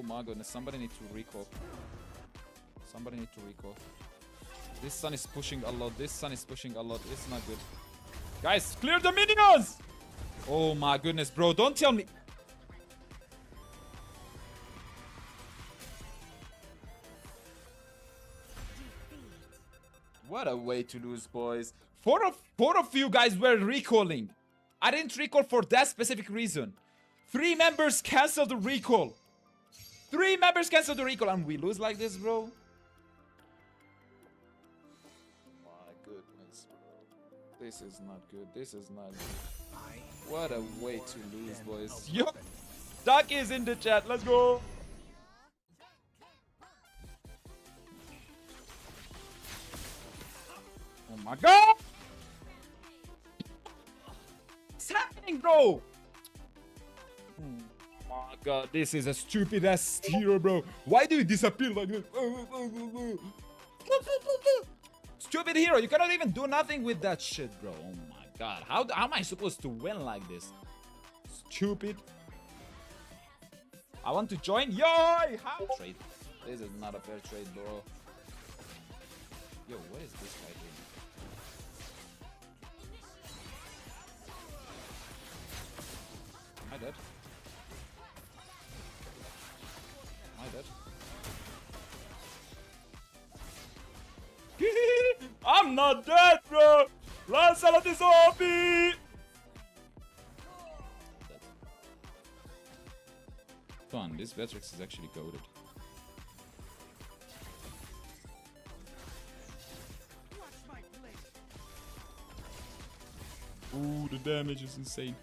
my goodness, somebody need to recall. Somebody need to recall. This sun is pushing a lot. This sun is pushing a lot. It's not good. Guys, clear the minions! Oh my goodness, bro. Don't tell me. What a way to lose, boys. Four of you guys were recalling. I didn't recall for that specific reason. 3 members canceled the recall. 3 members canceled the recall and we lose like this, bro. My goodness, bro. This is not good. This is not good. What a way to lose, boys. Yo, Duck is in the chat. Let's go. Oh my god! What's happening, bro? Oh my god, this is a stupid ass hero, bro. Why do you disappear like this? Stupid hero, you cannot even do nothing with that shit, bro. Oh my god, how am I supposed to win like this? Stupid. I want to join. Yo, how trade? This is not a fair trade, bro. Yo, what is this guy doing? Am I dead? Am I dead? I'm not dead, bro! Lancelot is OP! Come on, this Beatrix is actually goated. Ooh, the damage is insane.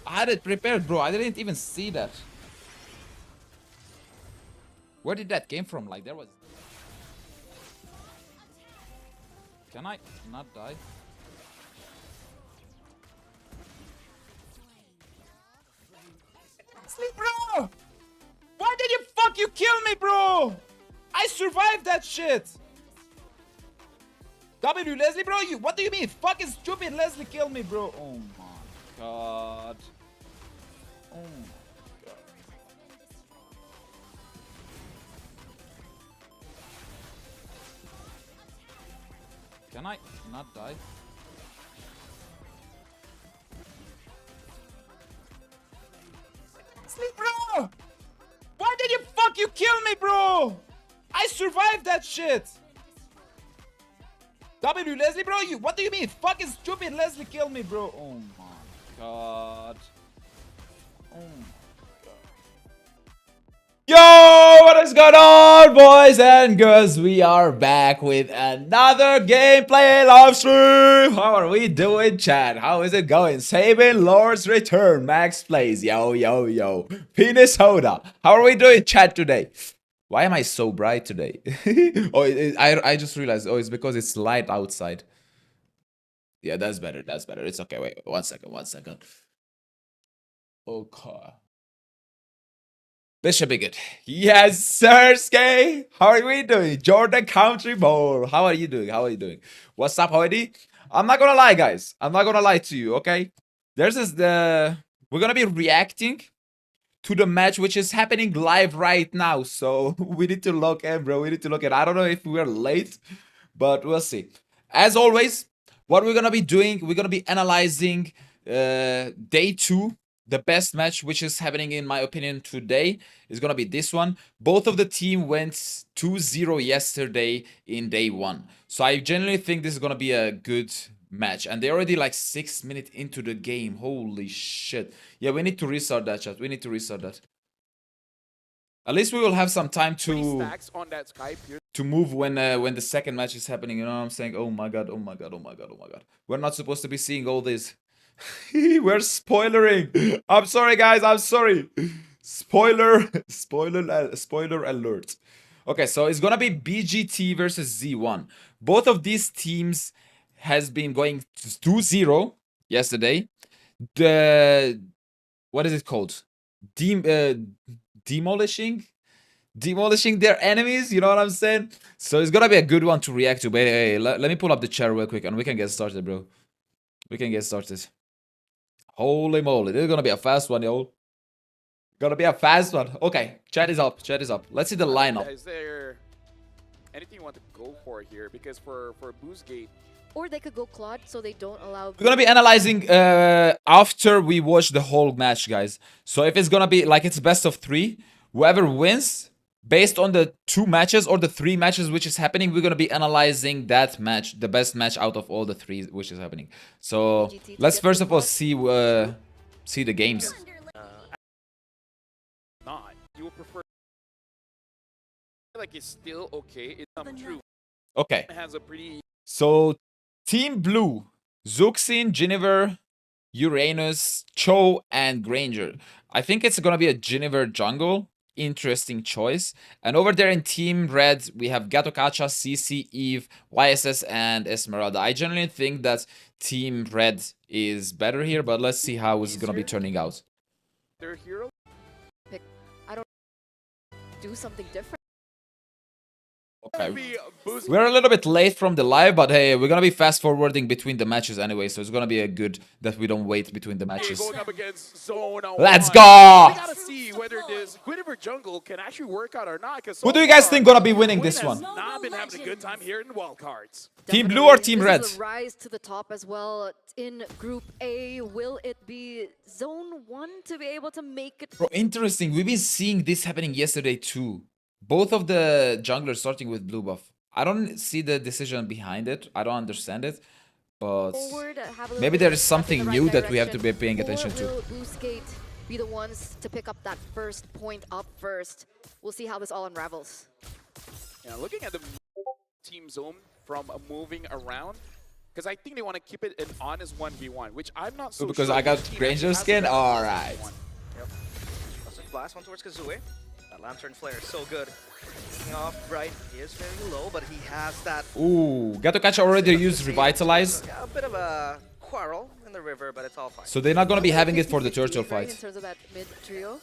I had it prepared, bro. I didn't even see that. Where did that came from? Like, there was... Can I not die? Sleep, bro! Why did you kill me, bro? I survived that shit. W Leslie, bro, what do you mean? Fucking stupid Leslie killed me, bro. Oh my god. Oh my god. Can I not die? Sleep, bro! Why did you kill me, bro? I survived that shit. W Leslie, bro, what do you mean? Fucking stupid Leslie killed me, bro. Oh my god. Oh my god. Yo, what is going on, boys and girls? We are back with another gameplay live stream. How are we doing, chat? How is it going? Saving Lord's Return, Max plays. Yo, yo, yo. Penis Soda. How are we doing, chat, today? Why am I so bright today? Oh, I just realized. Oh, it's because it's light outside. Yeah, that's better. That's better. It's okay. Wait, 1 second. 1 second. Okay. This should be good. Yes, sir, Skay. How are we doing? Jordan Country Bowl. How are you doing? How are you doing? What's up, Hoidi? I'm not gonna lie, guys. I'm not gonna lie to you, okay? We're gonna be reacting to the match which is happening live right now. So we need to look in, bro. We need to look in. I don't know if we're late, but we'll see. As always, what we're gonna be doing, we're gonna be analyzing day 2. The best match which is happening, in my opinion, today is gonna be this one. Both of the team went 2-0 yesterday in day 1. So I genuinely think this is gonna be a good match, and they're already like 6 minutes into the game. Holy shit. Yeah, we need to restart that, chat. We need to restart that. At least we will have some time to move when the second match is happening. You know what I'm saying? Oh my god, oh my god, oh my god, oh my god. We're not supposed to be seeing all this. We're spoilering. I'm sorry, guys. I'm sorry. Spoiler alert. Okay, so it's gonna be BGT versus Z1. Both of these teams has been going 2-0 yesterday. What is it called? Demolishing demolishing their enemies. You know what I'm saying? So it's gonna be a good one to react to. But hey, let me pull up the chair real quick and we can get started, bro. We can get started. Holy moly, this is gonna be a fast one, yo. Gonna be a fast one. Okay, chat is up. Chat is up. Let's see the lineup. Is there anything you want to go for here? Because for Boostgate, Or they could go Claude so they don't allow... We're gonna be analyzing after we watch the whole match, guys. So if it's gonna be like it's best of 3, whoever wins, based on the 2 matches or the 3 matches which is happening, we're gonna be analyzing that match, the best match out of all the 3 which is happening. So let's first of all see the games. not. You would prefer like it's still okay. It's not true. Okay. It has a pretty So Team Blue, Zuxin, Jennifer, Uranus, Cho, and Granger. I think it's gonna be a Jennifer jungle. Interesting choice. And over there in Team Red, we have Gatokacha, CC, Eve, YSS, and Esmeralda. I generally think that Team Red is better here, but let's see how it's gonna be turning out. their hero. I don't do something different. Okay. We're a little bit late from the live, but hey, we're gonna be fast forwarding between the matches anyway, so it's gonna be a good that we don't wait between the matches. Going up against Zone Let's 1. go! We gotta see whether this Guinevere jungle can actually work out or not. Who do you guys think gonna be winning this one? Not been having a good time here in wildcards. Team Blue or Team Red? This is a rise to the top as well in Group A. Will it be Zone 1 to be able to make it? Bro, interesting. We've been seeing this happening yesterday too. Both of the junglers starting with blue buff. I don't see the decision behind it. I don't understand it. But maybe there is something new that we have to be paying attention to. Or will Boostgate be the ones to pick up that first point up first? We'll see how this all unravels. Yeah, looking at the team zone from moving around, because I think they want to keep it an honest 1v1, which I'm not so because sure I got which team Granger actually skin? has the Alright. Yep. Also blast one towards Kazooie. That Lantern Flare is so good. Kicking off right, he is very low, but he has that... Ooh, Gatokacha already used Revitalize. Yeah, a bit of a quarrel in the river, but it's all fine. So they're not gonna be having it for the turtle In fight. terms of that mid trio.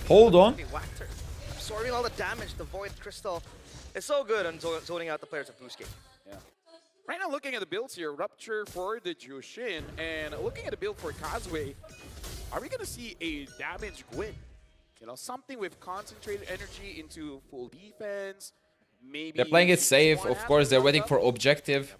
Hold on. Whacked her. Absorbing all the damage, the Void Crystal is so good on zoning out the players of Boostgate. Yeah. Right now, looking at the builds here, Rupture for the Jushin, and looking at the build for Kazuya, are we going to see a damage Gwyn? You know, something with concentrated energy into full defense, maybe... They're playing it safe. Of course, they're waiting for objective.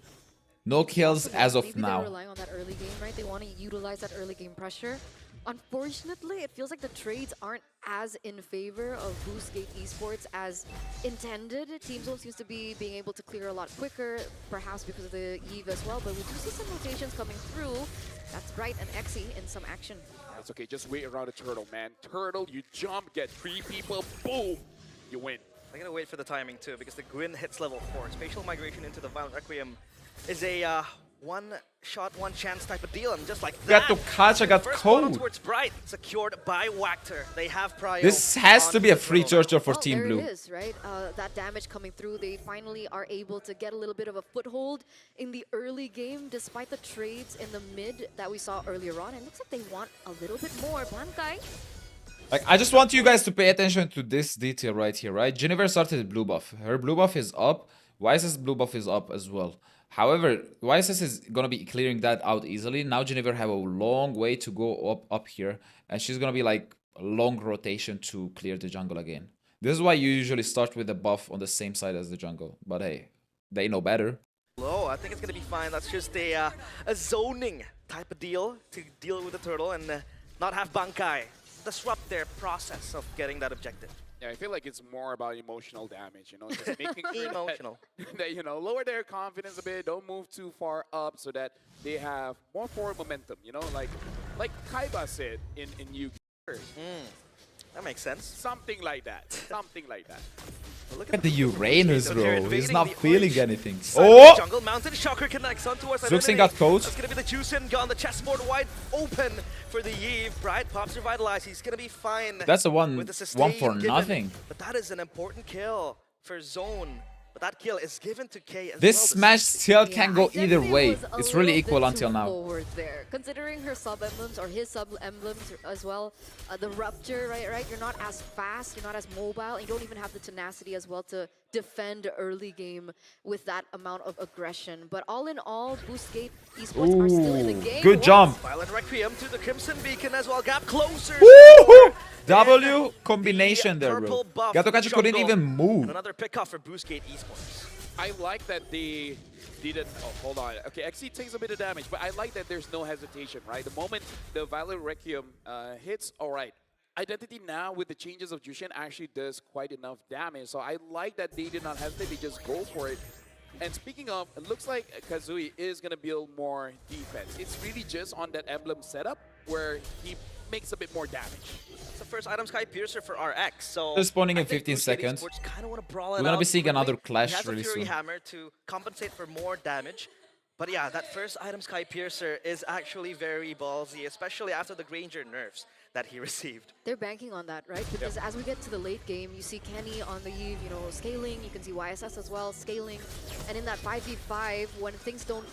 No kills as of Maybe now. they're relying on that early game, right? They want to utilize that early game pressure. Unfortunately, it feels like the trades aren't as in favor of Boostgate Esports as intended. Team Zone seems to be being able to clear a lot quicker, perhaps because of the Eve as well, but we do see some rotations coming through. That's Bright and Exy in some action. That's okay, just wait around a turtle, man. Turtle, you jump, get 3 people, boom, you win. I gotta wait for the timing too, because the Gwyn hits level 4. Spatial Migration into the Violent Requiem is a one shot, one chance type of deal, and just like that, Gatokacha got first one code. towards Bright, secured by Wactor. They have prio. This has to be a on free the turtle. turtle for Well, Team there Blue. it is, right? That damage coming through, they finally are able to get a little bit of a foothold in the early game, despite the trades in the mid that we saw earlier on. It looks like they want a little bit more. Blankai. Like, I just want you guys to pay attention to this detail right here, right? Jennifer started blue buff. Her blue buff is up. YSS blue buff is up as well. However, YSS is gonna be clearing that out easily. Now Jennifer have a long way to go up here, and she's gonna be like a long rotation to clear the jungle again. This is why you usually start with a buff on the same side as the jungle. But hey, they know better. Low, I think it's gonna be fine. That's just a zoning type of deal to deal with the turtle and not have Bankai disrupt their process of getting that objective. Yeah, I feel like it's more about emotional damage, you know, just making sure Emotional. that, you know, lower their confidence a bit, don't move too far up so that they have more forward momentum, you know, like Kaiba said in Yu-Gi-Oh! That makes sense. Something like that, something like that. Look Look at the Uranus, bro. He's not feeling anything. Oh! Oh! Jungle Mountain Shocker connects onto us. Zuxin got code. That's gonna be the Jushin gun. The chessboard wide open for the Eve. Bright pops revitalize. He's gonna be fine. That's a one with the for sustain given. nothing. But that is an important kill for Zone. but that kill is given to K as This well. match still can Yeah, go I either definitely way. was a It's really little equal bit until too now. forward there, considering her sub emblems or his sub emblems as well. The rupture, right? You're not as fast, you're not as mobile, and you don't even have the tenacity as well to defend early game with that amount of aggression. But all in all, Boostgate Esports are still in the Ooh, game. good What? jump. Violent Requiem to the Crimson Beacon as well. Gap closer. Woohoo! And W combination the there, bro. purple buff Gato to the Kachi couldn't jungle. even And move. another pickoff for Boostgate Esports. I like that they didn't. Oh, hold on. Okay, XC takes a bit of damage, but I like that there's no hesitation, right? The moment the Violent Requiem hits, all right. Identity now with the changes of Jushin actually does quite enough damage. So I like that they did not hesitate. They just go for it. And speaking of, it looks like Kazooie is going to build more defense. It's really just on that emblem setup where he makes a bit more damage. It's the first item Sky Piercer for RX. So They're spawning I in think 15 Boostgate seconds. Esports kind of want to brawl it We're gonna out be seeing quickly. another clash He has really a Fury soon. Hammer to compensate for more damage. But yeah, that first item Sky Piercer is actually very ballsy, especially after the Granger nerfs that he received. They're banking on that, right? Because as we get to the late game, you see Kenny on the, scaling. You can see YSS as well, scaling. And in that 5v5, when things don't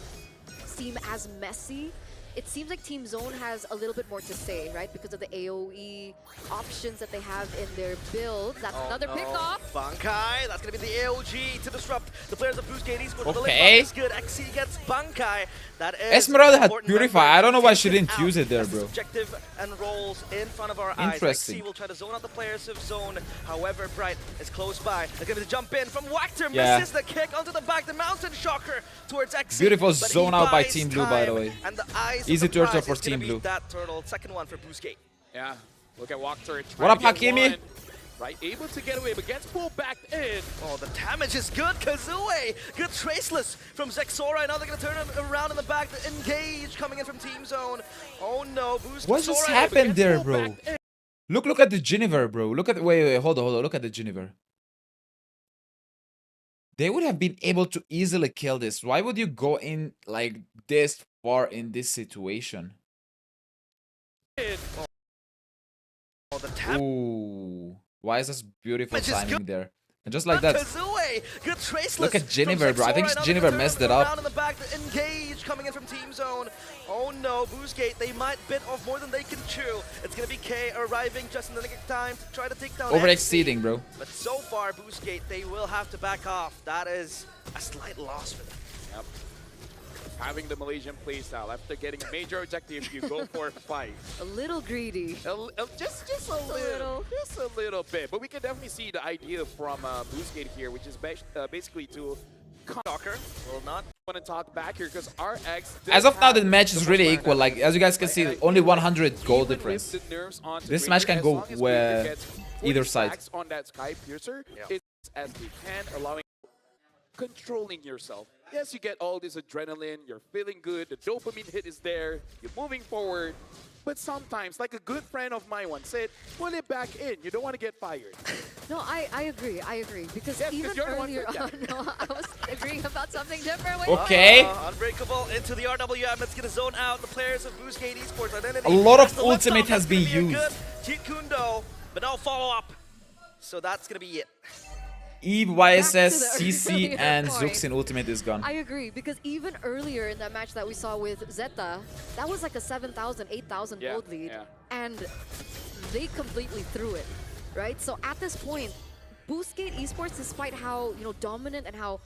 seem as messy, it seems like Team Zone has a little bit more to say, right? Because of the AoE options that they have in their build. That's another pickoff. Bankai, that's going to be the AOG to disrupt the players of Boostgate Esports. The Okay. link is good. XC gets Bankai. That is Esmeralda had important Purify. member I don't know to why take she it didn't out. use it there, That's the bro. subjective and rolls in front of our eyes. Interesting. XC will try to zone out the players of Zone. However, Bright is close by. They're going to jump in from Wactor. Yeah. Misses the kick onto the back. The Mountain Shocker towards XC. Beautiful but zone he out by buys Team Blue, by the time, way. And the eyes Easy of the turtle prize for is gonna Team be Blue. that turtle. Second one for Boostgate. Yeah, look at Walker. What up, Hakimi? Right, able to get away, but gets pulled back in. Oh, the damage is good. Kazooie, good traceless from Zexora. Now they're going to turn him around in the back. The engage coming in from Team Zone. Oh no, Boost. What just Zora happened gets there, pulled bro? back in. Look at the Jennifer, bro. Look at wait, hold on. Look at the Jennifer. They would have been able to easily kill this. Why would you go in like this far in this situation? Oh, the damage Ooh, why is this beautiful Which is timing good. there? And just like that, Kazooie, good traceless. look at Jennifer, from bro. I think Zexora. Now Jennifer they're gonna messed turn it him up. around in the back. The engage coming in from Team Zone. Oh no, Boostgate, they might bit off more than they can chew. It's going to be K arriving just in the nick of time to try to take down Over XC. exceeding, bro. But so far, Boostgate, they will have to back off. That is a slight loss for them. Yep. Having the Malaysian playstyle after getting a major objective, you go for a fight. A little greedy. Just a little bit. But we can definitely see the idea from Boostgate here, which is basically to Shocker will not. want to talk back here because RX. As of now, the have match the is most really player equal. Like, as you guys can right? And I see, feel only like 100 goal even with difference. the nerfs onto This Granger, match can as go long as where Granger gets 40 either side. stacks on that Sky Piercer, Yeah. it's as they can, allowing controlling yourself. Yes, you get all this adrenaline, you're feeling good, the dopamine hit is there, you're moving forward. But sometimes, like a good friend of mine once said, pull it back in. You don't want to get fired. No, I agree. Because Yes, 'cause even you're the one earlier who on, no, I was agreeing about something different. Wait, Okay. Unbreakable into the RWM. It's going to zone out the players of Boostgate Esports. Identity. A lot of That's the left ultimate off. has That's been gonna be a used. Good Kundo, but no follow-up. So that's going to be it. Eve, Back YSS, to the CC, earlier and point. Zux in ultimate is gone. I agree, because even earlier in that match that we saw with Zeta, that was like a 7,000, 8,000 Yeah, gold lead, yeah. and they completely threw it, right? So at this point, Boostgate Esports, despite how dominant and how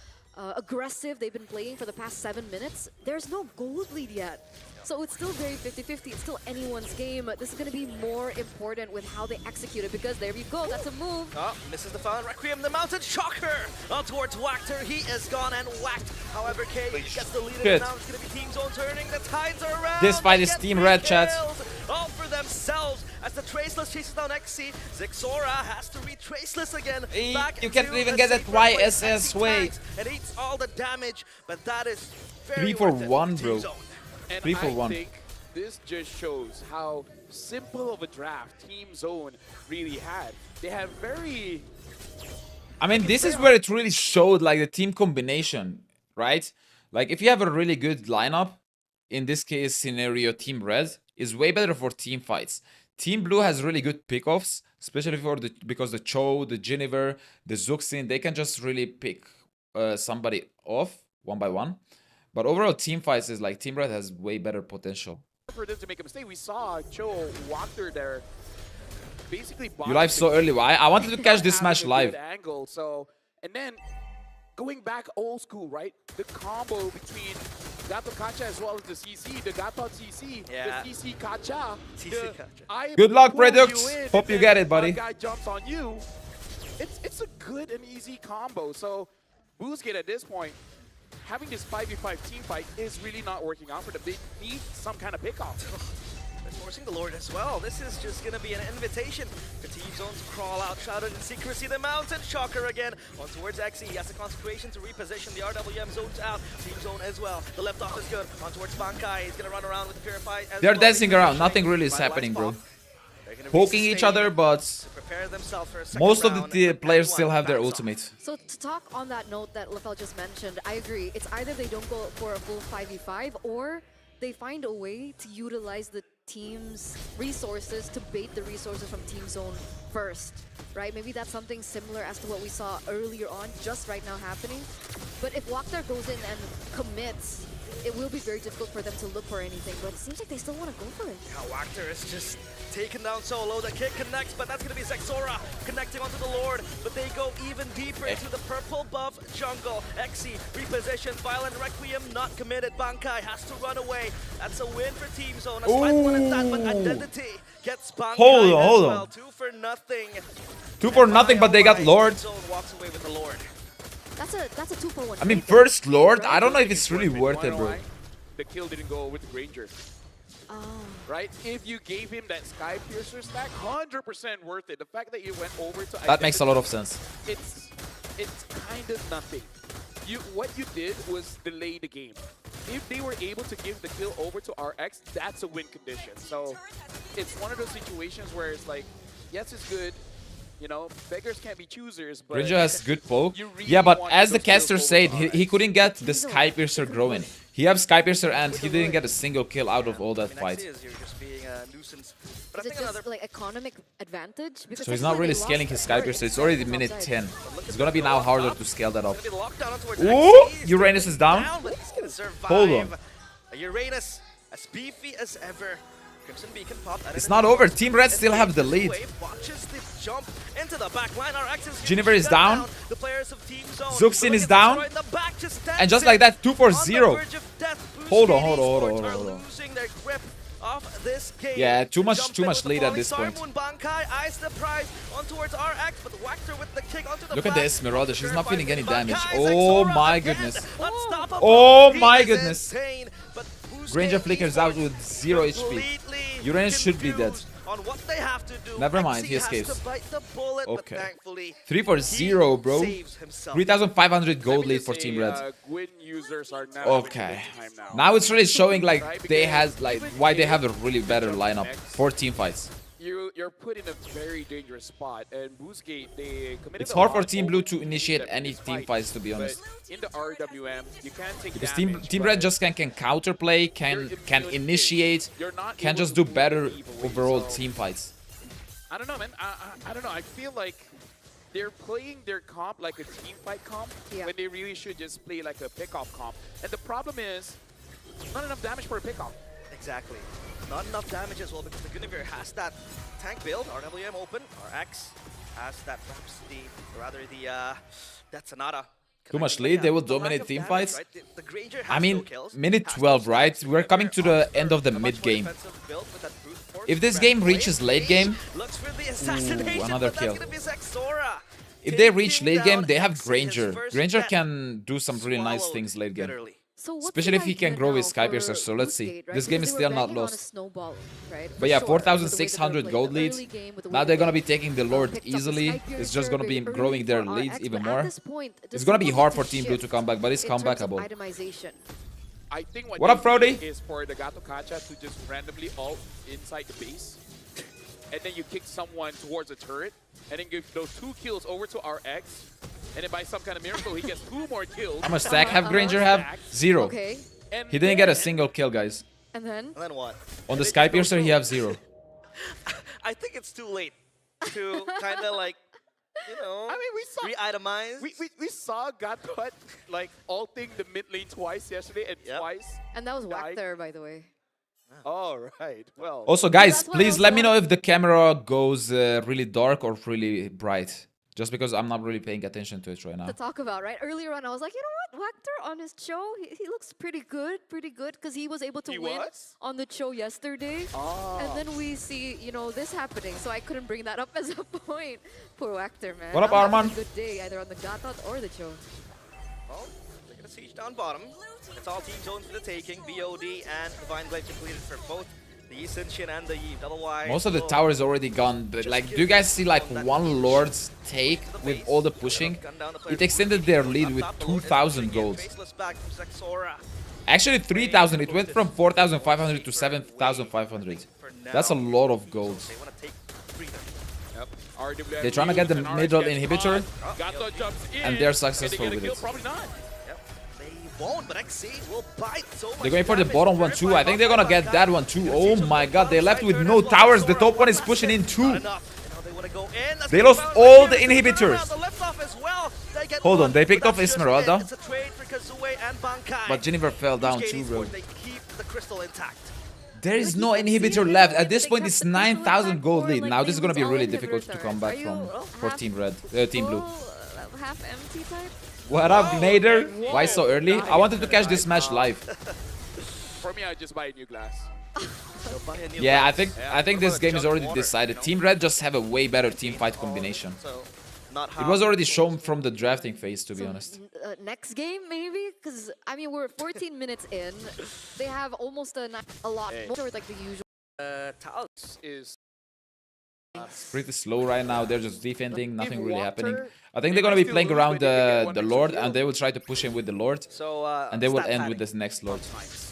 aggressive they've been playing for the past 7 minutes, there's no gold lead yet. So it's still very 50-50. It's still anyone's game. This is going to be more important with how they execute it, because there you go. That's a move. Oh, misses the Fallen Requiem, the Mountain Shocker towards Wactor. He is gone and whacked. However, K gets the lead, Good. and now it's going to be Team Zone turning. The tides are around. This fight They is get Team 3 Red, chat. kills, all for themselves as the Traceless chases down XC. Zexora has to be Traceless again. Hey, Back you can't to even the get that safe runway. YSS XC way. tags and eats all the damage, but that is very 3 for worth it 1, for bro. Team Zone. And 3 for I 1. think this just shows how simple of a draft Team Zone really had. They had very... I mean, this is where it really showed like the team combination, right? Like if you have a really good lineup, in this case scenario, Team Red is way better for team fights. Team Blue has really good pickoffs, especially because the Cho, the Jennifer, the Zuxin, they can just really pick somebody off one by one. But overall, team fights is like Team Red has way better potential. For them to make a mistake, we saw Cho Walker there basically You live so early. Why? I wanted to catch this match live. Angle, so and then going back old school, right? The combo between Gato Kacha as well as the CC, the Gato CC, Yeah. the CC Kacha. CC Kacha. I Good luck, pull you Predux. in, Hope and you then get it, buddy. one guy jumps on you. It's a good and easy combo. So Boostgate at this point, having this 5v5 team fight is really not working out for them. They need some kind of pickoff. They're forcing the Lord as well. This is just going to be an invitation for Team Zone to crawl out, shrouded in secrecy. The Mountain Shocker again on towards XE. He has a consecration to reposition. The RWM zones out. Team Zone as well. The left off is good. On towards Bankai. He's going to run around with the Purify. They're dancing around. Nothing really is happening, bro. Poking each other, but most of the players still have their ultimate. So to talk on that note that Lefel just mentioned, I agree. It's either they don't go for a full 5v5 or they find a way to utilize the team's resources to bait the resources from Team Zone first, right? Maybe that's something similar as to what we saw earlier on, just right now happening. But if Waktar goes in and commits, it will be very difficult for them to look for anything, but it seems like they still want to go for it. Yeah, Waktar is just taken down solo. The kick connects, but that's going to be Zexora connecting onto the Lord. But they go even deeper into the purple buff jungle. Xe repositioned, Violent Requiem not committed. Bankai has to run away. That's a win for Team Zone. A slight one at that, but Identity gets Bankai Hold as on. well. 2 for nothing. 2 for nothing, but they got Lord. Team Zone walks away with the Lord. That's a 2-for-1. I mean, first Lord, I don't know if it's really worth it, bro. The kill didn't go with the Granger. Right? If you gave him that Sky Piercer stack, 100% worth it. The fact that you went over to That makes a lot of sense. It's kind of nothing. What you did was delay the game. If they were able to give the kill over to RX, that's a win condition. So it's one of those situations where it's like, yes, it's good. You know, beggars can't be choosers, but Rinja has good poke. really Yeah, but want as the those kills caster over said, RX. he couldn't get the Sky Piercer growing. He has Sky Piercer and he didn't get a single kill out of all that fight. You're just being a nuisance. But Is it just like economic advantage? Because So he's not really scaling his Sky Piercer. It's already minute 10. It's gonna be now harder to scale that up. Ooh, Uranus is down. Hold on. Uranus, as beefy as ever. Crimson Beacon popped. It's not over. Team Red still have the lead. Watches the jump into the back line. Jennifer is down. The players of Team Zone. Zuxin is down. And just like that, 2 for 0. Hold on. Losing their grip of this game. Yeah, too much lead at this point. Look at this, Mirada. She's not feeling any damage. Oh my goodness. Oh my goodness. Granger flickers out with 0 HP. Uranus should be dead. Never mind, he escapes. Okay. 3 for 0, bro. 3,500 gold lead for Team Red. Okay. Now it's really showing like they has like why they have a really better lineup for team fights. You're put in a very dangerous spot, and Boostgate, they committed. It's hard for Team Blue to initiate any team fights, to be honest. In the RWM, you can't take Because damage, Team Red just can counterplay, can initiate, can just do better overall team fights. I don't know, man. I don't know. I feel like they're playing their comp like a team fight comp when they really should just play like a pickoff comp. And the problem is, not enough damage for a pickoff. Exactly. Not enough damage as well because the Guinevere has that tank build, RWM open, RX has that Rhapsody, or rather the that Sonata. Too much lead, they will dominate team fights. Right? The Granger has I mean, no kills, minute has 12, no right? stats. We're coming to the end of the mid game. If this game reaches late game, ooh, another kill. If they reach late game, they have Granger. Granger can do some really nice things late game. So Especially if he can grow his Sky Piercer, so let's see. This game is still not lost. But yeah, 4,600 gold lead. Now they're gonna be taking the Lord easily. It's just gonna be growing their leads even more. It's gonna be hard for Team Blue to come back, but it's comebackable. I think What up, Brody? Is for the Gato Kacha to just randomly ult inside the base, and then you kick someone towards a turret, and then give those 2 kills over to RX, and then by some kind of miracle he gets 2 more kills. How much stack have Granger have? 0. Okay. He didn't get a single kill, guys. And then what? On the Sky Piercer, he have 0. I think it's too late to kind of like you know, I mean, we saw re-itemized. we saw Gatot like ulting the mid lane twice yesterday and Yep. twice. And that was Died. Wactor, by the way. All right. Well. Also, guys, that's why I please also let me know wanted if the camera goes really dark or really bright. Just because I'm not really paying attention to it right now. To talk about, right? Earlier on, I was like, you know what? Wactor on his show, he looks pretty good, because he was able to win was? on the show yesterday. Oh. And then we see, you know, this happening, so I couldn't bring that up as a point. Poor Wactor, man. What up, I'm having Arman? a good day, either on the Gatot or the show. Well, they're gonna siege down bottom. It's all team zones for the taking. BOD and Divine Blade completed for both the Yisun and the Eve. Otherwise, Most of the tower is already gone, but like, do you guys see like one Lord's take with all the pushing? It extended their lead with 2,000 gold. Actually 3,000, it went from 4,500 to 7,500. That's a lot of gold. Yep. They're trying to get the middle inhibitor, Gatot jumps in, and they're successful they get a with kill? it. Probably not. They won't, but XC will bite so much. They're going for the damage. bottom one too. I think they're gonna get that one too. Oh my god, they left with no towers. The top one is pushing in too. They lost all the inhibitors. Hold on, they picked off Esmeralda. But Jennifer fell down too, bro. They keep the crystal intact. There is no inhibitor left. At this point, it's 9,000 gold lead. Now this is gonna be really difficult to come back from for Team Red, Team Blue. Half empty type? What up, Nader? Why so early? I wanted to catch this match live. For me, I just buy a new glass. Yeah, I think this game is already decided. Team Red just have a way better team fight combination. It was already shown from the drafting phase, to be honest. Next game, maybe? Because, I mean, we're 14 minutes in. They have almost a lot more, like the usual. Talus is Pretty slow right now. They're just defending, nothing really happening. Water- I think they're gonna be playing around the Lord, and they will try to push him with the Lord, So, and they will stat end padding. with this next Lord. sometimes.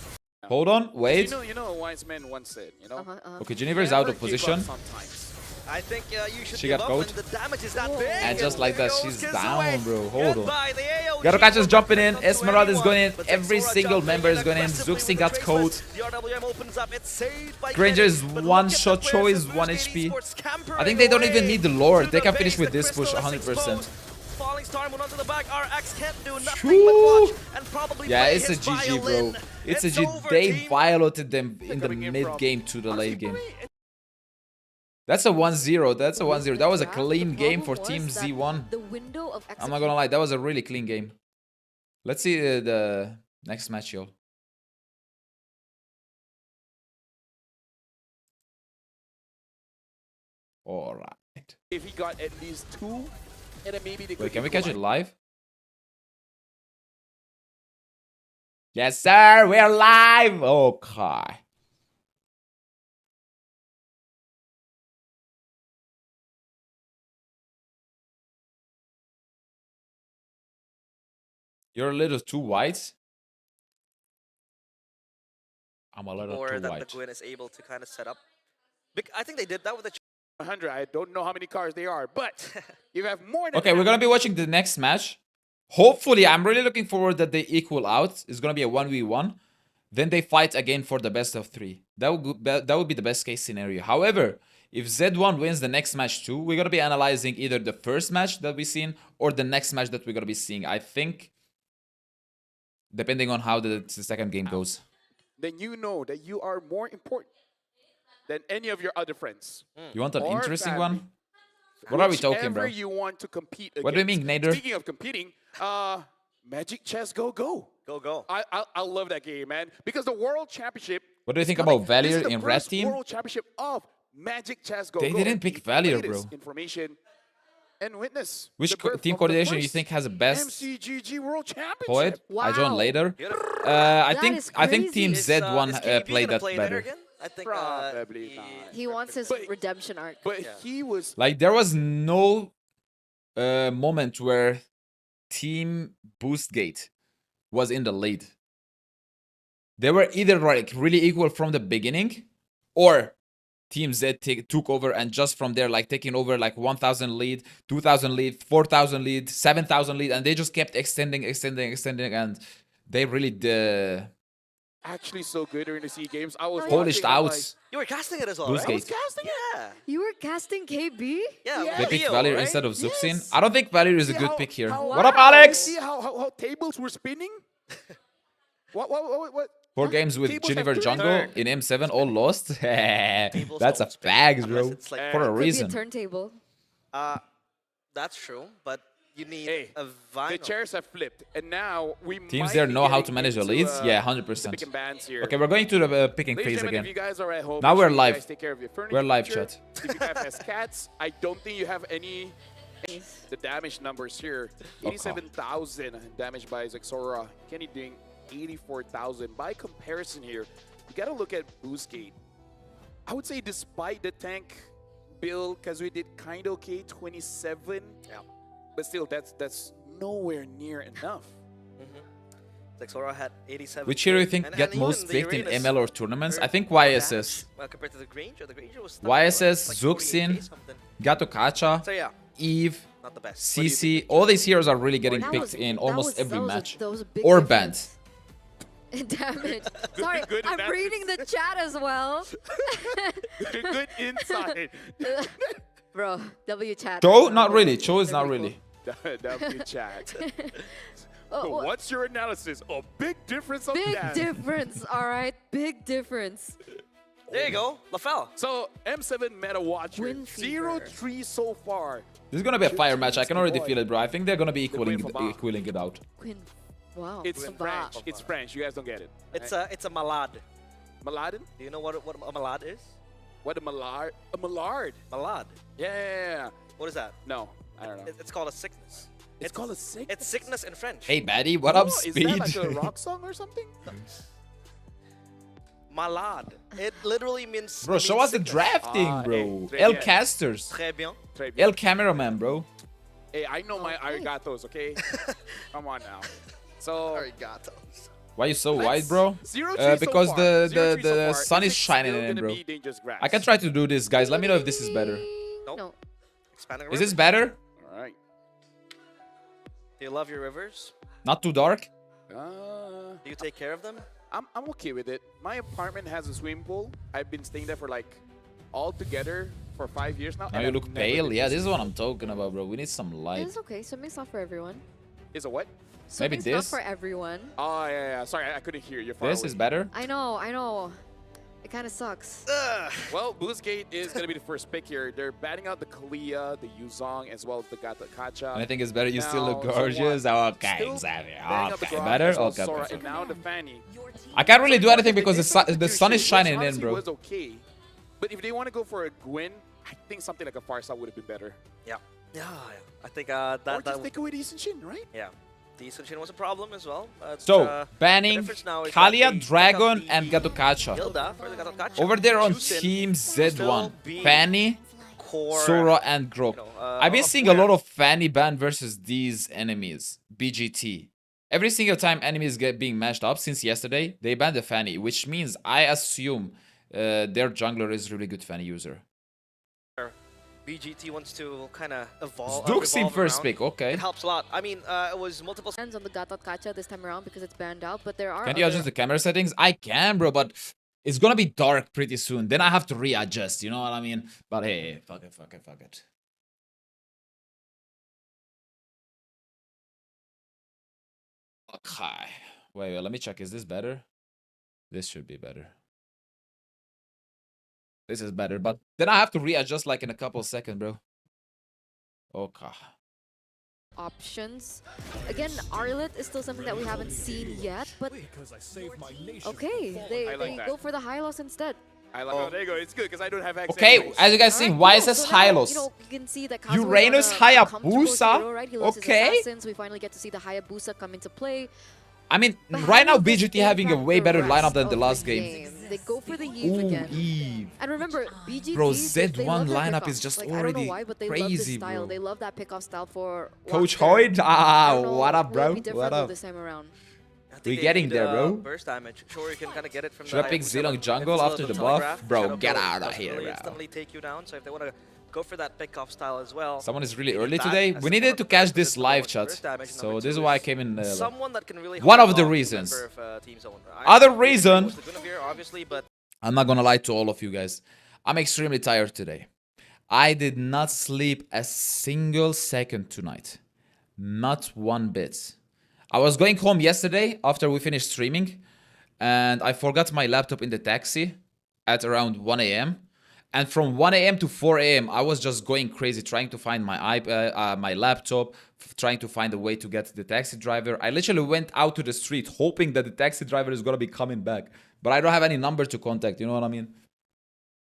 Hold on, wait. You know, a wise man once said, you know. Okay, Jennifer is out of never give up position. sometimes. I think you should She give got up caught. when the damage is that big. And just like that, there she's goes down, Kazue. bro. Hold on. Goodbye, the AOG Garokacha's will jumping not in. come to Esmeralda is anyone, going in. but Every Zexora single jumping member in is going in. aggressively Zuxi with got the caught. bracelet. The RWM opens up. It's saved by Granger is Kenny, but one look at shot the players choice, of 1 Bluesgate HP. Esports I think they don't scampering even need the away Lord. to They the can finish base. with The this push crystal is 100%. exposed. Falling Star went onto the back. RX can't do nothing Whew. but watch and probably Yeah, play it's a his GG, bro. violin. It's a GG. over, They team. violated them in the coming in from- mid-game to the Honestly, late for game. me, That's a 1-0. That's a 1-0. That was a The clean game for problem Team was that Z1. The window of I'm not gonna lie, that was a really clean game. Let's see the next match, y'all. Alright. if he got at least 2, and then maybe they could. Wait, can we catch it equalize. live? Yes, sir. We're live. Okay. You're a little too white. I'm a little Or too that the white. Gwyn is able to kind of set up. I think they did that with the 100. I don't know how many cars they are, but you have more than Okay, we're gonna be watching the next match. Hopefully, I'm really looking forward that they equal out. It's gonna be a 1v1. Then they fight again for the best of 3. That would be the best case scenario. However, if Z1 wins the next match too, we're gonna be analyzing either the first match that we've seen or the next match that we're gonna be seeing. I think, depending on how the second game goes. then you know that you are more important than any of your other friends. You want an Or interesting family. one? What are we talking, bro? Whichever you want to compete against. What do you mean, Nader? Speaking of competing, Magic Chess Go Go. go. I love that game, man. Because the World Championship. What do you think coming. about Valier This is the in Red first Team? World Championship of Magic Chess Go They Go. didn't pick The Valier, latest bro. Information and witness. Which the birth team of the coordination you first think has the best MCGG World Championship? poet? I joined Wow. later. I That think is Team crazy. Z1 Is KB played gonna that play better. again? I think Probably not. He wants his But- redemption arc. But Yeah. he was Like there was no moment where Team Boostgate was in the lead. They were either like really equal from the beginning, or Team Z took over and just from there like taking over like 1,000 lead, 2,000 lead, 4,000 lead, 7,000 lead, and they just kept extending, and they really actually so good during the SEA Games. I was Polished watching, I'm outs. You were casting it as well, Boost right? I was gate. casting it. Yeah. You were casting KB? Yeah, Yeah. They with picked Leo, Valier right? instead of Zuxin. Yes. I don't think Valier is a See good how- pick here. how- What up, Wow. Alex? See how tables were spinning? What? 4 games with Tables have Jennifer turned. Jungle in M7, all lost. That's a don't spin fags, unless bro. it's like For a Could be a reason. turntable. That's true, but you need Hey, a The vinyl. chairs have flipped, and now we Teams might there be know how getting to manage the into, leads? Yeah, the 100%. pick and bans here. Okay, we're going to the picking Ladies and phase gentlemen, again. if you guys are at home, Now make we're sure you live. guys take care of your We're live, furniture. chat. If you guys have cats, I don't think you have any. The damage numbers here: 87,000 damage by Zexora. Kenny doing 84,000. By comparison, here you got to look at Boostgate. I would say, despite the tank build, Kazooie did kind of okay, 27. Yeah. But still, that's nowhere near enough. Zexora had 87. Which hero you think And get even most the picked in arenas ML or tournaments? were I think more YSS. damage, well, compared to the Granger. The Granger was still YSS, like Zuxin, 48K something. Gato Kacha, So yeah, Eve, not the best. CC. All these heroes are really getting That picked was- in that almost was- every that was a- match. that was a big Or difference. banned. Damage. Sorry, good in I'm that reading the chat as well. Good insight. Bro, W chat. Cho? Not really. Cho is They're not pretty really. W chat. Oh, what- What's your analysis? A big difference of Big that. difference, all right? Big difference. There you go, LaFell. So M7 Meta Watcher, Win fever. 0-3 so far. This is gonna be a fire match. I can already Boy. feel it, bro. I think they're gonna be The Queen equaling Faba. it out. Quinn. Wow. It's Faba. French. It's French. You guys don't get it. It's a malad. Maladin? Do you know what a malad is? What a malard? A malard. Malad. Yeah. What is that? No, I don't know. It's called a sickness. It's called a sickness? It's sickness in French. Hey, Batty, what up, Oh, Speed? Is that like a rock song or something? Malad. It literally means. Bro, show us the sickness. drafting, Ah, bro. hey, El yeah. Casters. Très bien. Très bien. El Cameraman, bro. Hey, I know my Okay. arigatos, okay? Come on now. So, Arigatos. Why you so let's- white, bro? 0-3 so Because far. the 0-3 so the far. sun is it shining still in, gonna bro. be dangerous grass? I can try to do this, guys. Let me know if this is better. Nope. No. Expanding Is river. this better? All right. Do you love your rivers? Not too dark? Do you take care of them? I'm okay with it. My apartment has a swimming pool. I've been staying there for like all together for 5 years now. Now and you I've look never pale. been Yeah, to this is sea. what I'm talking about, bro. We need some light. It's okay. Swimming's not for everyone. Is a what? Maybe Swimming's this? not for everyone. Oh yeah. Sorry, I couldn't hear you. Far This away. is better. I know. It kind of sucks. Ugh. Well, Boostgate is going to be the first pick here. They're batting out the Kalia, the Yuzong, as well as the Gata Kacha. And I think it's better. You still look Now, gorgeous. somewhat Okay, still exactly. batting out the Okay, Grok, better. as well as Okay, Sora, okay. and now the Fanny. I can't really do anything The because difference the sun is between shining in, honestly bro. was okay, but if they want to go for a Gwyn, I think something like a Farsa would have been better. Yeah. I think Or that just take away the Shin, right? yeah. The Sunshin was a problem as well. So, banning difference now is that Kalia, they took Dragon, out the and Gatokacha. Hilda for the Gatokacha. Over there on Juicin Team still Z1, being Fanny, core, Sora, and Grok. you know, I've been seeing a lot of Fanny ban versus these enemies, BGT. Every single time enemies get being matched up since yesterday, they ban the Fanny, which means I assume their jungler is really good Fanny user. BGT wants to kind of evolve. Duxin revolve first around. pick, okay. It helps a lot. I mean, it was multiple. Hands on the Gatot Kacha this time around because it's banned out, but there are. Can you adjust the camera settings? I can, bro, but it's gonna be dark pretty soon. Then I have to readjust, you know what I mean? But hey, fuck it. Okay. Wait, let me check. Is this better? This should be better. This is better, but then I have to readjust like in a couple seconds, bro. Okay. options. Again, Arlet is still something that we haven't seen yet, but okay, I like they that. go for the Hylos instead. I like. Oh, there you go. It's good because I don't have access. Okay, anyways. as you guys see, why is this so now, Hylos? You know, you can see that Kazuha is Uranus on a comfortable Hayabusa? hero, right? He loves his Okay. assassins. We finally get to see the Hayabusa come into play. I mean, But how right now will this BGT having a impact way the better rest lineup than the of last game. They go for the Eve Ooh, again. Eve. And remember, BGT, Bro, they Z1 love their lineup pickoff. is just like, I don't already know why, but they love this crazy, style. bro. They love that pickoff style for Coach Walker. Hoyd? I Ah, don't know, what up, will it bro? be different What though up? this time around? I think We they getting need, there, bro. Burst damage. Sure, you can kind of get it from Should the I pick Hayabusa, Zilong but jungle if it's a after the little buff? telegraph, Bro, Shadow get Blow out of doesn't here, really bro. instantly take you down, so if they want to go for that pick-off style as well. Someone is really They did early that today. as We a needed part to of catch the this number live one chat. first damage, and So number this is two why I came in. someone that can really One hold of the off a reasons. member of, Team Zone. Other I think it reason. was the Guinevere, obviously, but I'm not gonna lie to all of you guys. I'm extremely tired today. I did not sleep a single second tonight. Not one bit. I was going home yesterday after we finished streaming, and I forgot my laptop in the taxi at around 1 a.m. And from 1 a.m. to 4 a.m., I was just going crazy trying to find my my laptop, trying to find a way to get the taxi driver. I literally went out to the street hoping that the taxi driver is gonna be coming back, but I don't have any number to contact. You know what I mean?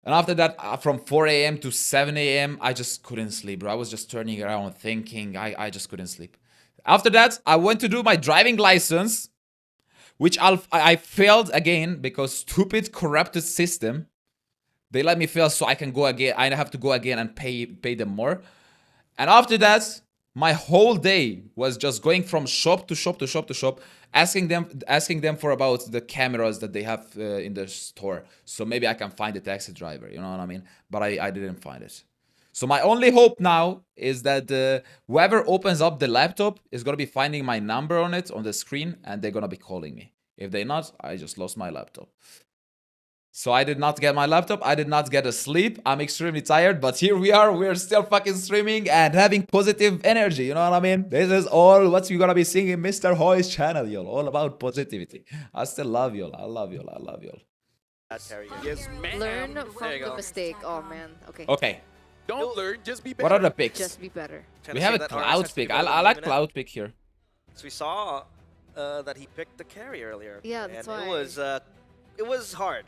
And after that, from 4 a.m. to 7 a.m., I just couldn't sleep, bro. I was just turning around thinking. I just couldn't sleep. After that, I went to do my driving license, which I failed again because stupid corrupted system. They let me fail so I can go again. I have to go again and pay them more. And after that, my whole day was just going from shop to shop to shop to shop, asking them for about the cameras that they have in the store. So maybe I can find the taxi driver, you know what I mean? But I didn't find it. So my only hope now is that whoever opens up the laptop is going to be finding my number on it on the screen and they're going to be calling me. If they're not, I just lost my laptop. So I did not get my laptop. I did not get a sleep. I'm extremely tired, but here we are. We're still fucking streaming and having positive energy. You know what I mean? This is all what you're gonna be seeing in Mr. Hoy's channel, y'all. All about positivity. I still love y'all. I love y'all. I love y'all. that carry. Yes, ma'am. Learn There from you the go. mistake. Oh man. Okay. Okay. Don't learn, just be better. What are the picks? Just be better. Trying We to have say a that RS cloud has to be pick. better than I like Luminant. cloud pick here. So we saw that he picked the carry earlier. Yeah, that's and why. it was hard.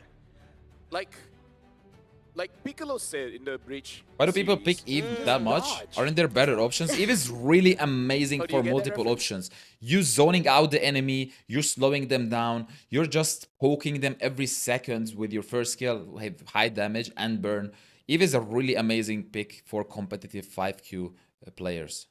Like Piccolo said in the Breach. Why do people series, pick Eve just that much? dodge. Aren't there better options? Eve is really amazing Oh, do you for get that multiple reference? options. You zoning out the enemy, you're slowing them down, you're just poking them every second with your first skill, have high damage and burn. Eve is a really amazing pick for competitive 5Q players.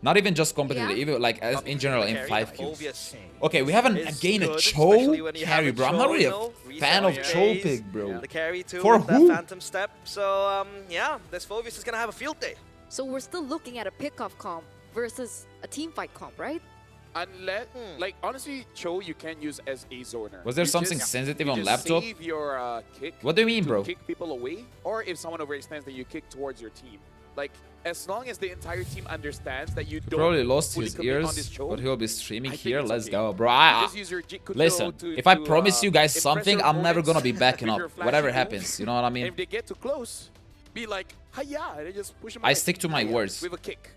Not even just competitive, Yeah. even like as in general in Carry, 5Q. Obvious. Okay, we have Is again a good, especially when Cho you have carry, a bro. I'm not Cho, really you a know, fan of reset Cho phase, pick, bro. The carry too For with who? that Phantom Step. So yeah, this Phoveus is gonna have a field day. So we're still looking at a pick-off comp versus a team fight comp, right? Unless, like, honestly, Cho you can use as a zoner. Was there You something just- sensitive you on just laptop? Save your kick. What do you mean, to bro? Kick people away, or if someone overextends, then you kick towards your team. Like, as long as the entire team understands that you don't Probably lost fully his commit on ears, this Cho, but he'll be streaming I think here. it's Let's okay. go, bro. You just use your Jikudo Listen, to- if I to, promise you guys impress something, your I'm never gonna be opponents backing with up. your flashy Whatever moves. happens, you know what I And mean? if they get too close, be like, hiya, and then just push them I away. stick to my Hiya, words. with a kick.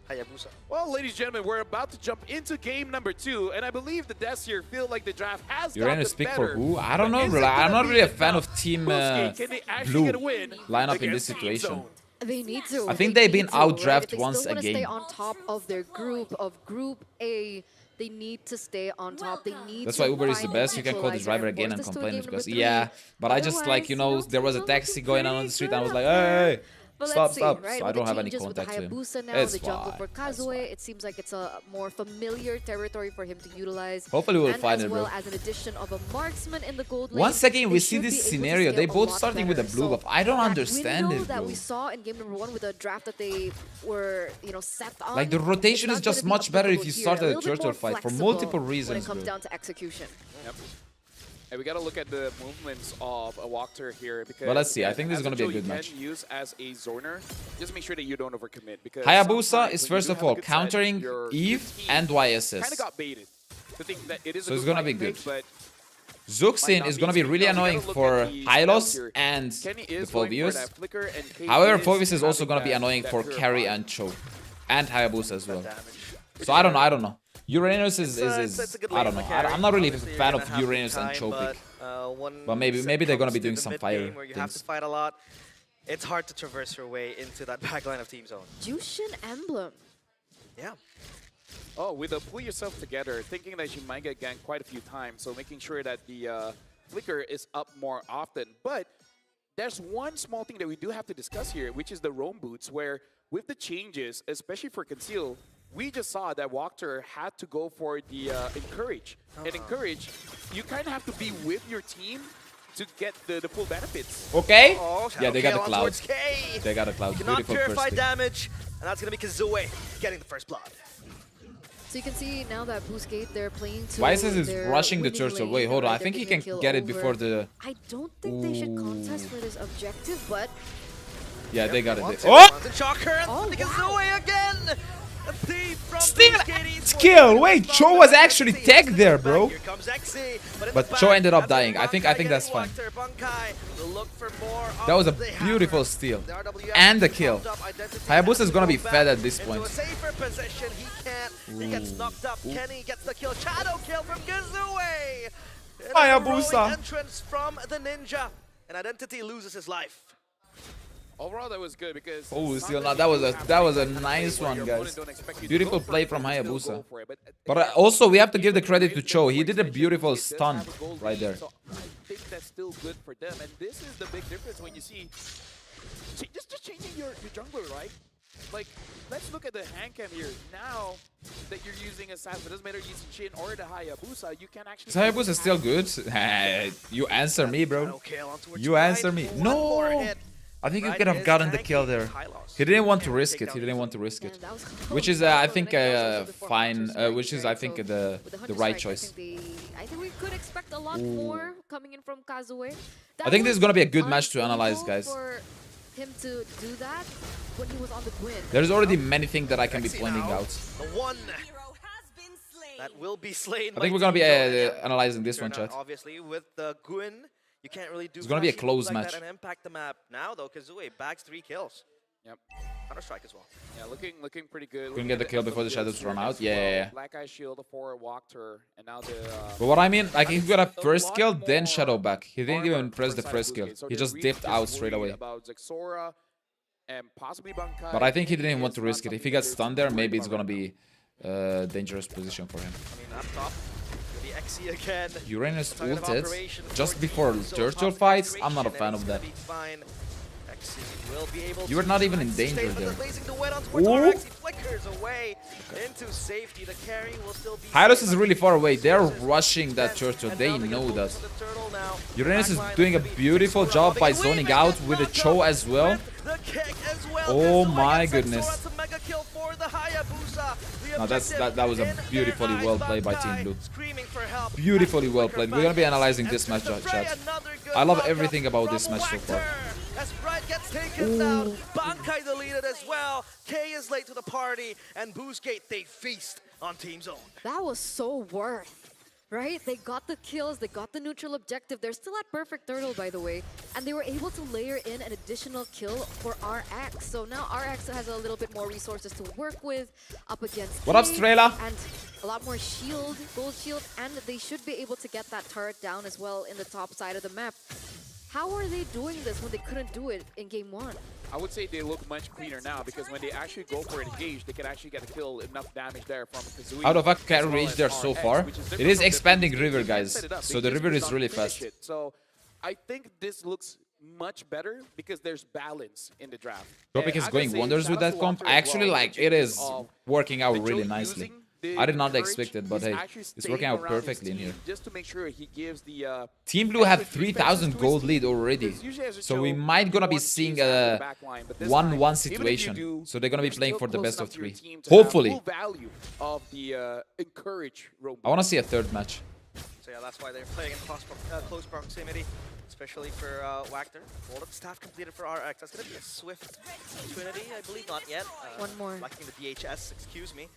Hayabusa. Well, ladies and gentlemen, we're about to jump into game number 2, and I believe the devs here feel like the draft has You're gotten gonna speak for better. who? I don't But know, is bro. it I'm gonna not be really a fan enough? of Team Boosky, can they actually Blue get a win lineup in this against Team situation. Zone? They need to. I think They they've been need to, right? outdraft If they once still wanna again. stay on top of their group, A, they need to stay on top. They need That's to why Uber is the find best. You can call the equalizer driver and again force and this to a complain game because number yeah, 3. but I just like, you know, Otherwise, there was a Team taxi looking going on pretty the street good and I was up like, there. hey, But stop, let's see, stop. right? So I With don't the have any changes with contact the to him. Hayabusa now, It's the jungle fine. for That's Kazue, fine. it seems like it's a more familiar territory for him to utilize. Hopefully we'll and find as it, well bro. as an addition of a marksman in the gold lane. Once again, we they see should this be able to scenario. scale They a both lot starting with a better. blue So buff. I don't that understand window it, that bro. we saw in game number 1 with the draft that they were, set on. Like the rotation it's is not just gonna be much better if you applicable start here. at a little bit turtle more fight for flexible multiple when reasons, it comes bro. down to execution. Yep. And we got to look at the movements of a Walker here because. But let's see, I again, think this is as gonna be a Joe good you match. Can use as a zoner. Just make sure that you don't overcommit because. Hayabusa sometimes is when you first do of have a all good set, countering your Eve team and Kind of YSS. got baited to think that it is. So a it's good gonna be fight good. pick, but Zuxin not is be gonna be easy. really Now we gotta annoying look for at the spells Hylos here. and Kenny the is going for Phoveus. that flicker, and Kate However, is Phoveus is also having gonna be that- annoying that for pure Carry fire. and Cho. And Hayabusa as well. Damage. So I don't know. Uranus is It's a good I lane don't for know. carry. I'm not really a Obviously, you're fan gonna of have Uranus good and time, Cho pick. when But maybe it they're gonna comes be to doing the some mid fire game where you have to things. fight a lot. It's hard to traverse your way into that backline of Team Zone. Jushin Emblem. Yeah. Oh, with a pull yourself together, thinking that you might get ganked quite a few times, so making sure that the flicker is up more often. But there's one small thing that we do have to discuss here, which is the roam boots, where with the changes, especially for Conceal, we just saw that Walker had to go for the Encourage. And Encourage, you kind of have to be with your team to get the full benefits. Okay. Oh, Yeah, they got the Shadow Gale on clouds. towards K. They got the clouds. Cannot Beautiful purify first pick. damage, and that's gonna be Kazue getting the first blood. So you can see now that Boostgate, they're playing to Why is this their rushing the winning turtle? lane, Wait, hold on. I they're think he getting a can kill get it over. before the... I don't think they should contest for this objective, but Yeah, they got it. Wants Oh! wants it. Shocker, and Oh, the wow. Kazue again. A thief from Still Boostgate Esports. skill. Wait, From Cho the was back. actually Exi tagged into there, the bro. back. Here comes Exi, but in But the Cho back, ended up that's gonna dying. be I think Bankai that's getting fine. whacked there. Bankai will look for more That was a of the beautiful hammer. steal. The RWF And the kill. popped up. Identity Hayabusa has is to gonna go be back fed at this into point. a safer position. He can't. He gets knocked up. Kenny gets the kill. Shadow kill from Kazue. Hayabusa. Entrance from the ninja. And Identity loses his life. Overall, that was good because Oh, still sometimes not. you That was a have nice where one, your guys. opponent don't expect you to Beautiful go for play it, from but you still Hayabusa. go for it. But again, also, we have to give the even credit to with Cho. He the did a extension, beautiful he does stun have a gold right lead, there. So I think that's still good for them. And this is the big difference when you see just changing your jungler, right? Like, let's look at the hand cam here. Now that you're using a Sas, it doesn't matter using Shin or the Hayabusa, you can actually... Hayabusa is still good. You answer me, bro. Shadow kill on towards You answer me. One more No. hit. I think you Right could have is gotten the tanky. kill there. High loss. He didn't want to Can't risk take it. down He didn't the want to risk man, it. that was Which is, I think, which is, I think, the right choice. I think we could expect a lot more coming in from Kazue. I think this is gonna be a good match to analyze, Unable guys. For him to do that when he was on the Gwyn. There's already many things that I can be Exi pointing now. out. The one that will be slain. I think we're gonna be analyzing this one, Turn out, chat. obviously, with the Gwyn, you can't really do. It's gonna be a flashy moves close like match. that and impact the map. Now though, Kazue bags 3 kills. Yep. Counter-Strike as well. Yeah, looking pretty good. Couldn't get the kill before the shadows run out. Yeah. Black Eye Shield for walked her, and now the... But what I mean, like, he got a first lot kill, then more shadow back. He didn't armor even press for the side of first kill. Boostgate. So He they're just really dipped out straight worried away. about Zexora and possibly Bankai. But I think he didn't It want is to not risk it. If something he gets they're stunned too there, worried maybe it's about gonna right be a dangerous position for him. I mean, up top, the Exi again. Uranus Target of ulted operation just for before Team, so turtle top fights. I'm not a concentration, fan and of he's that. gonna be fine. Exi will be able You were to not even in stay, danger but there. blazing the wet on towards Ooh. RX. He flickers away into safety. The carry will still be Hylos safe, is but really far away. They're resources rushing that spent, turtle. and They now they know can that. focus on the turtle now. Uranus is Backline doing a gonna be beautiful Zexora job by waving zoning it out with the knocked Cho up as well. with the kick as well. Oh Kazue my gets goodness. Zexora. It's a mega kill for the Hayabusa. The No, objective that was a in their beautifully eyes. well played by Bankai Team Blue. screaming for help. Beautifully well Flicker played. We're gonna be back. analyzing this Enters match, the fray. chat. Another good I love knock-up everything about this from match so far. Wachter. As Bright gets taken down, Bankai deleted as well. K is late to the party, and Boostgate, they feast on Team Zone. That was so worth, right? They got the kills, they got the neutral objective. They're still at perfect turtle, by the way, and they were able to layer in an additional kill for RX. So now RX has a little bit more resources to work with up against What up, K, Strela? and a lot more shield, gold shield, and they should be able to get that turret down as well in the top side of the map. How are they doing this when they couldn't do it in game 1? I would say they look much cleaner now because when they actually go for an engage, they can actually get a kill, enough damage there from Kazue. How the fuck as can well reach as there so RX, far? which is It different is from expanding different river, teams. They guys. set it up. So They the just river did is not really finish fast. it. So I think this looks much better because there's balance in the draft. Tropic And is I going gotta say, wonders shout with out that to comp. Walter I as actually well. like The it is changes of working out the really Joe nicely. using the I did not courage expect it, but is hey, actually it's staying working out around his perfectly in team here. just to make sure he gives the Team Blue have extra defenses 3,000 to his gold team. lead already. Because usually as a So Joe, we might you gonna be want to seeing choose after a the back line, but this 1-1 time, even if you situation. do, So they're gonna be you're playing still for the close best of enough to your 3. team to have Hopefully. full value of the encourage roam. I want to see a third match. So yeah, that's why they're playing in close proximity, especially for Wachter. All of the staff completed for RX. That's going to be a swift Trinity, I believe. Not yet. One more. Lacking the DHS, excuse me.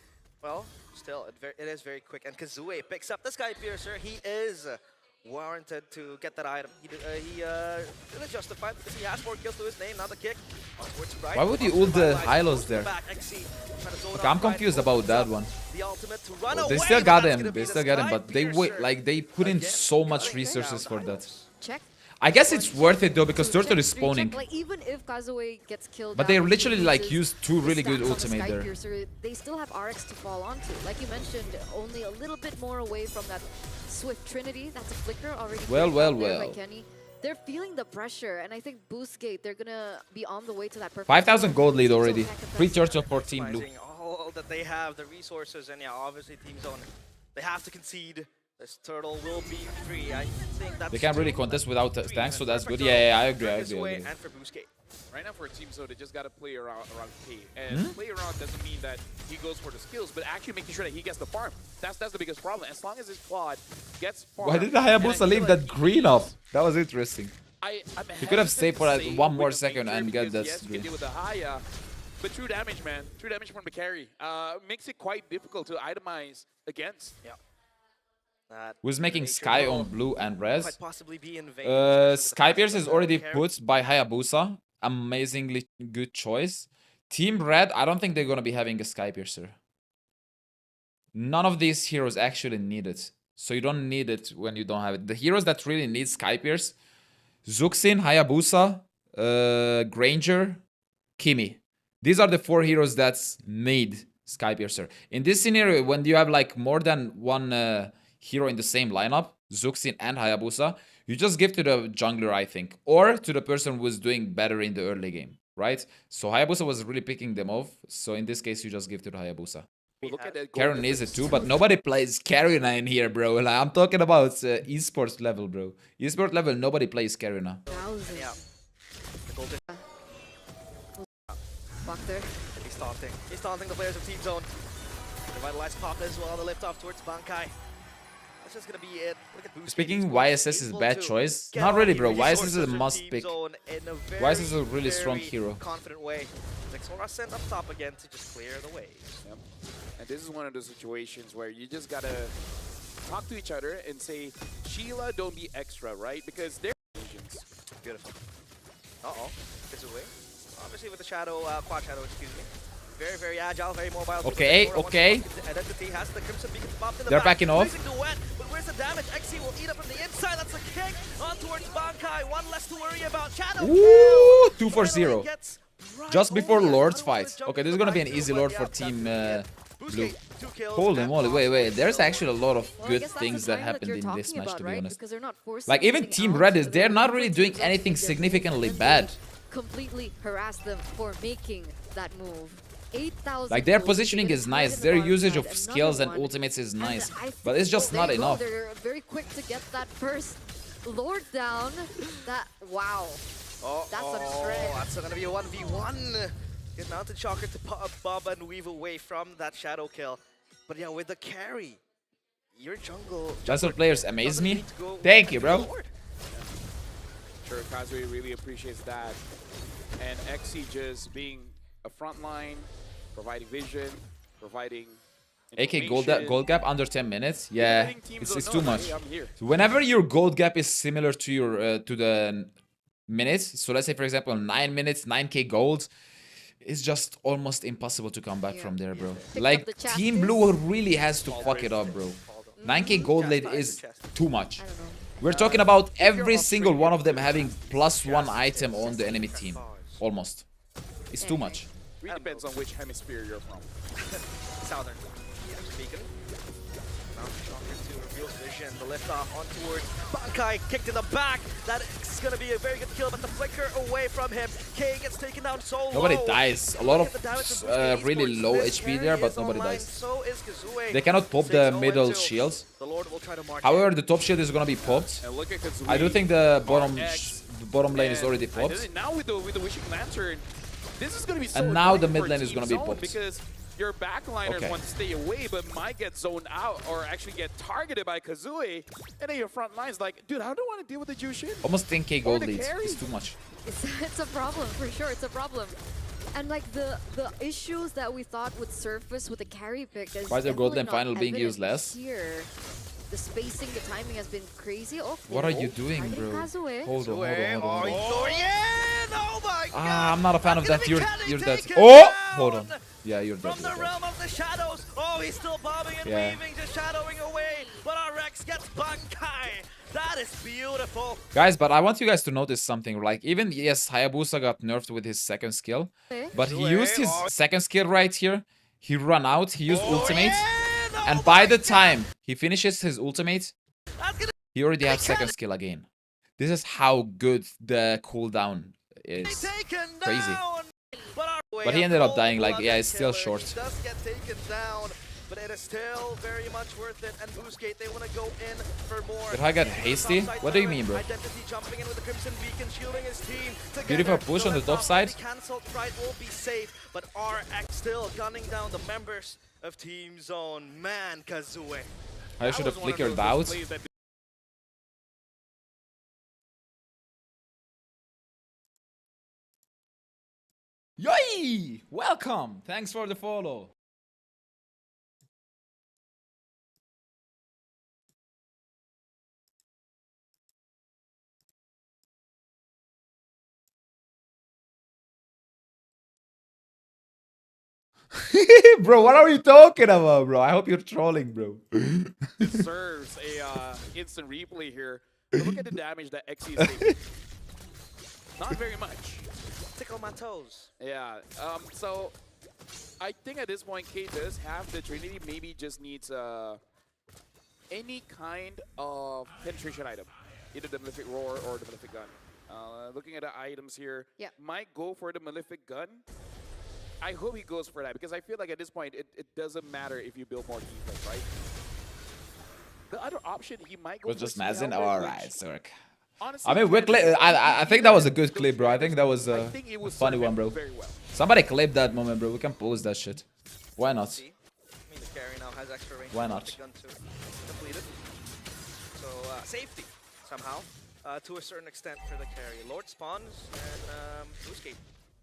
Well, still, it is very quick. And Kazue picks up this guy, Piercer. He is warranted to get that item. He is justified because he has 4 kills to his name. Now the kick. Why would you ult the Hylos there? Okay, I'm confused about that one. The ultimate to run They away, still but got that's him. gonna be They the still got him, Sky but they wait. Piercer. Like they put in Again, so much cutting resources down for that. Check. I guess it's worth it though because Two, Turtle check, is three, check. spawning. Like even if Kazue gets killed, But they down, literally he like loses used 2 really good stacks on the ultimate Sky there. Piercer, they still have RX to fall onto. Like you mentioned, only a little bit more away from that Swift Trinity. That's a flicker already. Well, put out well, there by well. Kenny. They're feeling the pressure, and I think Boostgate, they're gonna be on the way to that perfect. 5,000 gold lead So already. heck of a 3 pressure. Turtle for Team Blue. Maximizing all that they have, the resources, and yeah, obviously Team Zone, they have to concede This turtle will be free. I think that's They can't really two, contest without three. tanks, so that's Perfect good. turtle Yeah, I for agree. I Kazue agree. And for Boosgate. Right now for a team, so they just got to play around K. And play around doesn't mean that he goes for the skills, but actually making sure that he gets the farm. That's the biggest problem. As long as his quad gets farm. Why did the Hayabusa leave that green up? That was interesting. I'm He could have hesitant stayed to for like say 1 more with the second major and get because that yes, you can green. deal with the Haya, but true damage, man. True damage from the carry makes it quite difficult to itemize against. Yeah. Who's making Sky on blue and res? Quite possibly be in vain, especially with the Sky Pierce fast is already carry. put by Hayabusa. Amazingly good choice. Team Red, I don't think they're gonna be having a Sky Piercer. None of these heroes actually need it. So you don't need it when you don't have it. The heroes that really need Sky Pierce, Zuxin, Hayabusa, Granger, Kimi. These are the 4 heroes that need Sky Piercer. In this scenario, when you have like more than one hero in the same lineup, Zuxin and Hayabusa, you just give to the jungler, I think, or to the person who was doing better in the early game, right? So Hayabusa was really picking them off. So in this case, you just give to the Hayabusa. Look at that. Karen needs it too, but nobody plays Karina in here, bro. Like, I'm talking about esports level, bro. Esports level, nobody plays Karina. Thousands. Yeah. The golden Walk there. He's taunting. He's taunting the players of Team Zone. Revitalize Pop as well. The lift off towards Bankai. That's just gonna be it. Look at Boosgate. Speaking YSS is bad choice. Not really, bro. YSS is a must pick. YSS is a really strong hero. Confident way. Zexora sent up top again to just clear the way. Yep. And this is one of those situations where you just gotta talk to each other and say, Sheila, don't be extra, right? Because they're agents. Beautiful. Uh-oh. Kazue. Obviously with the shadow, quad shadow, excuse me. Very, very agile, very mobile. Okay, okay. Identity has the Crimson Beacon popped in the They're back. backing off. Freezing the wet, but where's the damage? XC will eat up from the inside. That's a kick on towards Bankai. One less to worry about. Shadow. Ooh, 2 for finally 0. gets right Just before over. Lord's I don't wanna fight. jump Okay, to this is the gonna be an back easy too, Lord but for yeah, Team that's Blue. Boosgate, 2 kills Holy and moly, one wait. There's kill. actually a lot of Well, I good guess that's things the that time happened you're in this talking match, about, to be right? honest. Because they're not forcing Like, even anything Team out, Red so is, they're waiting not for really Team doing Zone to anything make their move, significantly and bad. they completely harass them for making that move. 8,000 Like, their gold, positioning they get is a nice. card in Their the bottom usage side, of another skills and one. ultimates is And nice. I But think- it's just there not you go, enough. They're very quick to get that first Lord down. Wow. That's a shred. That's going to be a 1v1. Get Mountain Shocker to bob and weave away from that shadow kill. But yeah, with the carry, your jungle... That's what players amaze doesn't me. need to go Thank you, after the bro. Lord. Sure, Kazue really appreciates that. And XC just being a front line, providing vision, providing AK information. gold gap under 10 minutes. Yeah, letting teams it's know, too hey, much. I'm here. Whenever your gold gap is similar to your to the minutes, so let's say for example 9 minutes, 9k gold, it's just almost impossible to come back Yeah. from there, bro. Picked Like up the Team chassis. Blue really has to fuck it up, bro. 9k gold lead is too much. I don't know. We're talking about you're every single upgraded one of them to having +1 item on the enemy team. Almost. It's too much. Really depends on which hemisphere you're from. Southern. Beacon. Mountain Shocker to reveals vision. The lift off on towards Bankai. Kicked in the back. That is going to be a very good kill, but the flicker away from him. K gets taken down so Nobody low. dies. A lot Look at the damage of of Boosgate really Esports. low This HP carry there, but is nobody online. dies. So is Kazue. They cannot pop 6-0 the and middle 2. shields. The Lord will try to mark However, the top shield is gonna be popped. And look at Kazue. I do think the RX, bottom lane is and already I popped. did it now with the Wishing Lantern, this is going to be so And now the annoying mid for lane is Team gonna be Zone popped. because your backliners Okay. want to stay away, but might get zoned out or actually get targeted by Kazue. And then your front line's like, dude, how do I want to deal with the Jushin? Almost 10k gold the leads. carry. It's too much. It's a problem, for sure. It's a problem. And like the issues that we thought would surface with the carry pick is Why is their gold definitely lane final not being evident used less? Here. The spacing, the timing has been crazy. Oh, What are you doing, targeting bro? Kazue. Hold on, hold on, Kazue. hold on. Oh, he's going in! Oh my god! Ah, I'm not a fan of That's that. gonna be You're Kelly dead. taken Oh! down Hold on. Yeah, you're dead. From the You're dead. realm of the shadows. Oh, he's still bobbing and Yeah. weaving, just shadowing away. But RX gets Bankai. That is beautiful. Guys, but I want you guys to notice something. Like, even, yes, Hayabusa got nerfed with his second skill. Okay. But he used his Oh. second skill right here. He ran out. He used Oh, ultimate. yeah! Oh And by my the God. time he finishes his ultimate, That's gonna he already has They second can't- skill again. This is how good the cooldown be is. taken Crazy. down. But But he ended up dying, like, yeah, it's still short. He does get taken down. but it is still very much worth it. And Boostgate, they want to go in for more. Did I get hasty? What do you mean, bro? Identity jumping in with the Crimson Beacon, shielding his team. Beautiful push on the top side. Cancelled, Pride will be safe, but RX still gunning down the members of Team Zone. Man, Kazue. I should have flickered out. Yoi! Welcome! Thanks for the follow. Bro, what are you talking about, bro? I hope you're trolling, bro. Deserves a instant replay here. But look at the damage that XE is taking. Not very much. Tickle my toes. Yeah. So I think at this point, K does have the Trinity. Maybe just needs any kind of penetration item, either the Malefic Roar or the Malefic Gun. Looking at the items here, yeah, might go for the Malefic Gun. I hope he goes for that because I feel like at this point it doesn't matter if you build more defense, right? The other option he might go Was for just Sea Mazin? Helmet, Alright, which Zerk. honestly I mean, we clip. I think that was a good clip, bro. I think that was a funny one, bro. very well. Somebody clip that moment, bro. We can post that shit. Why not? I mean, the carry now has extra range. Why not? The gun too. Completed. So, safety, somehow, to a certain extent for the carry. Lord spawns, and Boostgate.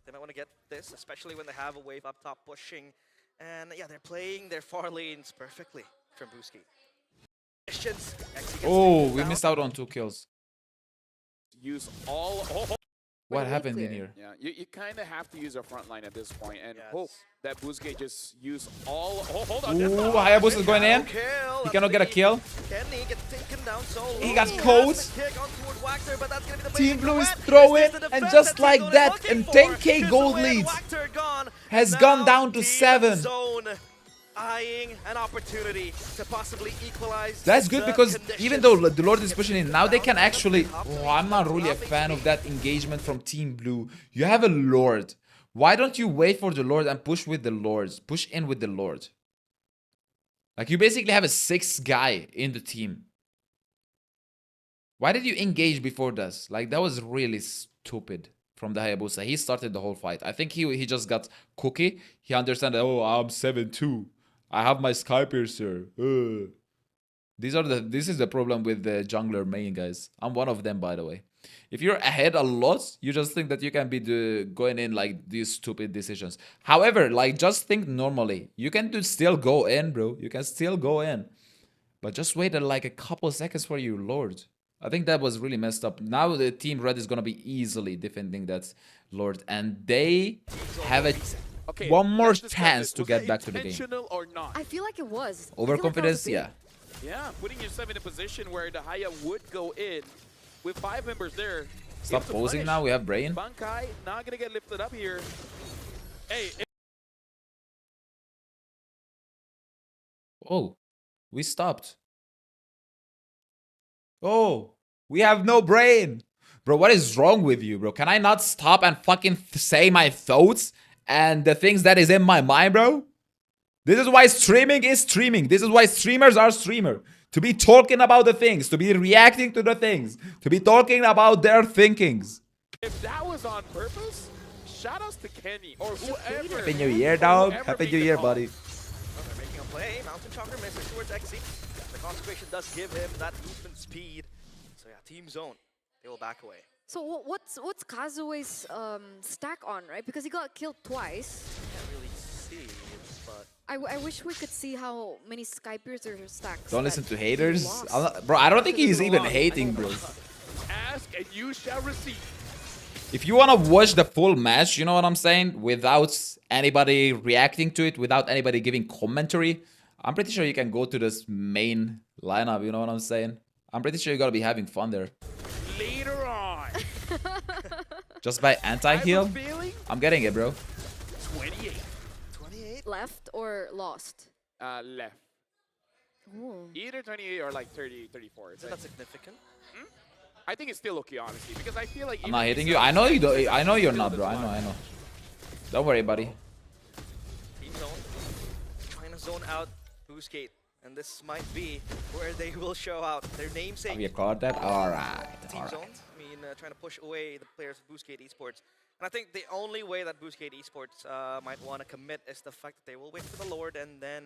They might want to get this, especially when they have a wave up top pushing. And yeah, they're playing their far lanes perfectly from Boostgate. Oh, we missed out on 2 kills. Use all. What happened in here? Yeah, you kind of have to use your front line at this point and Yes. hope that Boostgate just use all. Oh, hold on. Ooh, Hayabusa is going in. He cannot get a kill. Kenny gets taken down solo. He got caught. Team Team Blue is throwing, and just like that, and 10k gold lead has gone down to 7. Eyeing an opportunity to possibly equalize. That's good the because conditions. even though the Lord is pushing in, now they can actually... Oh, I'm not really a fan of that engagement from Team Blue. You have a Lord. Why don't you wait for the Lord and push with the Lords? Push in with the Lord. Like, you basically have a 6th guy in the team. Why did you engage before this? Like, that was really stupid from the Hayabusa. He started the whole fight. I think he just got cookie. He understand that, oh, I'm 7-2. I have my Sky Piercer. This is the problem with the jungler main, guys. I'm one of them, by the way. If you're ahead a lot, you just think that you can be going in like these stupid decisions. However, like, just think normally. You can still go in, bro. You can still go in. But just wait like a couple seconds for your Lord. I think that was really messed up. Now the Team Red is going to be easily defending that Lord. And they have one more chance to get back to the game. Intentional or not? I feel like it was. Overconfidence, yeah. Yeah, putting yourself in a position where the Haya would go in with 5 members there. Stop posing now. We have Brain. Bankai not gonna get lifted up here. Hey. Oh, we stopped. Oh, we have no brain. Bro, what is wrong with you, bro? Can I not stop and fucking say my thoughts and the things that is in my mind, bro? This is why streaming is streaming. This is why streamers are streamer. To be talking about the things, to be reacting to the things, to be talking about their thinkings. If that was on purpose, shout outs to Kenny or whoever. Happy New Year, dog. Happy New Year, buddy. They're making a play. Mountain Chalker misses towards XC. The consecration does give him that movement speed. So yeah, Team Zone, they will back away. So what's Kazue's stack on, right? Because he got killed twice. Can't really see, but I wish we could see how many Sky Piercer stacks. Don't that listen to he haters. lost. Bro, I don't think he's even hating, bro. Ask and you shall receive. If you want to watch the full match, you know what I'm saying? Without anybody reacting to it, without anybody giving commentary, I'm pretty sure you can go to this main lineup, you know what I'm saying? I'm pretty sure you're going to be having fun there. Later on. Just by anti-heal? I'm getting it, bro. 28. 28? Left or lost? Left. Ooh. Either 28 or like 30, 34. Isn't that significant? I think it's still okay, honestly, because I feel like I'm not hitting you. I know you don't. I know you're not, bro. I know. Don't worry, buddy. Team Zone trying to zone out Boostgate, and this might be where they will show out their namesake. Have you caught that? Alright. Team zone. I mean, trying to push away the players of Boostgate Esports. And I think the only way that Boostgate Esports might want to commit is the fact that they will wait for the Lord and then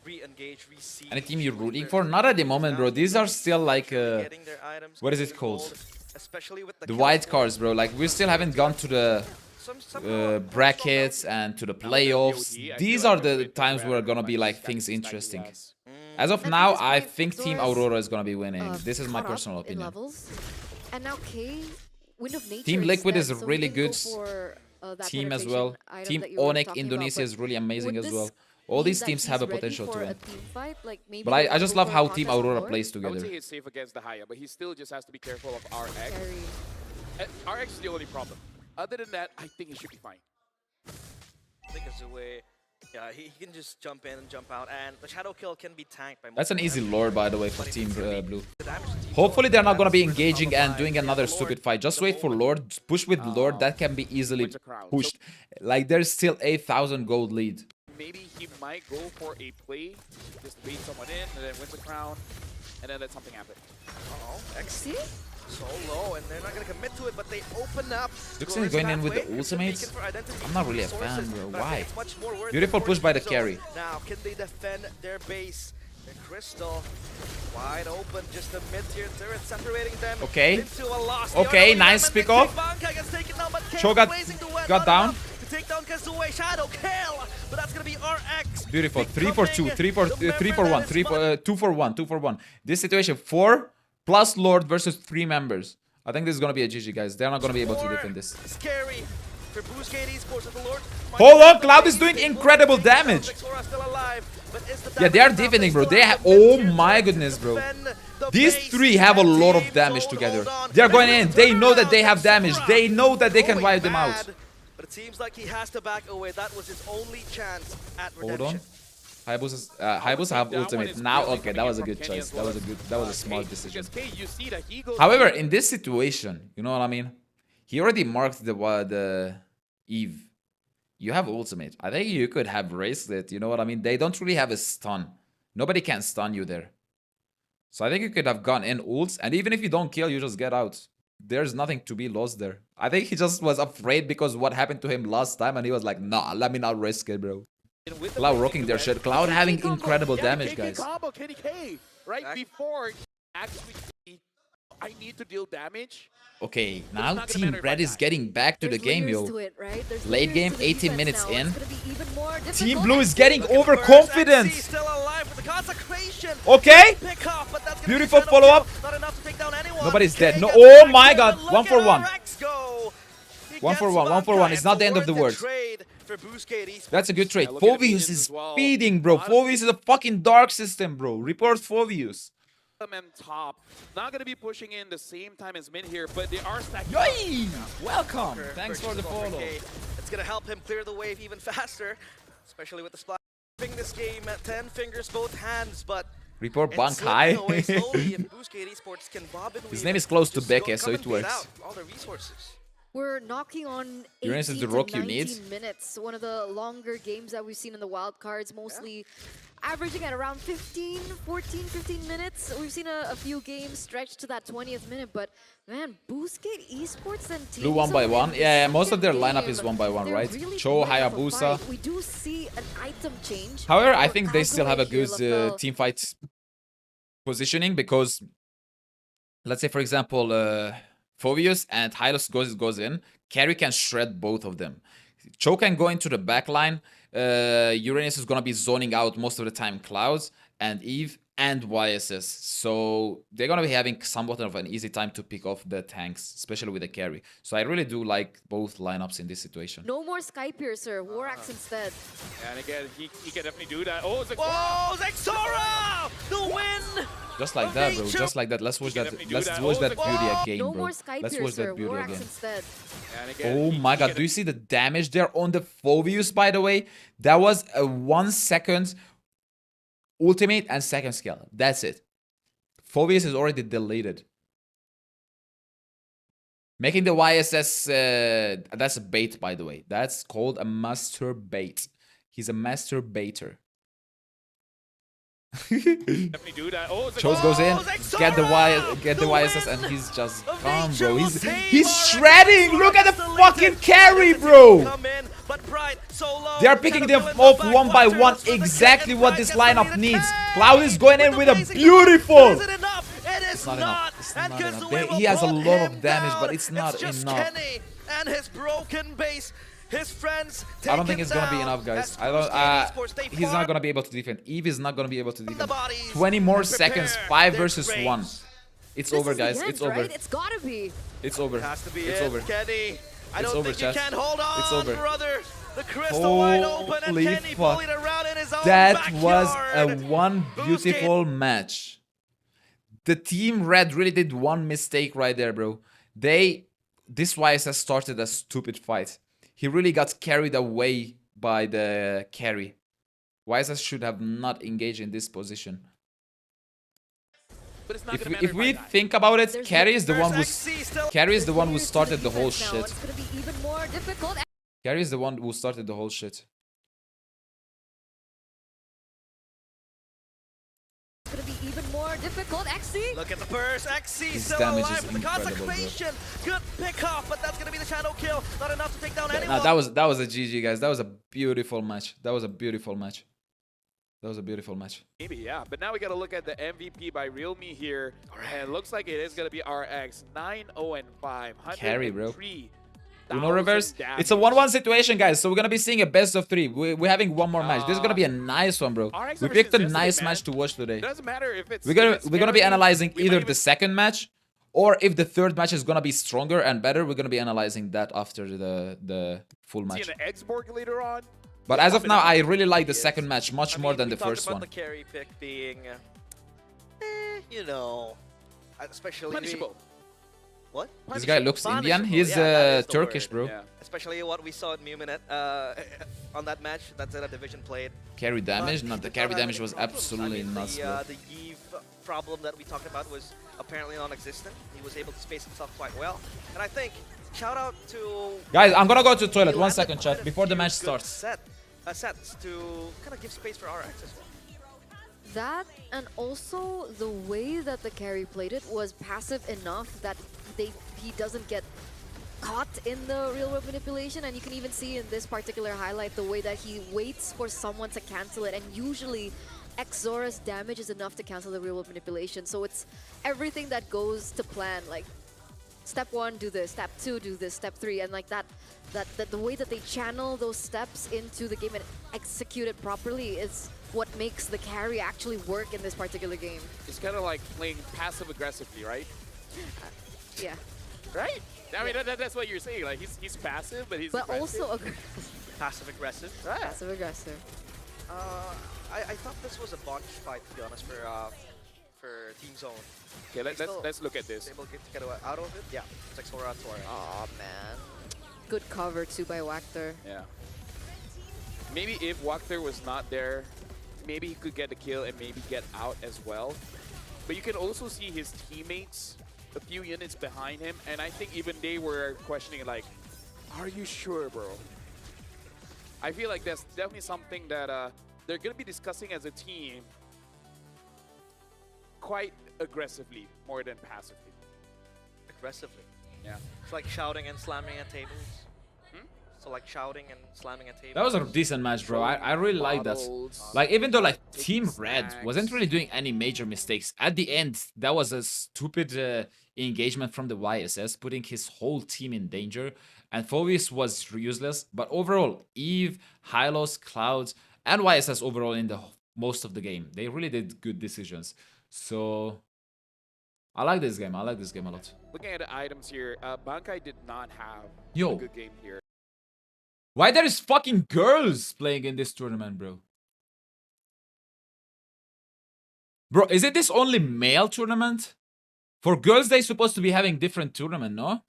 re-engage, re-siege. Any team you're rooting for? Not at the moment, bro. These are still like, getting their items, what is it getting called? gold, especially with The white cards, bro. Like, we still haven't gone to the brackets and to the playoffs. These are the times where are gonna be like things interesting. As of now, I think Team Aurora is gonna be winning. This is my personal opinion. Levels. And now K, Wind of Nature Team Liquid is a instead, so really we can go good for, that team as penetration well. item Team that you were Onyx talking Indonesia about, is really amazing would as this well. All mean these that teams he's have a ready potential for to a win. team fight? Like maybe But they I wanna just go love for a how Team contest with Aurora Lord? plays I would say together. he's safe against the Haya, but he still just has to be careful of RX. Carry. RX is the only problem. Other than that, I think he should be fine. I think it's a way. Yeah, he can just jump in and jump out, and the shadow kill can be tanked by. That's an easy lore, by the way, for Team Blue. The damage to Team Hopefully Zone, they're not the gonna be damage to engaging Level and 5, doing another the Lord, stupid fight. Just the wait for moment. Lord. Push with Lord. That can be easily Winter Crown. pushed. Like, there's still 8,000 gold lead. Maybe he might go for a play, just bait someone in, and then wins the crown, and then let something happen. Uh-oh, X See? so low, and they're not going to commit to it, but they open up. Looks Glorious like going in with pathway. the It's a ultimates. beacon for identity I'm not really a sources, fan, bro. but I think Why? it's much more worth it Beautiful for push by the Team carry. Zone. Now, can they defend their base? The Crystal wide open, just a mid-tier turret separating them Okay. into a loss. Okay, nice pick off. Cho'Gath got down. To take down Kazue, shadow kill, but that's gonna be RX. Beautiful. 3 for 2. Becoming 3 for the 3 for member 1. that 3 is for 2 for 1. 2 for 1. This situation 4 plus Lord versus 3 members. I think this is gonna be a GG, guys. They're not gonna be able to more defend this. Scary for Boostgate Esports with the Lord. Hold on, Cloud is doing incredible damage. Vexora still alive, but is the Yeah, they are damage enough? defending, bro. still They have have. the Oh mid-tier my turret goodness, to bro. defend the These base. 3 have a And lot of Team damage Zone, together. hold on. They're going in. They know that they Turnaround, have damage. Vexora They know that they can going wipe them mad, out. But it seems like he has to back away. That was his only chance at Hold redemption. on. Hayabusa have ultimate now. Okay, that was a good choice. That was a smart decision. However, in this situation, you know what I mean? He already marked the Eve. You have ultimate. I think you could have raced it. You know what I mean? They don't really have a stun. Nobody can stun you there. So I think you could have gone in ults, and even if you don't kill, you just get out. There's nothing to be lost there. I think he just was afraid because what happened to him last time, and he was like, nah, let me not risk it, bro. Cloud rocking their shit. Cloud having incredible damage, guys. Combo, KDK, right before actually, I need to deal damage. Okay, now not gonna Team matter if I Red is die. getting back to the There's game, layers yo. to it, right? There's Late layers game, to the 18 defense minutes now. in. It's gonna be even more Team difficult. Blue is getting Look at the burst. overconfident. XC still alive with the consecration. Okay. Pick off, but that's gonna Beautiful be shadow follow-up. kill. Not enough to take down anyone. Nobody's dead. K No. gets Oh back my in, God. but look 1 for at 1. RX go. He 1 for gets 1. 1 for 1. It's not the end of the worth word. trade for Boostgate Esports. That's a good trade. look at the Fovius minions is as well. feeding, bro. Fovius is a fucking dark system, bro. Report Fovius. And top, not gonna be pushing in the same time as mid here, but they are stacking. Yay! Welcome. Thanks Purchase for the offer follow. K. It's gonna help him clear the wave even faster, especially with the splash. This game at 10 fingers, both hands, but Report it's slipping away Bankai. slowly if Boostgate Esports can bob and His weave name and is close to just go- Beke, so come it and beat works. out all their resources. We're knocking on Uranus 18 is the to rock you 19 need. minutes. One of the longer games that we've seen in the wild cards, mostly averaging at around 15 minutes. We've seen a few games stretch to that 20th minute, but man, Boostgate Esports and Team Blue 1 by Zone 1. in the Yeah, most of their second lineup game, is 1 by 1, they're right? really Cho, putting up a Hayabusa. fight. We do see an item change. However, I for think they still have a Kazuya good here, Lafel. team fight positioning because, let's say, for example, Fovius and Hylos goes in. Carry can shred both of them. Cho can go into the back line. Uranus is going to be zoning out most of the time Clouds and Eve and YSS. So they're going to be having somewhat of an easy time to pick off the tanks, especially with the carry. So I really do like both lineups in this situation. No more Sky Piercer, Warax instead. And again, he can definitely do that. Oh, it's like Whoa, Zexora! The win! Just like that, bro. Just like that. Let's watch that. definitely do Let's that. watch Oh, that it's beauty like- again, No bro. more Sky Let's watch Piercer, that beauty Warax again. instead. and again, Oh he my god, can do you see the damage there on the Fovius, by the way? That was a 1 second ultimate and second skill. That's it. Fovius is already deleted. Making the YSS, that's a bait, by the way. That's called a master bait. He's a master baiter. Definitely do that. Oh, it's Chose goes in, Zexora! get the The YSS, win and he's just of calm, nature bro. will He's save our shredding. Zexora Look at the isolated. fucking carry, Identity bro. come in, but Bright solo. They are picking them Caterpillar in off the back. one by Watcher one, looks for the kick, exactly and what Bright this gets the lineup lead. needs. K Cloud is going with in the with a blazing beautiful. dart. Is it enough? It is It's not not. enough. It's And not Kids enough. will He has a put lot of him damage, but down. it's not just enough. Kenny and his broken base. His friends I don't think taken it's gonna be down enough, guys. as I don't. Bluescape Esports, they He's not farm gonna be able to defend. Eve is not gonna be able to the defend. bodies 20 more and seconds. prepare 5 their versus 1. graves. It's This over, is the guys. end, It's over. right? It's gotta be. It's over. Has to be It's it, over. Kenny. I It's don't over, think you chat. can hold on, It's over. brother. The crystal wide open, and Holy Kenny fuck. bullied around in his own That was a backyard. one Boostgate. beautiful match. The team red really did one mistake right there, bro. This YSS started a stupid fight. He really got carried away by the carry. YSS should have not engaged in this position. But it's not If gonna we, if matter we by that. think about it, There's carry is the one who XC still carry is the one who Here's to started the whole defense now. shit. It's gonna be even more difficult. Carry is the one who started the whole shit. It's gonna be even more difficult. XC. Look at the burst. XC His still damage alive is with the incredible, bro. consecration. Good pick off, but that's gonna be the shadow kill. Not enough to take down anyone. Nah, that was a GG, guys. That was a beautiful match. That was a beautiful match. That was a beautiful match. Maybe, yeah. But now we got to look at the MVP by Realme here. And it looks like it is going to be RX 9-0-5. Carry, bro. 103,000 Uno reverse. damage. It's a 1-1 situation, guys. So we're gonna be seeing a best of 3. We're having one more match. This is gonna be a nice one, bro. RX We versus picked a Destiny, nice man. match to watch today. It doesn't matter if it's... We're gonna be carry, analyzing we might either even- the second match, or if the third match is gonna be stronger and better, we're gonna be analyzing that after the full see match. an X-Borg later on. But as of now, I really like the Yes. second match much more than we the talked first about one. the carry pick being, you know, especially Punishable. What? This guy looks Indian. Punishable, He's yeah, that is the Turkish, word. bro. Yeah. Especially what we saw in Muminet on that match. That's in a division played. Carry damage? But No, he the did carry not have damage any was problems. absolutely I mean, nuts, bro. the Eve problem that we talked about was apparently non-existent. He was able to space himself quite well. And I think, shout out to... Guys, I'm gonna go to the toilet. he 1 landed second, quite chat, a before the few match good starts. sets to kind of give space for RX as well. That and also the way that the carry played it was passive enough that he doesn't get caught in the real world manipulation, and you can even see in this particular highlight the way that he waits for someone to cancel it, and usually Xzora's damage is enough to cancel the real world manipulation. So it's everything that goes to plan, like step 1 do this, step 2 do this, step 3, and like that the way that they channel those steps into the game and execute it properly is what makes the carry actually work in this particular game. It's kind of like playing passive-aggressively, right? Yeah. Right? I mean, that's what you're saying. Like, he's passive, but he's But aggressive. also aggressive. Passive-aggressive. Right. Passive aggressive. I thought this was a botch fight, to be honest, for Team Zone. Okay, let's look at this. Able to get out of it. Yeah, it's Zexora Torre. Oh man. Good cover too by Wachter. Yeah. Maybe if Wachter was not there, maybe he could get the kill and maybe get out as well. But you can also see his teammates a few units behind him, and I think even they were questioning like, are you sure, bro? I feel like that's definitely something that they're going to be discussing as a team quite aggressively more than passively. Aggressively. Yeah. It's like shouting and slamming at tables. So like shouting and slamming at tables. That was a decent match, bro. I really like that. Bottles. Like, even though like Taking Team Red wasn't snacks. really doing any major mistakes, at the end, that was a stupid engagement from the YSS, putting his whole team in danger. And Phoebus was useless. But overall, Eve, Hylos, Clouds, and YSS overall in the most of the game, they really did good decisions. So I like this game. I like this game a lot. Looking at the items here, Bankai did not have Yo. a good game here. Why there is fucking girls playing in this tournament, bro? Bro, is it this only male tournament? For girls, they supposed to be having different tournament, no?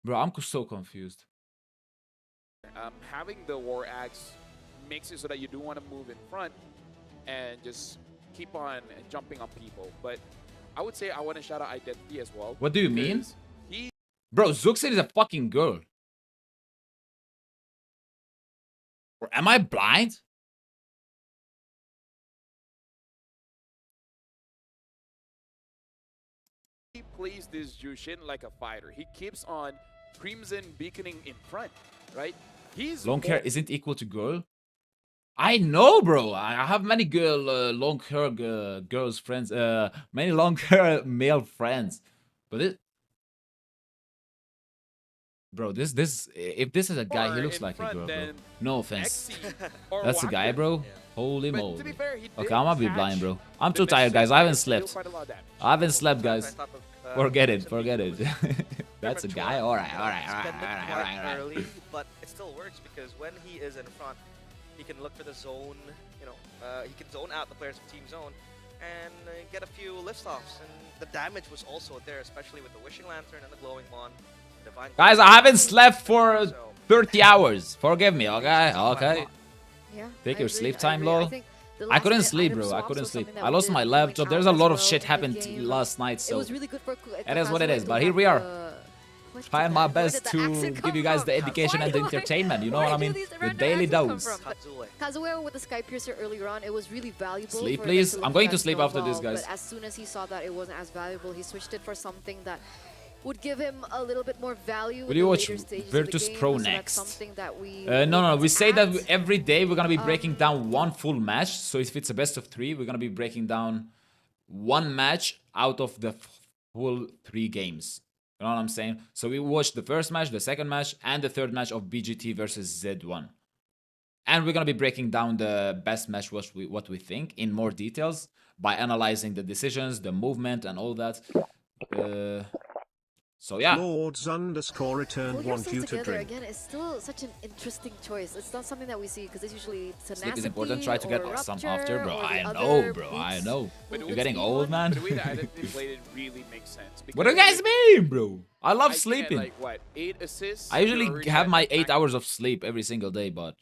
Bro, I'm so confused. Having the War Axe makes it so that you do want to move in front and just keep on jumping on people. But I would say I want to shout out Identity as well. What do you mean? because He Bro, Zuxin is a fucking girl. Or am I blind? He plays this Jushin like a fighter. He keeps on Crimson beaconing in front, right? He's Long hair isn't equal to girl. I know, bro. I have many long hair girls friends. Many long hair male friends. But it, bro, this if this is a guy, he more looks in like a front girl, bro. than No offense. XC or That's a guy, Walker. bro. Holy But to moly. be fair, he Okay, did I'm gonna be catch blind, bro. I'm the too tired, guys. I haven't necessary slept. quite a lot of damage. I haven't slept, That's guys. on top of, Forget it. Crimson Forget Beacon it. was That's a premature. guy. All right, all right, Spend all it right, all right, quite all right, all right. early, but it still works because when he is in front, he can look for the zone. You know, he can zone out the players of Team Zone and get a few liftoffs. And the damage was also there, especially with the Wishing Lantern and the Glowing Wand. Divine Guys, Glowing I haven't Wand. slept for So, 30 hours. Forgive me, okay? Okay. Yeah. Take I your agree, sleep I time, agree. I lol. think the I last couldn't minute sleep, item bro. I swaps couldn't was sleep. something that I we lost did my point laptop. There's a out lot as of well shit in the happened game. last night, It so was really good for it is what it is. Kazuya But to here have we are. what did Trying my that- where best did that to accent give come you guys the from? education and the entertainment. You know what I mean? these The random daily accents come dose. from? Kazuya. Kazuya with the Sky Piercer earlier on, it was really valuable. Sleep, for please. them I'm look going for to that sleep after this, snowball, guys. But as soon as he saw that it wasn't as valuable, he switched it for something that would give him a little bit more value. Will in you the watch later stages of Virtus the game, Pro so that's next? something that we No. We say that add. every day we're gonna be breaking down one full match. So if it's a best of 3, we're gonna be breaking down one match out of the full 3 games. You know what I'm saying? So we watched the first match, the second match, and the third match of BGT versus Z1. And we're gonna be breaking down the best match, what we think, in more details by analyzing the decisions, the movement, and all that. So yeah. Lords_returned Pull want yourself you to together drink. again. It's still such an interesting choice. It's not something that we see because it's usually tenacity. Sleep is important. Try to get or some rupture after, bro. or the I other know, bro. I boots. know. But You're with getting speed old, one. man. But the way that Identity played it really makes sense. What do you guys mean, bro? I love I think sleeping. at like what, 8 assists? I you're usually already have at my 8 max- hours of sleep every single day, but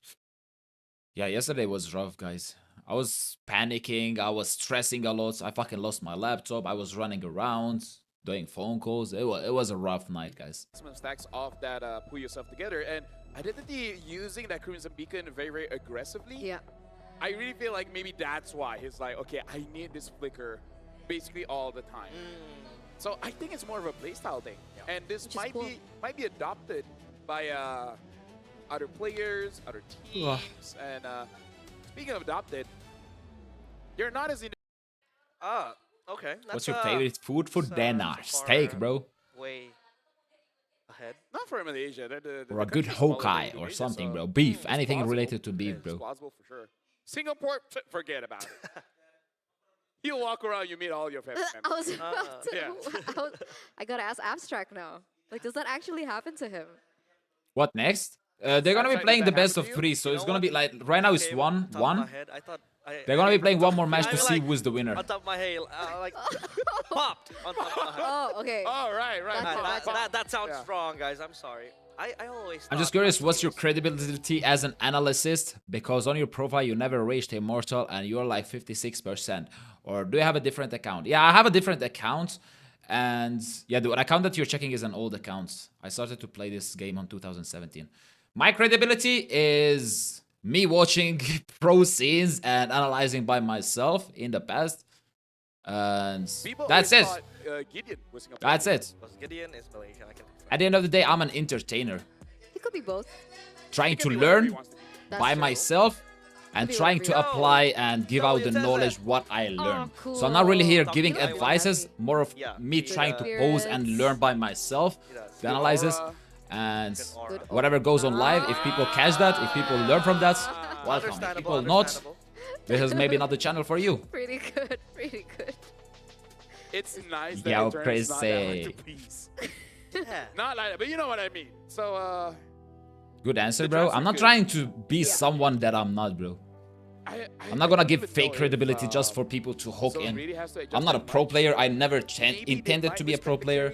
yeah, yesterday was rough, guys. I was panicking. I was stressing a lot. I fucking lost my laptop. I was running around, doing phone calls. It was a rough night, guys. maximum stacks off that pull yourself together, and Identity using that Crimson Beacon very, very aggressively. Yeah. I really feel like maybe that's why he's like, okay, I need this flicker basically all the time. So I think it's more of a playstyle thing, and this Which is might cool. be adopted by other players, other teams, and speaking of adopted, you're not as in. Ah, okay. What's That's, your favorite food for that's, dinner? so far, Steak, bro. Way ahead. Not for Malaysia. Or a good country's smaller than Hokai or Indonesia, something, so bro. Beef. it's Anything plausible. related to Yeah, beef, it's bro. plausible for sure. Singapore, forget about it. You walk around, you meet all your family I members. was about to. yeah. I gotta ask Abstract now. Like, does that actually happen to him? What next? They're gonna be Abstract, playing did the that best happen of to you? 3, so You it's know gonna what? be like right now it's Okay, 1 top of my 1. head, I thought They're gonna be playing one more match I to was see like- who's the winner. on top of my head, like popped on top of my head. Oh, okay. Oh, right. That's it, That sounds Yeah. strong, guys. I'm sorry. I always. I'm just thought curious, Kazuya what's your was- credibility as an analyst? Because on your profile, you never reached Immortal and you're like 56%. Or do you have a different account? Yeah, I have a different account. And yeah, the account that you're checking is an old account. I started to play this game on 2017. My credibility is me watching pro scenes and analyzing by myself in the past. And People that's always it. thought, Gideon was Singapore. That's it. Was Gideon is Malaysian. I can. At the end of the day, I'm an entertainer. It could be both. Trying He to can be whatever he learn wants to be. That's by true. myself and Could be trying whatever to you apply and give No, out it the says knowledge that. what I learned. cool. So I'm not really here Talk giving to everyone. advices, more of Yeah, me he, trying to pose and Spirits. learn by myself He does. the analysis Aura. and Good aura. Good whatever goes on live. If people catch that, if people learn from that, welcome. If Understandable. people not, Understandable. this is maybe not the channel for you. Pretty good. Pretty good. It's nice that Yo, Eternal's not that hard crazy. to please. Yeah. Not like that, but you know what I mean. So, Good answer, The bro. dress I'm is not good. trying to be Yeah. someone that I'm not, bro. I'm not gonna give fake credibility just for people to hook in. I'm not a pro player. I never intended to be a pro player.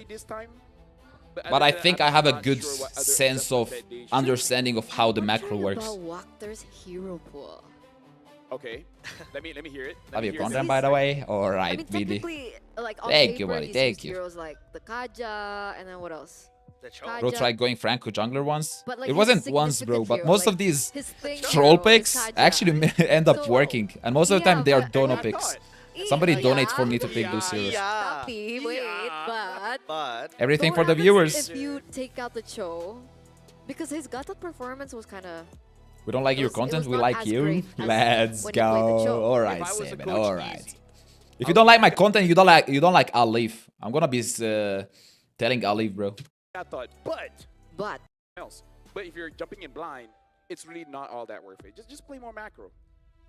But I think I have a good sense of understanding of how the macro works. About Walker's hero pool. Okay, let me hear it. Let Love me your hear it. content, by the way. All I right, mean, BD. technically, like on Thank you, paper, buddy, he's thank used you. heroes like the Kaja, and then what else? The Cho. Kaja. Bro tried going Franco jungler once. But, like, It his wasn't once, bro, significant but hero, most like, of these his thing troll hero is picks Kaja. actually end up So- working. And most of the Yeah, time, they are but- dono I picks. thought. Somebody Yeah. donates for me to pick those heroes. Tapi, wait, Yeah. but Everything what for the happens viewers. if you take out the Cho? Because his Gatot performance was kind of... We don't like It your was content, we not like as you. great as Let's when you played the go. Cho. All If right, I was a Simon. coach, All right. easy. If you don't like my content, you don't like I'll leave. I'm gonna be telling I'll leave, bro. I thought, But else. But if you're jumping in blind, it's really not all that worth it. Just play more macro.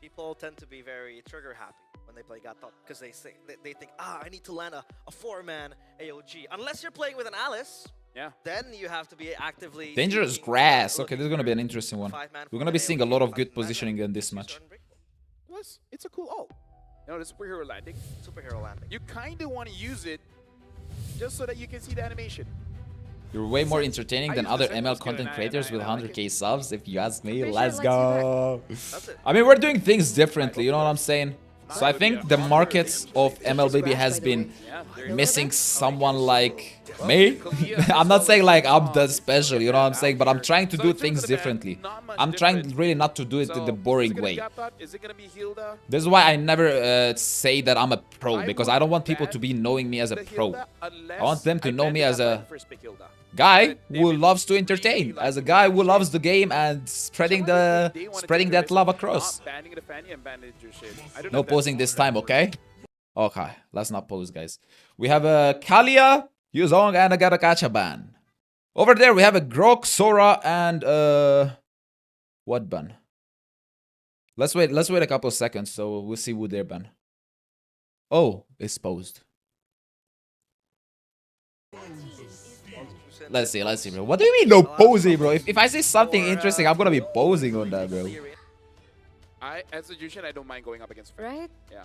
People tend to be very trigger happy when they play Gatot because they think, I need to land a 4-man AOG. Unless you're playing with an Alice, Yeah. then you have to be actively Dangerous seeking, grass. Okay, looking this is gonna be for an interesting one. 5-man We're for gonna be an seeing a AOG. lot of good Other than that, positioning in this it's match. just unbreakable. Plus, it's a cool ult. You know, the superhero landing. Superhero landing. You kind of want to use it just so that you can see the animation. You're way more entertaining I than use other the ML Zenithal skill content and creators with I like 100k subs, if you ask me. pretty sure Let's it lets you go. That's it. I mean, we're doing things differently, you know what I'm saying? So I think the markets of MLBB has been Yeah, missing someone like me. I'm not saying like I'm that special, you know what I'm saying? But I'm trying to do things differently. I'm trying really not to do it the boring way. Is it gonna be Hilda? This is why I never say that I'm a pro, because I don't want people to be knowing me as a pro. I want them to know me as a guy who loves to entertain, as a guy who loves the game and spreading that love across. No posing this time, okay? Okay, let's not pose, guys. We have a Kalia, Yuzong, and a Garakacha ban. Over there, we have a Grok, Sora, and what ban? Let's wait a couple of seconds, so we'll see who they're ban. Oh, it's posed. Let's see, bro. What do you mean no posing, bro? If I say something interesting, I'm gonna be posing on that, bro. As a Jushin, I don't mind going up against Fang. right? Yeah.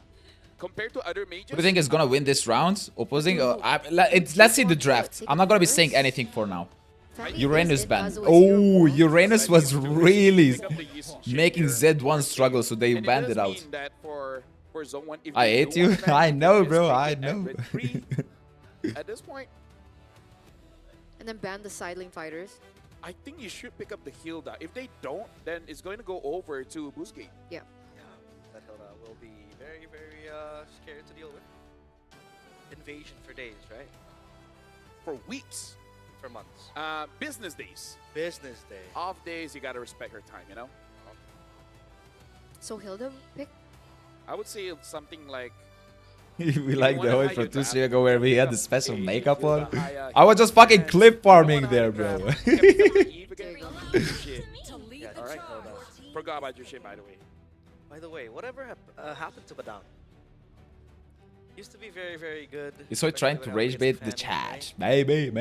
Compared to other mages, Who do you think is gonna win this round? Opposing? Let's see the draft. I'm not gonna be saying anything for now. Uranus ban. Oh, Uranus was really making Z1 struggle, so they banned it out. I hate you. I know, bro. I know. At this point, And then ban the side lane fighters. I think you should pick up the Hilda. If they don't, then it's going to go over to Boostgate. Yeah. That Hilda will be very, very scary to deal with. Invasion for days, right? For weeks. For months. Business days. Business day. Off days, you gotta respect her time, you know? So Hilda pick. I would say it's something like... We like the one from 2 years ago where we had the special Hey, makeup on. Hilda, I was just fucking clip farming there, bro. Alright, Hilda. Forgot about your shit, by the way. By the way, whatever happened to Badang? Used to be very, very good. He's so trying to rage bait the chat. Maybe.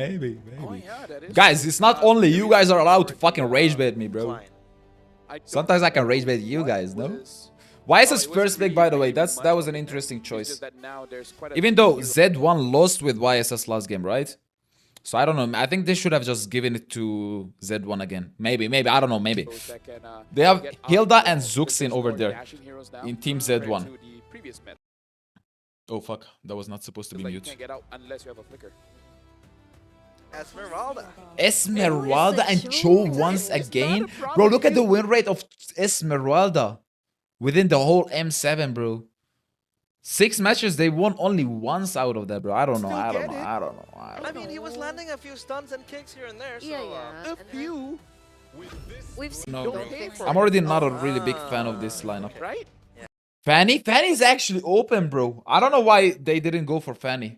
Oh, yeah, that is. Guys, it's not only you guys are allowed to fucking rage bait me, bro. Klein. Sometimes I can rage bait you guys, no? Why is his first pick, by the way? That was an interesting choice. Even though Z1 lost with YSS last game, right? So I don't know. I think they should have just given it to Z1 again. Maybe. I don't know. Maybe. They have Hilda and Zuxin over there in Team Z1. Oh, fuck. That was not supposed to be You mute. can't get out unless you have a flicker. Esmeralda. Esmeralda and Cho once again? Bro, look at the win rate of Esmeralda within the whole M7, bro. 6 matches, they won only once out of that, bro. I don't know. I mean, he was landing a few stuns and kicks here and there, so... Yeah. A few, We've seen No, don't bro. fix I'm it. already not a really big fan of this lineup. right? Fanny? Fanny's actually open, bro. I don't know why they didn't go for Fanny.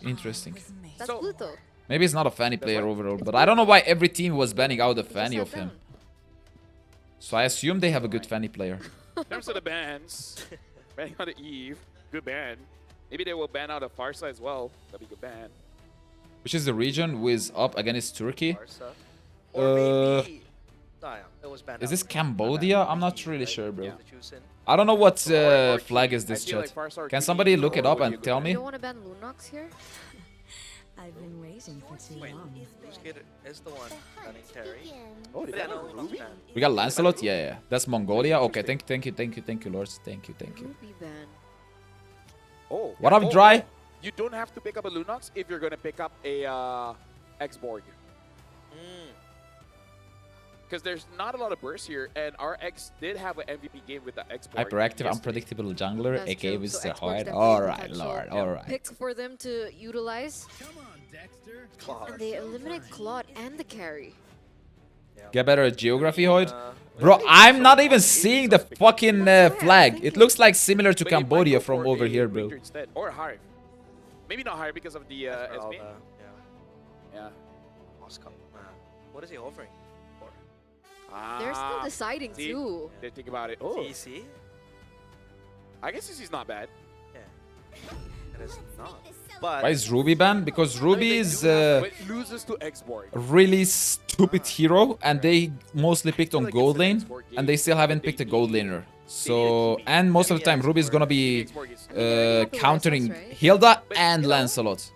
Interesting. That's So- Pluto. Maybe he's not a Fanny player overall, but I don't know why every team was banning out a Fanny of him. So I assume they have a good Fanny player. In terms of the bans, banning out the Eve, good ban. Maybe they will ban out a Farsa as well. That'd be a good ban. Which is the region who is up against Turkey? Barca. Or maybe... Oh, yeah, it was banned Is out. this Cambodia? I'm not really sure, bro. Yeah. The choose in. I don't know what Or flag is I this, feel chat. like Farsa or Can Kitty somebody look it would up be a and good tell ban. me? You don't want to ban Lunox here? I've been waiting for too Wait, long. Busquets is the one banning Terry. Oh, did Yeah, that no, no, not Ruby? banned. We got Lancelot? Yeah. That's Mongolia. Okay, thank you, lords. Thank you. Ruby ban. Oh. What yeah. up, Dry? You don't have to pick up a Lunox if you're gonna pick up a X-Borg. Because there's not a lot of bursts here, and our X did have an MVP game with the X-Borg. Hyperactive, yesterday. unpredictable jungler, That's aka true. So Mr. Xbox Hard. definitely All right, potential Lord. All right. pick for them to utilize. And they eliminate Claude and the carry. Get better at geography, Hoyd. Bro, I'm not even seeing the fucking flag. It looks like similar to But they might Cambodia go from for over a here, bro. Ranger instead, or Hive. Maybe not Hive because of the SB. Yeah. What is he offering? They're still deciding see? too. They think about it. Oh, TC? I guess this is not bad. Yeah. It is not. But Why is Ruby banned? Because Ruby is But it loses to X-Borg. a really stupid hero, and they mostly picked on like gold it's an lane, X-Borg game, and they still haven't but they picked a need- gold laner. So, and most of the time, Ruby is gonna be X-Borg is countering right? Hilda But, and you know, Lancelot.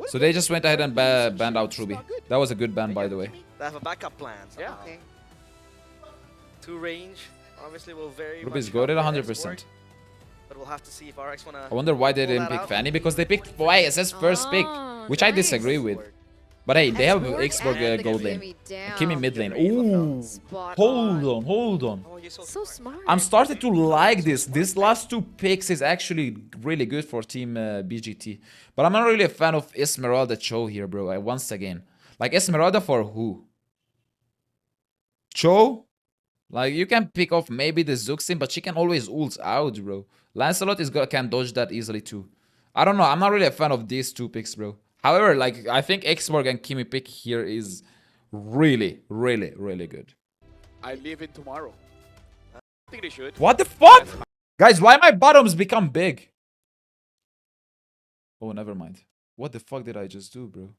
So they just went ahead and banned out Ruby. That was a good ban, by the way. they have a backup plan. Yeah. somehow. Okay. Two range obviously will very Ruby is much goated help 100%. Xborg, but we'll have to see if RX wanna. I wonder why they pull didn't that pick out. Fanny, because they picked YSS first pick, Oh, which I nice. disagree with. But hey, they have Xborg Xborg and the gold Kimi lane. down. Kimi mid lane. Great look Ooh, Spot hold on. on, hold on. Oh, you're so So smart. smart. I'm starting to like this. This last two picks is actually really good for Team BGT. But I'm not really a fan of Esmeralda Cho here, bro. Once again. Like, Esmeralda for who? Cho? Like, you can pick off maybe the Zuxin, but she can always ult out, bro. Lancelot can dodge that easily too. I don't know. I'm not really a fan of these two picks, bro. However, like, I think Xborg and Kimi pick here is really, really, really good. I live in tomorrow. I think they should. What the fuck? Guys, why my bottoms become big? Oh, never mind. What the fuck did I just do, bro?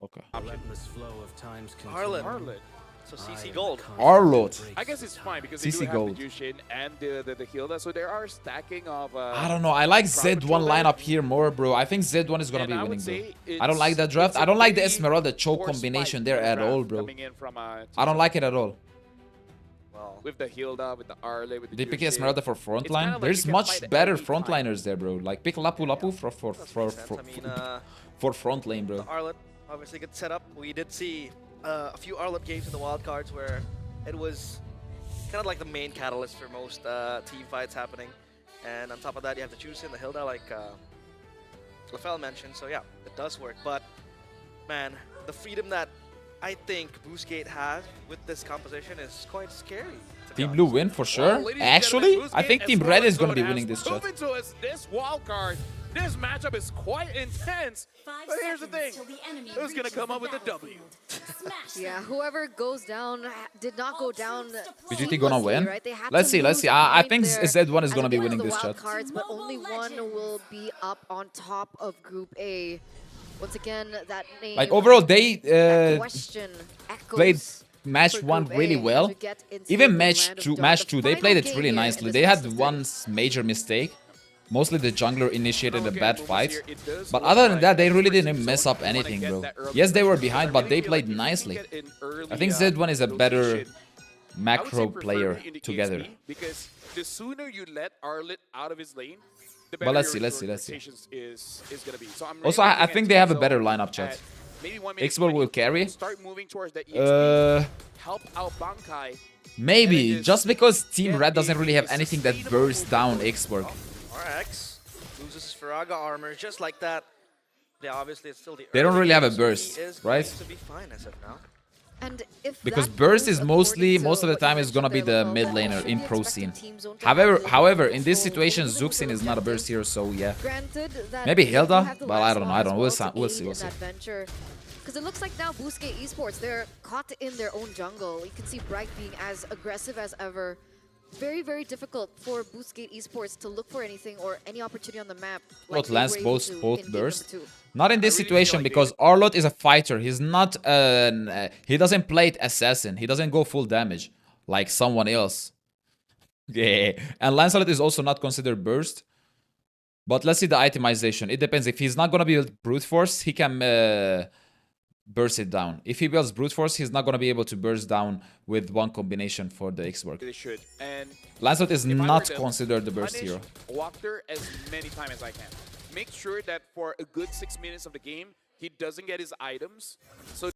Okay. Harlan. Harlan. So CC gold. Arlot. I guess it's fine because they CC do have gold. the Jushin and the Hilda, so there are stacking of. I don't know. I like Private Z1 Troll lineup here more, bro. I think Z1 is gonna And be I would winning, bro. say I don't like that it's draft. a I don't like the pretty Esmeralda Cho force combination fight there at draft all, bro. coming in from, I don't like it at all. Well, with the Hilda, with the Arle, with the They pick Jushin. Esmeralda for kinda frontline. like There's you can much fight better any time. frontliners there, bro. Like pick Lapu Lapu makes sense. I mean, for front lane, the bro. Arlet obviously gets set up. We did see a few Arlet games in the wildcards where it was kind of like the main catalyst for most team fights happening. And on top of that, you have the Jushin, the Hilda, like LaFell mentioned. So yeah, it does work. But man, the freedom that I think Boostgate has with this composition is quite scary. to be Team Blue honest. win for Well, sure. ladies and Actually, gentlemen, I think Boostgate Team as Red well is gonna as be known winning as this chat. proven to us this wild card. This matchup is quite intense. But here's the thing: who's gonna come up with a W? Yeah, whoever goes down did not go down. BGT gonna seamlessly, win? right? They had Let's to see, let's lose see. a I point think there Z1 is at gonna the be end of winning the this wild chat. cards, but only one will be up on top of Group A. Once again, that name. Like overall, they that question played echoes match for one Group really A well. to get into Even the match land of two, Dawn. match The two, they final played it game really here in nicely. this They had best of one three. major mistake. Mostly the jungler initiated a Okay, bad movements fight. here, it does But look other than like that, they really first didn't zone, mess up you wanna anything, get bro. that early Yes, they were position. behind, I but really they feel played like if you can nicely. get an early, I think Z1 is a better rotation, I would say macro preferably player in the together. EXP, because the sooner you let Arlet out of his lane, the But better let's see, your let's see, let's see. rotations is gonna be. So I'm Also, really I looking think at they have a Team better Zone lineup, chat. at maybe 1 minute Xbox will 20, carry. Start moving towards the EXP. Uh, Help out Bankai. maybe just just because Team get Red doesn't a really have anything that sustainable bursts down movement. Xborg. RX loses Firaga armor just like that. Yeah, obviously it's still the They don't early really have a game, so he burst, is right? going to be fine as of now. And if Because that burst goes is mostly, according most to of the what you time is gonna be mentioned there, the mid Lafel, then laner should in be pro expecting scene. Team Zone to have a little However, bit in of this control situation, over the Zuxin is not a burst objectives. hero, so yeah. Granted that Maybe they do Hilda, have the but I don't know, last I don't know. spot as We'll well see, to we'll aid see. in that venture. Because it looks like now Boostgate Esports, they're caught in their own jungle. You can see Bright being as aggressive as ever. Very, very difficult for Boostgate Esports to look for anything or any opportunity on the map. What, they Lance were able both to both in game burst? number 2. Not in this I really feel situation like because Arlot is a fighter. He's not he doesn't play it assassin. He doesn't go full damage like someone else. Yeah. And Lancelot is also not considered burst. But let's see the itemization. It depends. If he's not gonna build brute force, he can burst it down. If he builds brute force, he's not gonna be able to burst down with one combination for the Xborg. They should. And Lancelot is if I were not to considered the burst punish hero. Wachter as many times as I can. Make sure that for a good 6 minutes of the game, he doesn't get his items. So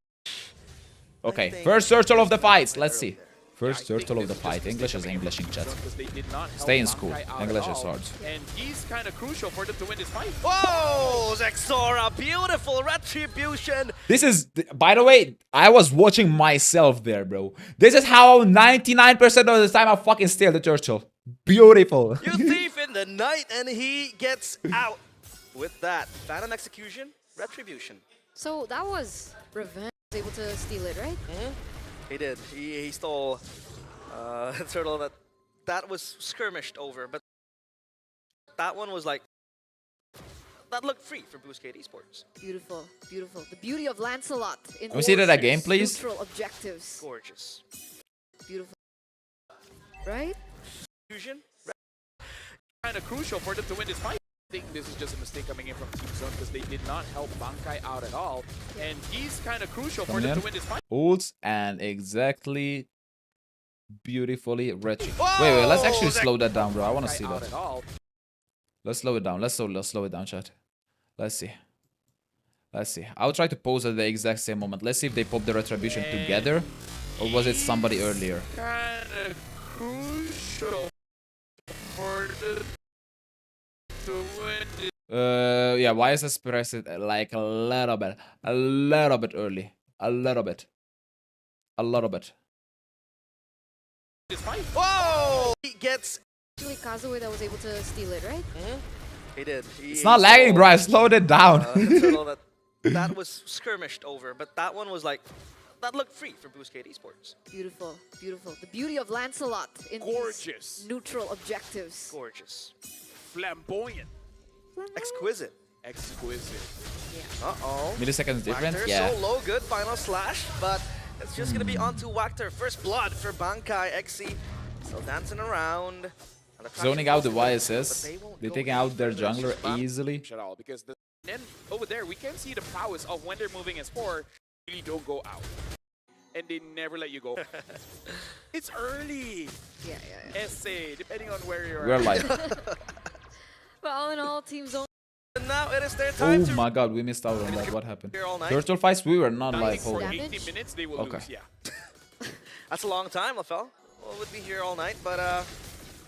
Okay, first turtle of the fight. Let's see. I First think turtle of the this is just fight. English is coming English in chat. because they did not help Stay in school. Bankai out at English is all. hard. And he's kind of crucial for them to win this fight. Whoa, Zexora, beautiful retribution. This is, by the way, I was watching myself there, bro. This is how 99% of the time I fucking steal the turtle. Beautiful. You thief in the night, and he gets out with that. Phantom execution, retribution. So that was Revenge able to steal it, right? He did. He stole a turtle that was skirmished over, but that one was like that looked free for Boostgate Esports. Beautiful, beautiful. The beauty of Lancelot in Can we see that again, please? neutral objectives. Gorgeous. Beautiful. Right? Fusion. Kind of crucial for them to win this fight. I think this is just a mistake coming in from Team Zone because they did not help Bankai out at all. And he's kind of crucial for them to win this fight. Ults and exactly beautifully retri. Wait, let's actually slow that down, bro. I want to see Out that. at all. Let's slow it down. Let's slow it down, chat. Let's see. Let's see. I'll try to pause at the exact same moment. Let's see if they pop the retribution together, or was it somebody earlier? Kind of crucial for them to win this Yeah. Why is this pressed like a little bit early? A little bit. fight. Whoa! He gets. Actually, Kazue that was able to steal it, right? He did. It's not lagging, bro. I slowed it down. A turtle that was skirmished over, but that one was like that looked free for Boostgate Esports. Beautiful, beautiful. The beauty of Lancelot in Gorgeous. these neutral objectives. Gorgeous. Flamboyant. Exquisite. Exquisite. Uh-oh. Milliseconds difference? Wactor, Yeah. so low, good final slash, but it's just gonna be onto Wactor. First blood for Bankai. XC still dancing around. And the Zoning out the YSS. won't They're go taking any out their further. jungler easily. At all because then over there we can see the prowess of when they're moving as 4 really don't go out. And they never let you go. It's early. Yeah. Essay, depending on where you're We're at. live. But all in all, Team Zone. And now it is their time Oh to my god, we missed out on that. What happened? here all night. Turtle fights, we were not I live. think for Holy. 80 minutes they will Okay. lose, yeah. That's a long time, LaFell. Well, would be here all night, but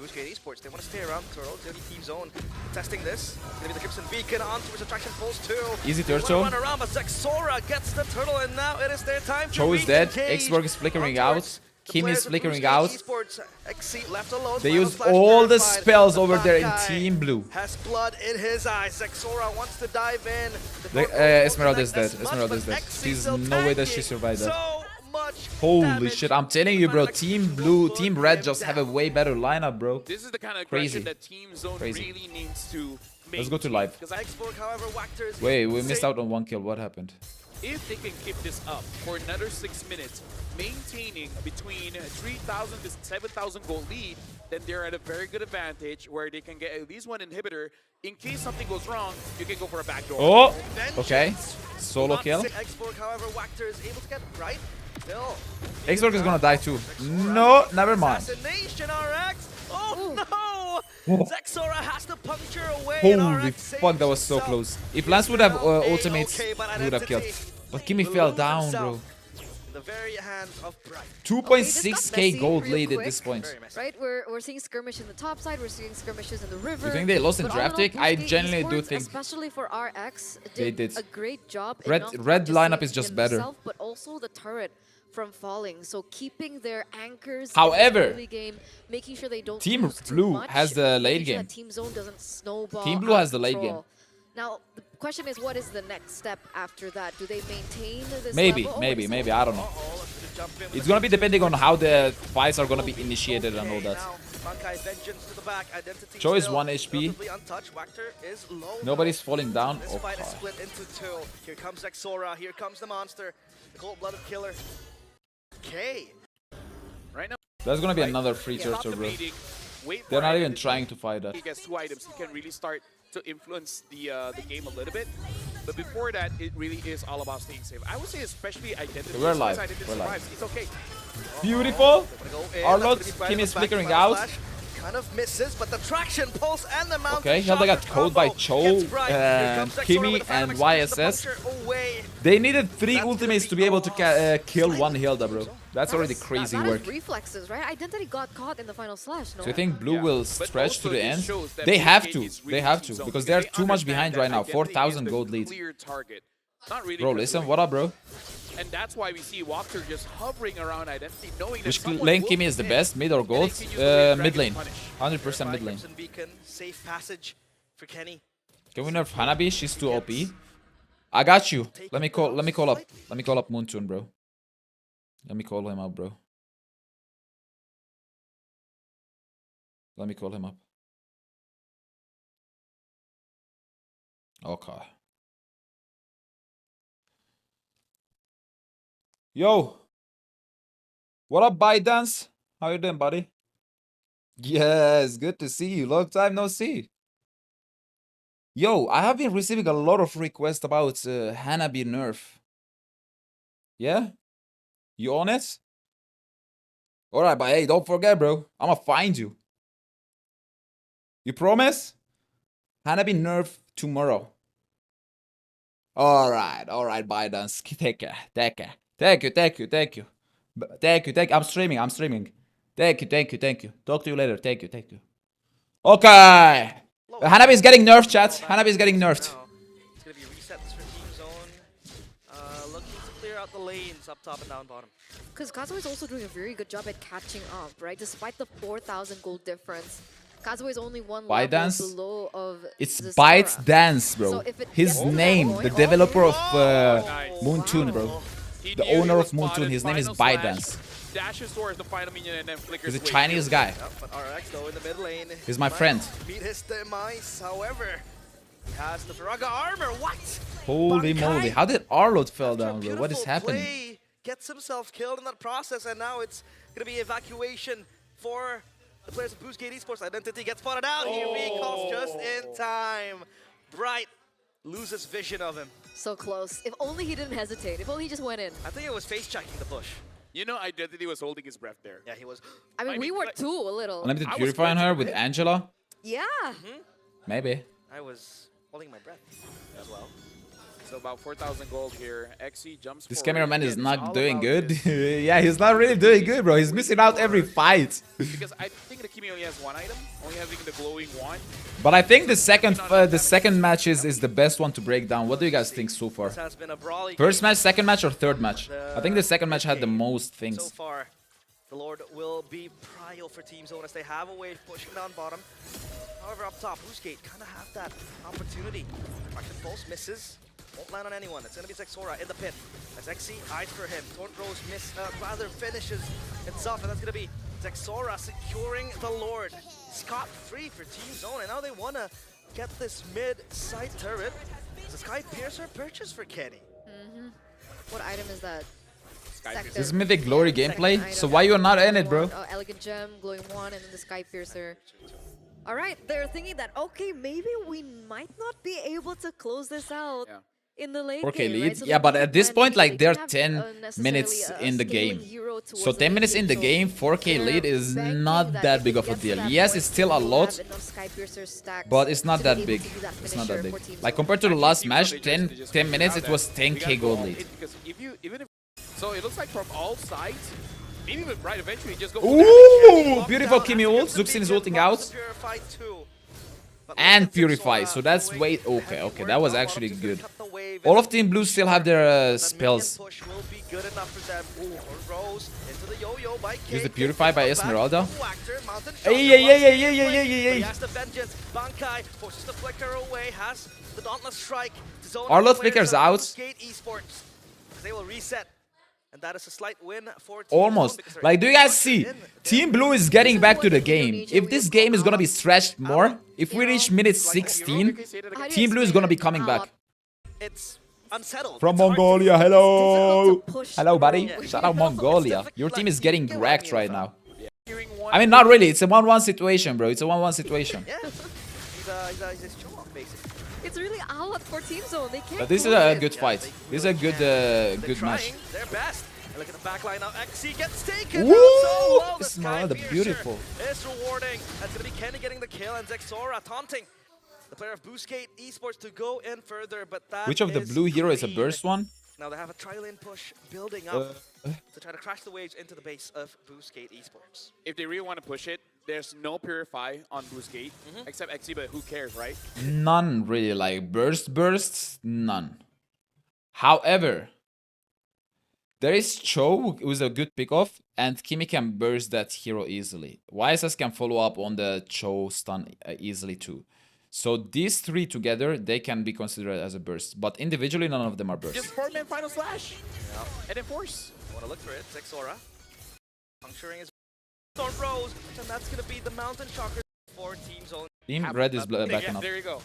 Boostgate Esports, they want to stay around Turtle. It's gonna be Team Zone testing this. It's gonna be the Crimson Beacon on towards Attraction Pulse 2. Easy They wanna turtle. run around, but Zexora gets the turtle, and now it is their time to Cho is dead. re-engage X-Work is flickering on out. towards the Kim players is of flickering Boostgate out. Esports. XC left alone. They Final used Flash all the verified. spells over there in Bankai Team Blue. Has blood in his eyes. Zexora wants to dive in. Esmeralda is dead. Esmeralda is dead. There's no way that she survived that. So much Holy damage. shit, I'm telling you, bro. Team Blue, Team Red just have a way better lineup, bro. This is the kind of Crazy. aggression that Team Zone Crazy. really needs to make. Let's go to live. Because Xbox, however, Wactor is Wait, we insane. missed out on one kill. What happened? If they can keep this up for another 6 minutes, maintaining between 3,000 to 7,000 gold lead, then they're at a very good advantage where they can get at least one inhibitor. In case something goes wrong, you can go for a backdoor. Oh, Vengeance okay. will Solo not kill. sit Xbox, however, Wactor is able to get right. Still. X-Work is gonna die too. No, never mind. Assassination RX. Oh no! Zexora has to puncture away. and Holy RX saves fuck, that was so himself. close. If Lance would have A-okay, ultimates, but he would have killed. Identity But Kimmy will fell lose down, himself bro. in the very hands of Bright. 2.6k gold real lead at quick. this point. Very messy. Right, we're seeing skirmish in the top side, we're seeing skirmishes in the river. You think they lost in But all draft all, pick? I Boostgate genuinely do Esports, think especially for RX, they did. a great job. Red- enough to red not just lineup save is just better. himself, but also the turret from falling. So keeping their anchors However, in the early game, making sure they don't Team lose too Blue much, has the late making sure game. that Team Zone doesn't snowball. Team Blue out has of the late control. game. Now the question is, what is the next step after that? Do they maintain this Maybe, level? maybe, maybe. I don't know. Uh-oh, let's jump in with It's the gonna be depending on how the fights are gonna be initiated and all Okay, that. now, Bankai vengeance to the back. Identity Cho is still 1 HP. relatively untouched. Wactor is low. Nobody's falling down. This Oh, fight is God. split into two. Here comes Zexora. Here comes the monster. The cold-blooded killer. Okay. Right now, There's gonna be another free stop turtle, the bro. bleeding, wait They're for not even Identity. trying to fight that. He gets 2 items. He can really start to influence the game a little bit. But before that, it really is all about staying safe. I would say especially Identity. We're As long as live. Identity We're live. survives, it's okay. Beautiful. They're gonna go in. Our That's Lord gonna be Bright Kim on is the back, flickering final out. flash. kind of misses, but the traction pulse and the mountain Okay, shot Hilda got for called by Turbo Cho, gets right. Here comes Zexora Kimi, with the Phantom and Explosion, the YSS. puncture away. They needed 3 That's ultimates gonna to be be able to kill slightly one Hilda, bro. That's already crazy that work. is reflexes, right? Identity got caught in the final slash, no? So you think Blue Yeah, will but stretch to also the this end? shows that They Blue have Gate to. is They really have team to zone because they're too much understand behind that right now. Identity is 4,000 the gold lead. clear target. Not really Bro, listen, pursuing. what up, bro? And that's why we see Walker just hovering around Identity, knowing that Which someone lane will Kimi is the hit, best? Mid or and they gold? can use the Wave Mid Dragon lane. to punish. 100% mid lane. Crimson Beacon, safe passage for Kenny. Can we nerf Hanabi? She's too OP. I got you. Let me call up Moontoon, bro. Let me call him up, bro. Let me call him up. Okay. Yo. What up, ByteDance? How you doing, buddy? Yes, good to see you. Long time no see. Yo, I have been receiving a lot of requests about Hanabi nerf. Yeah? You on it? Alright, but hey, don't forget, bro. I'ma find you. You promise? Hanabi nerf tomorrow. Alright, ByteDance. Take care. Thank you. Thank you. I'm streaming. Thank you. Talk to you later. Thank you. Okay. Hanabi is getting nerfed, chat. Hanabi is getting nerfed. Now, it's going to be resets for Team Zone. Looking to clear out the lanes up top and down bottom. Because Kazuha is also doing a very good job at catching up, right? Despite the 4,000 gold difference, Kazuha is only one level ByteDance? below of It's Zexora. ByteDance, bro. So if it His gets to that name, point- the developer of Nice. Moontoon, bro. Wow. He The knew he owner was of Moontoon, spotted, his name is final slash, ByteDance. Dashes towards the final minion and then flickers He's a away. Chinese guy. Yep, but RX though in the mid lane. He's my Might friend. Beat his demise, however. He has the Firaga armor. What? Holy Bankai, moly. How did Arlott fell after a down, bro? What is beautiful happening? play, gets himself killed in that process, and now it's going to be evacuation for the players of Mlbb Esports. Identity gets spotted out. He recalls just in time. Bright loses vision of him. So close. If only he didn't hesitate. If only he just went in. I think it was face checking the bush. You know, Identity was holding his breath there. Yeah, he was. I mean, I we mean, were like- too, a little. Unlimited I was Purify on her clenching with my- Angela? Yeah. Maybe. I was holding my breath as well. So about 4,000 gold here. XE jumps This forward. cameraman is Again, it's not all doing about good. his- Yeah, he's not really doing good, bro. He's missing out every fight. Because I think the Kimi only has one item, only having the glowing one. But I think the second match is the best one to break down. What do you guys think so far? This has been a brawly First game. match, second match, or third match? I think the second match had the game. most So things. far, the Lord will be prio for Team Zone as they have a wave pushing down bottom. However, up top, Bluesgate kind of have that opportunity. Action Pulse misses. Won't land on anyone. It's going to be Zexora in the pit. As XC hides for him. Torrent Rose rather finishes itself, and that's going to be Zexora securing the Lord. Scot-free for Team Zone, and now they want to get this mid-side turret. It's a Sky Piercer purchase for Kenny. What item is that? Sector. This is Mythic Glory gameplay, Item. so why you're not in it, bro? Elegant Gem, Glowing One, and then the Sky Piercer. Alright, they're thinking that, okay, maybe we might not be able to close this out. Yeah. In the late 4K game, lead? right? So Yeah, they but can at this plan point, B, like, they they're can have, 10 necessarily minutes a in the scaling game. hero towards So the 10 late minutes in the so game, 4K they're lead is banking not that that if big it of a gets to deal. that Yes, point, it's still a they'll lot, have enough Sky Piercer stacks but it's not to that be able big. to do that It's not that finisher big. for Team Like, Zone. compared to the Actually, last Team match, Zone, 10 they just 10 figured minutes, out it was that we 10k gotta go gold all lead. in, because if you so it looks like from all sides, maybe even Bright eventually just go. for the Ooh, beautiful Kimi ult. Zuxin is ulting out. And Purify, so that's way... Okay, that was actually good. All of Team Blue still have their spells. Use the Purify by Esmeralda. Hey. Arlott flickers out. They will reset. And that is a slight win for Team Almost. Zone because they're Like, do you guys see? in. Team Blue is getting back to the game. If this game is gonna be stretched more, if we reach minute 16, Team Blue is gonna be coming back. It's unsettled. From It's hard to Mongolia, It's hello! difficult to push Hello, buddy. through. Shout out Mongolia. Your team is getting wrecked right now. Hearing one, I mean, not really. It's a 1-1 situation, bro. It's a 1-1 situation. Yeah. He's a show-off, basically. It's really all up for Team Zone. They can't. But this is close a it. good fight. This is a good They're good trying match. their best. Look at the back line now. XC gets taken Woo! down so low. The Esmeralda, Sky beautiful. is rewarding. That's going to be Kenny getting the kill and Zexora taunting the player of Boostgate Esports to go in further, but that Which of the is blue hero is a green. burst one? Now they have a tri-lane push building up to try to crash the waves into the base of Boostgate Esports. If they really want to push it, there's no Purify on Boostgate, except XC, but who cares, right? None really, like bursts, none. However, there is Cho, who's a good pickoff, and Kimi can burst that hero easily. YSS can follow up on the Cho stun easily too. So these three together, they can be considered as a burst, but individually, none of them are bursts. Just 4-man final slash. And then force. I want to look for it. Zexora. Puncturing his on Rose, and that's going to be the Mountain Shocker for Team Zone. Team Red is backing up. There you go.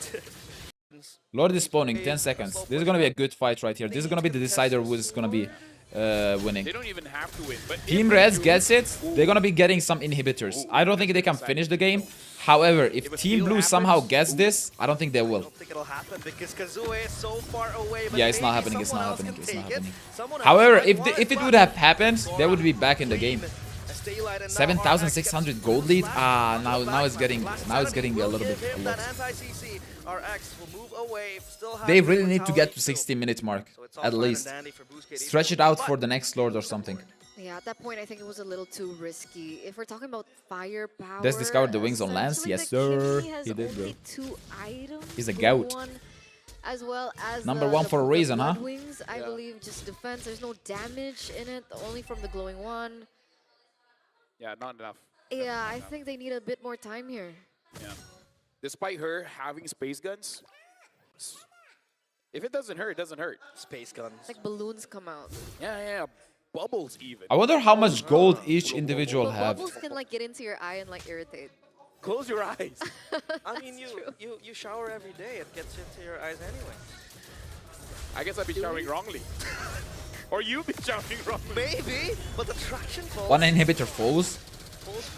Lord is spawning, 10 seconds. This is gonna be a good fight right here. This is gonna be the decider who is gonna be winning. They don't even have to win. But Team Red gets it, they're gonna be getting some inhibitors. I don't think they can finish the game. However, if Team Blue somehow gets this, I don't think they I will. don't think it'll happen because Kazue is so far away. But Yeah, it's not maybe happening, it's not someone else happening, can it's not take it. happening. Someone else However, might want if it one. would have happened, they would be back in the game. As Daylight and now 7,600 RX gold lead. gets Ah, pushed now it's back. getting Last a Saturday little will bit give him a lot. that anti-CC. RX will move away. Still has They the really need to get to mortality 60-minute mark so it's all at fine and least. dandy for Boostgate Stretch it Esports, out but for the next Lord or something. Yeah, at that point, I think it was a little too risky. If we're talking about firepower, Des discovered the wings on Lance? essentially Yes, the sir. Kimi has He did, bro. only 2 items. He's a Blue goat. one, as well as Number the, one the, for a the reason, blood huh? Wings, I Yeah. believe, just defense. There's no damage in it, only from the glowing one. Yeah, not enough. Yeah, I think they need a bit more time here. Yeah. Despite her having space guns, if it doesn't hurt, it doesn't hurt. Space guns. Like balloons come out. Yeah. Bubbles even. I wonder how much gold each individual But have. bubbles can like get into your eye and like irritate. Close your eyes. I mean, you shower every day. It gets into your eyes anyway. I guess I'd be showering wrongly. Or you be showering wrongly. Maybe, but the traction pulls One inhibitor falls.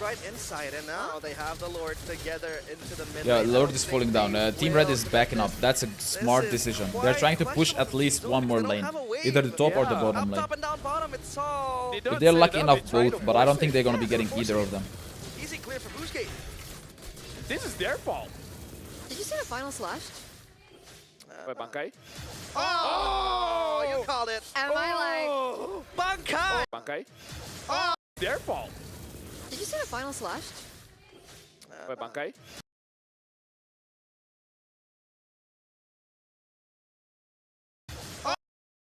right inside, and now they have the Lord together into the mid. Yeah, lane. I Lord don't is think falling down. they Team Red will is commit backing up. this. That's a smart is decision. quite They're trying to push questionable at for least Team one Zone more because they lane. don't have a wave. Either the top or the Yeah. bottom Up lane. top and down bottom, it's all They If don't they're set lucky it up, enough, they try to both, but I don't force think it. they're gonna be Yeah, getting force either it. of them. easy clear for Boostgate. This is their fault. Did you see the final slash? Wait, Bankai? Oh, you called it. Am I like? Oh, Bankai. Bankai? Their fault. Did you see the final slash? Wait, Bankai?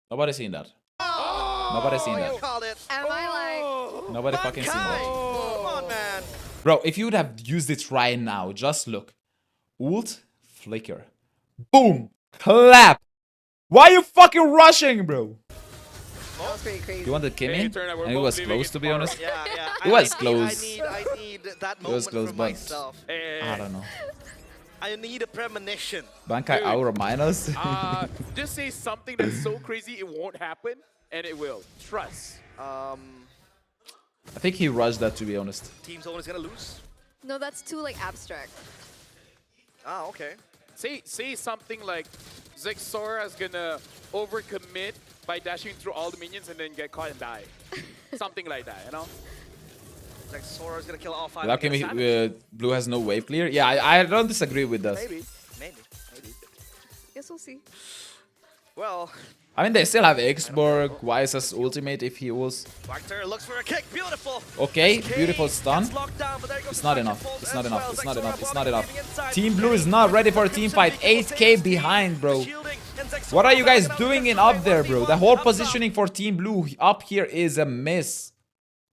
Nobody's seen that. Nobody's seen Oh, that. you called it. Am I like? Nobody fucking seen Bankai. that. Come on, man. Bro, if you would have used it right now, just look. Ult, flicker. Boom! Clap! Why are you fucking rushing, bro? That was pretty crazy. You wanted Kimmy? Hey, turn out we're And it both was leaving close, it to be tomorrow. honest. Yeah. It was close. I need that moment was close, for but- myself. I don't know. I need a premonition. Bankai Dude. Aura minus? Just say something that's so crazy it won't happen, and it will. Trust. I think he rushed that, to be honest. Team Zone is gonna lose. No, that's too like abstract. Ah, okay. Say something like Zexora is gonna overcommit by dashing through all the minions and then get caught and die. Something like that, you know? Like Sora is gonna kill all 5. Without Kimmy, Blue has no wave clear. Yeah, I don't disagree with that. Maybe. Guess we'll see. Well, I mean, they still have Xborg, YSS ultimate if he was. Vector looks for a kick. Beautiful. Okay, SK beautiful stun. gets locked down, but there goes It's the not traction enough. pulse It's as not enough. well. It's not Zexora enough. It's Bobby not enough. leaving inside. Team Blue is not ready for a team fight. 8k behind, bro. Shielding, and Zexora What are you guys backing up. doing in Zexora up there, bro? 1v1 The whole up top. positioning for Team Blue up here is a miss.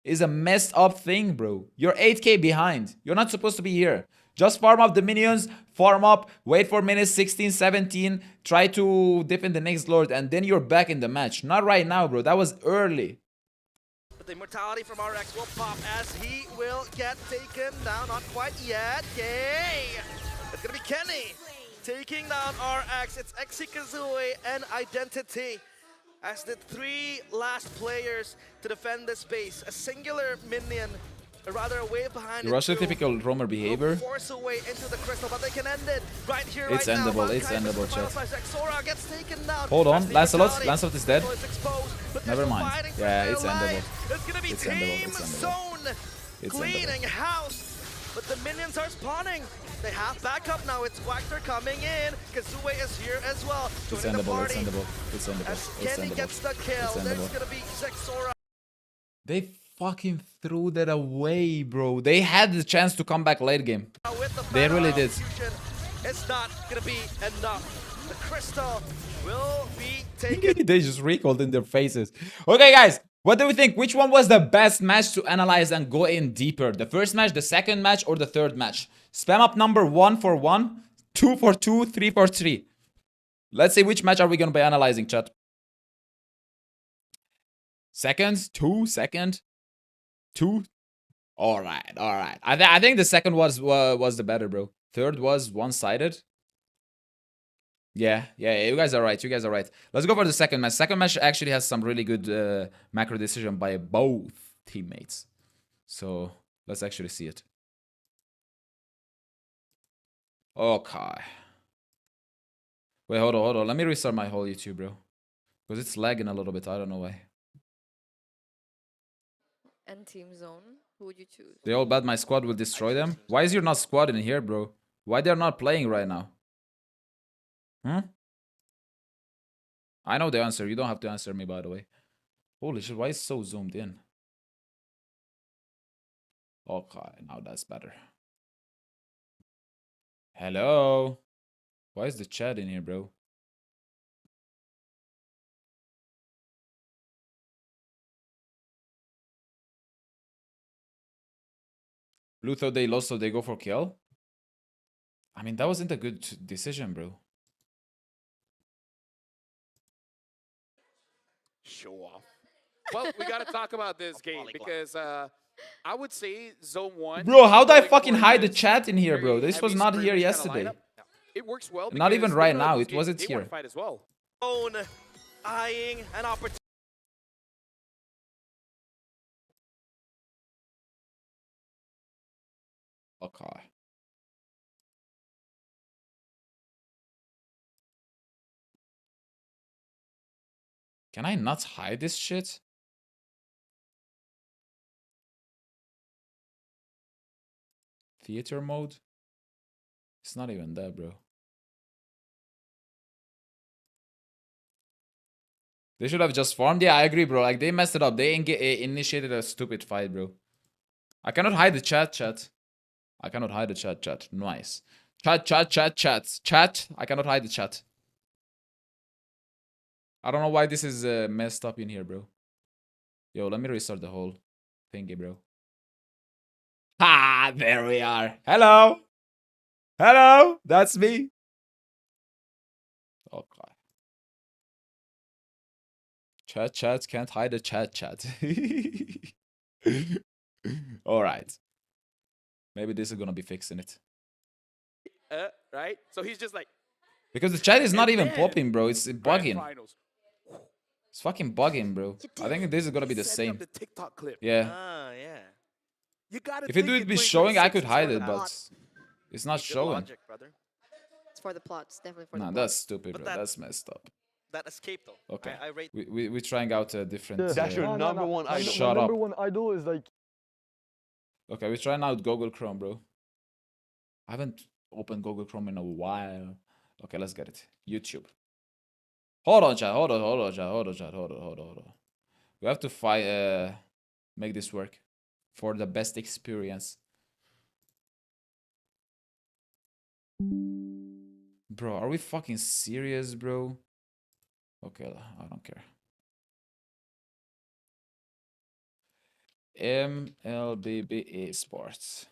Is a messed up thing, bro. You're 8k behind. You're not supposed to be here. Just farm up the minions, farm up, wait for minutes 16, 17, try to defend the next Lord, and then you're back in the match. Not right now, bro. That was early. But the immortality from RX will pop as he will get taken down. Not quite yet. Yay! It's gonna be Kenny taking down RX. It's Exikazue and Identity as the 3 last players to defend this base. A singular minion rather a wave behind. The Russian typical roamer behavior. Force away into the crystal, but they can end it right here, It's right endable, now. it's endable, chat. Xora gets taken down. Hold on, That's the Lancelot. fatality. Lancelot is dead. Crystal is exposed, but Never they're mind. fighting for Yeah, their it's endable. lives. It's gonna be It's Team endable, it's endable. Zone It's cleaning endable. house. But the minions are spawning. They have backup now. It's Quaxter coming in. Kazue is here as well. It's Joining the endable, it's party. endable, it's endable, As it's Kenny endable. gets the kill, It's there's endable. gonna be Xora. They fucking threw that away, bro. They had the chance to come back late game. With the They really Phantom did. Fusion, it's not gonna be enough. The crystal will be taken. They just recalled in their faces. Okay, guys, what do we think? Which one was the best match to analyze and go in deeper? The first match, the second match, or the third match? Spam up number 1 for 1, 2 for 2, 3 for 3. Let's see which match are we gonna be analyzing, chat. Seconds, 2, second, 2. All right, all right. I think the second was the better, bro. Third was one-sided. Yeah, you guys are right. You guys are right. Let's go for the second match. Second match actually has some really good macro decision by both teammates. So let's actually see it. Okay. Wait, hold on. Let me restart my whole YouTube, bro. Because it's lagging a little bit. I don't know why. And Team Zone, who would you choose? They all bad. My squad will destroy them. Why is your not squad in here, bro? Why they're not playing right now? I know the answer. You don't have to answer me, by the way. Holy shit, why is it so zoomed in? Okay, now that's better. Hello? Why is the chat in here, bro? Blue thought they lost, so they go for kill? I mean, that wasn't a good decision, bro. Show off. Well, we got to talk about this game because I would say Zone 1. Bro, how do I going fucking for hide the this chat in here, bro? very This was heavy not here skirmish kinda yesterday. lineup. It works well. Not even because right look at now, this it game. wasn't They here. wanna fight as well. Zone eyeing an opportunity. Okay. Can I not hide this shit? Theater mode? It's not even that, bro. They should have just farmed. Yeah, I agree, bro. Like, they messed it up. They initiated a stupid fight, bro. I cannot hide the chat. I cannot hide the chat. Nice. Chat. Chat. I cannot hide the chat. I don't know why this is messed up in here, bro. Yo, let me restart the whole thingy, bro. Ah, there we are. Hello. Hello. That's me. Okay. Chat. Can't hide the chat. All right. Maybe this is gonna be fixing it. Right? So he's just like, Because the chat is not And even then, popping, bro. It's grand bugging. finals. It's fucking bugging, bro. I think this is gonna be the Setting up same. the TikTok clip. Yeah. Ah, yeah. You gotta If it think would in be showing, I 2026 could it's hide for it, the but plot. it's not Good showing. logic, brother. It's for the plots, definitely for the Nah, plot. that's stupid, But bro. that- That's messed up. That escape though. Okay. I rate. We're trying out a different. That's uh, number one idol. Shut My up. number one idol is like Okay, we're trying out Google Chrome, bro. I haven't opened Google Chrome in a while. Okay, let's get it. YouTube. Hold on, chat. Hold on. We have to fight. Make this work for the best experience. Bro, are we fucking serious, bro? Okay, I don't care. Mlbb Esports.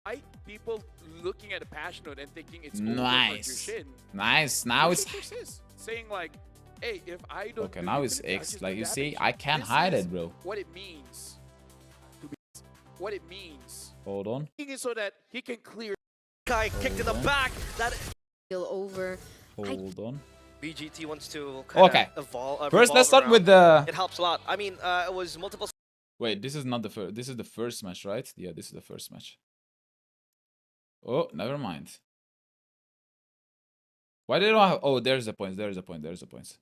Right? People looking at a passion note and thinking it's Nice. over for Jushin. Nice. Now it's Jushin persists, saying like, hey, if I don't okay. do Now the it's infinite X. dashes, Like no you see, damage. I can't This hide is it, bro. What it means. What it means. Hold on. Making it so that he can clear. Kai kicked in the back. That Still over. Hold on. BGT wants to kind Okay. of evolve. First, let's start around. with the... It helps a lot. I mean, it was multiple. Wait, this is not the first. This is the first match, right? Yeah, this is the first match. Oh, never mind. Why they don't have... Oh, there's the points. There's the point. There's the points.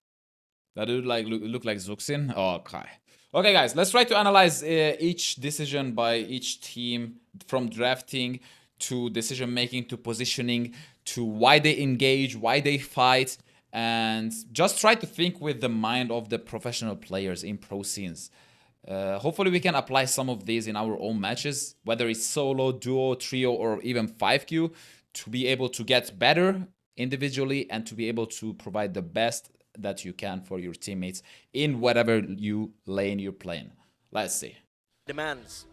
That would like look like Zuxin. Oh, okay. Okay, guys, let's try to analyze each decision by each team, from drafting to decision making to positioning to why they engage, why they fight, and just try to think with the mind of the professional players in pro scenes. Hopefully we can apply some of these in our own matches, whether it's solo, duo, trio, or even 5Q, to be able to get better individually and to be able to provide the best that you can for your teammates in whatever lane you're playing. Let's see. Demands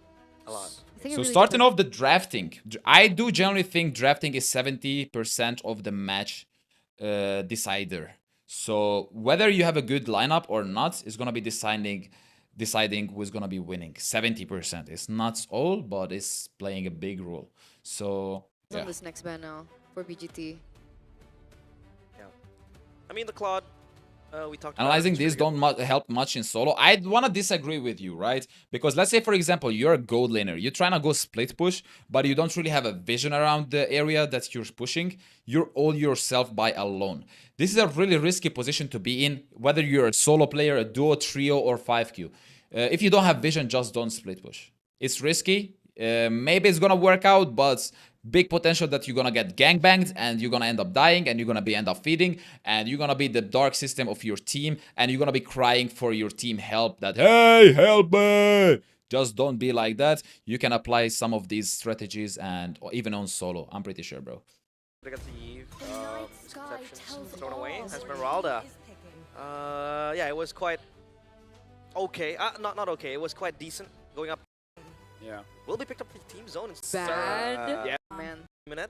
a lot. So starting off the drafting, I do generally think drafting is 70% of the match decider. So whether you have a good lineup or not is gonna be deciding who's gonna be winning. 70%. It's not all, but it's playing a big role. So on this next ban now for BGT. Yeah. I mean, the Claude. We talked about analyzing this don't help much in solo. I'd want to disagree with you, right? Because let's say, for example, you're a gold laner. You're trying to go split push, but you don't really have a vision around the area that you're pushing. You're all yourself by alone. This is a really risky position to be in, whether you're a solo player, a duo, trio, or 5Q. If you don't have vision, just don't split push. It's risky. Maybe it's going to work out, but big potential that you're gonna get gangbanged and you're gonna end up dying and you're gonna end up feeding and you're gonna be the dark system of your team and you're gonna be crying for your team help that, hey, help me. Just don't be like that. You can apply some of these strategies and even on solo. I'm pretty sure, bro. Look at the misconceptions thrown away. Esmeralda. Yeah, it was quite okay. Not okay. It was quite decent going up. Yeah. Will be picked up for the team zone. Bad. Yeah. Man. Minute.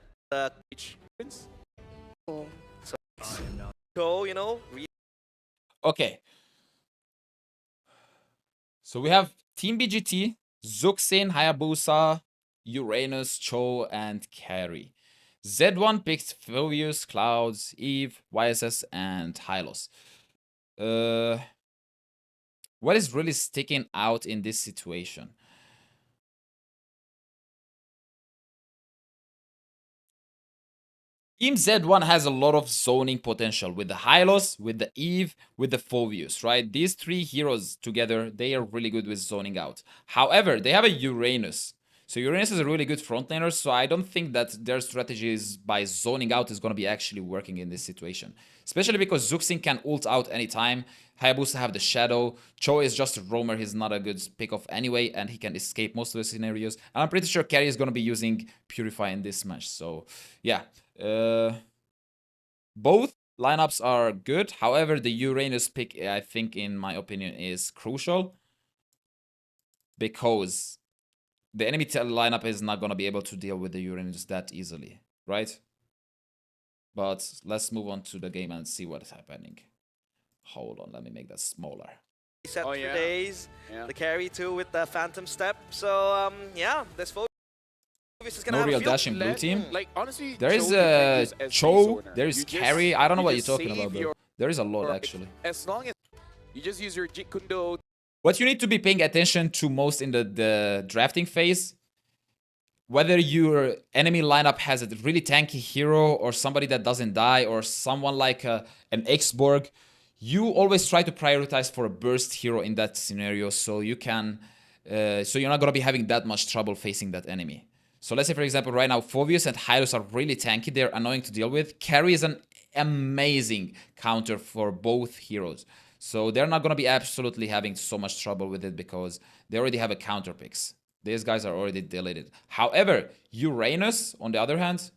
Cool. So, you know. Okay. So we have Team BGT, Zuxin, Hayabusa, Uranus, Cho, and Carry. Z1 picked Phoveus, Clouds, Eve, YSS, and Hylos. What is really sticking out in this situation? Team Z1 has a lot of zoning potential with the Hylos, with the Eve, with the Phoveus, right? These three heroes together, they are really good with zoning out. However, they have a Uranus. So Uranus is a really good frontlaner, so I don't think that their strategies by zoning out is going to be actually working in this situation. Especially because Zuxin can ult out anytime. Hayabusa have the Shadow. Cho is just a roamer. He's not a good pick-off anyway, and he can escape most of the scenarios. And I'm pretty sure Carry is going to be using Purify in this match. So, yeah. Both lineups are good. However, the Uranus pick, I think, in my opinion, is crucial. Because the enemy lineup is not going to be able to deal with the Uranus that easily, right? But let's move on to the game and see what is happening. Hold on, let me make that smaller. Set for days. Yeah. The Carry too with the Phantom Step. So, yeah, this Phoveus is gonna no have real a dash in blue team. Like, honestly, there is Cho, there is Carry. I don't know what you're talking about, bro. There is a lot, actually. As long as you just use your Jit Kundo. What you need to be paying attention to most in the drafting phase, whether your enemy lineup has a really tanky hero or somebody that doesn't die or someone like an Xborg, you always try to prioritize for a burst hero in that scenario so you can, so you're not going to be having that much trouble facing that enemy. So let's say, for example, right now, Phoveus and Hylos are really tanky. They're annoying to deal with. Carry is an amazing counter for both heroes. So they're not going to be absolutely having so much trouble with it because they already have a counter picks. These guys are already deleted. However, Uranus, on the other hand,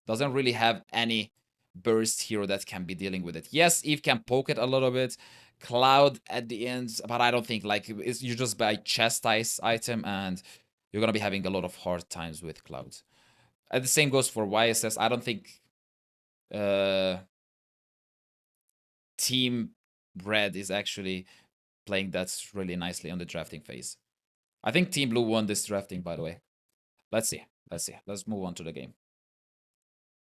doesn't really have any burst hero that can be dealing with it. Yes, Eve can poke it a little bit. Cloud at the end, but I don't think, like, you just buy chastise item and you're going to be having a lot of hard times with Cloud. And the same goes for YSS. I don't think Team Red is actually playing that really nicely on the drafting phase. I think Team Blue won this drafting, by the way. Let's see. Let's move on to the game.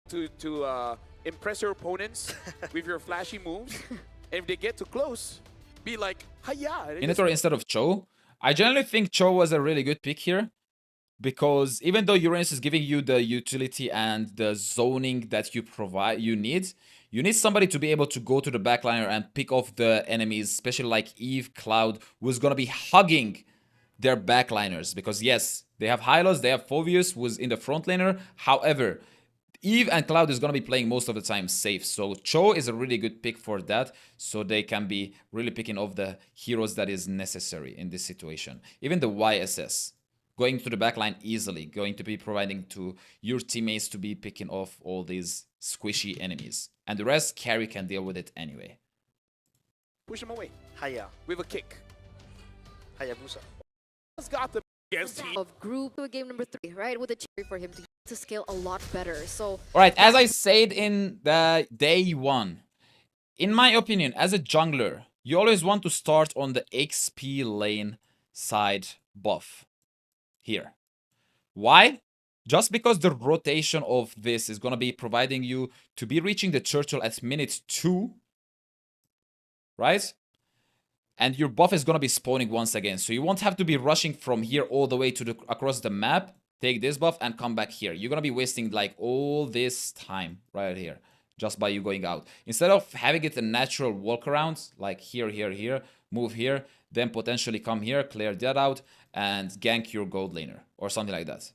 To impress your opponents with your flashy moves. And if they get too close, be like, hiya. Minotaur instead of Cho. I generally think Cho was a really good pick here. Because even though Uranus is giving you the utility and the zoning that you need somebody to be able to go to the backliner and pick off the enemies, especially like Eve, Cloud, who's gonna be hugging their backliners. Because yes, they have Hylos, they have Phoveus, who's in the front laner. However, Eve and Cloud is going to be playing most of the time safe. So Cho is a really good pick for that. So they can be really picking off the heroes that is necessary in this situation. Even the YSS. Going to the backline easily. Going to be providing to your teammates to be picking off all these squishy enemies. And the rest, carry can deal with it anyway. Push him away Hiya. with a kick. Hayabusa. Has got the against team. Of group game number 3, right? With a cherry for him to scale a lot better. So Alright, as I said in the day 1, in my opinion, as a jungler, you always want to start on the XP lane side buff. Here. Why? Just because the rotation of this is going to be providing you to be reaching the turtle at minute 2. Right? And your buff is going to be spawning once again. So you won't have to be rushing from here all the way to the across the map. Take this buff and come back here. You're going to be wasting like all this time right here. Just by you going out. Instead of having it a natural walk around. Like here, here, here. Move here. Then potentially come here. Clear that out. And gank your gold laner. Or something like that.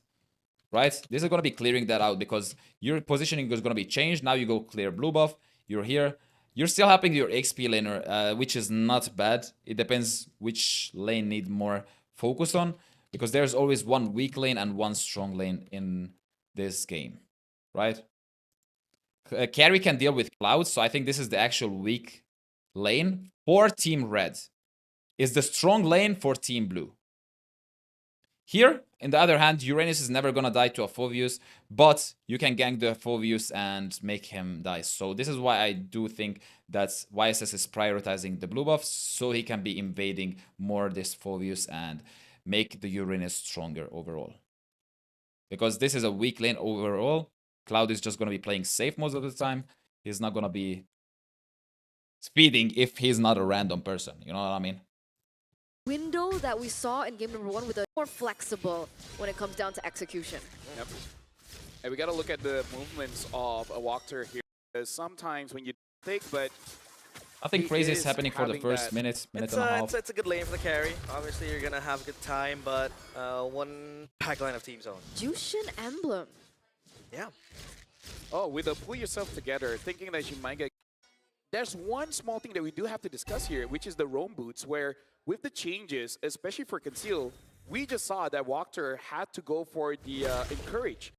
Right? This is going to be clearing that out. Because your positioning is going to be changed. Now you go clear blue buff. You're here. You're still helping your XP laner, which is not bad. It depends which lane need more focus on. Because there's always one weak lane and one strong lane in this game. Right? Carry can deal with Cloud, so I think this is the actual weak lane for Team Red. Is the strong lane for Team Blue. Here, on the other hand, Uranus is never gonna die to a Phoveus, but you can gank the Phoveus and make him die. So this is why I do think that YSS is prioritizing the blue buff, so he can be invading more this Phoveus and make the Uranus stronger overall. Because this is a weak lane overall. Cloud is just going to be playing safe most of the time. He's not going to be speeding if he's not a random person. You know what I mean? window that we saw in game number 1 with a more flexible when it comes down to execution. Yep. And we got to look at the movements of a Walker here. Because sometimes when you think, but Nothing crazy is is happening for the having first that- minute and a It's half. a good lane for the carry. Obviously, you're going to have a good time, but one backline of Team Zone. Jushin Emblem. Yeah. Oh, with a pull yourself together, thinking that you might get... There's one small thing that we do have to discuss here, which is the roam boots, where with the changes, especially for Conceal, we just saw that Walker had to go for the Encourage.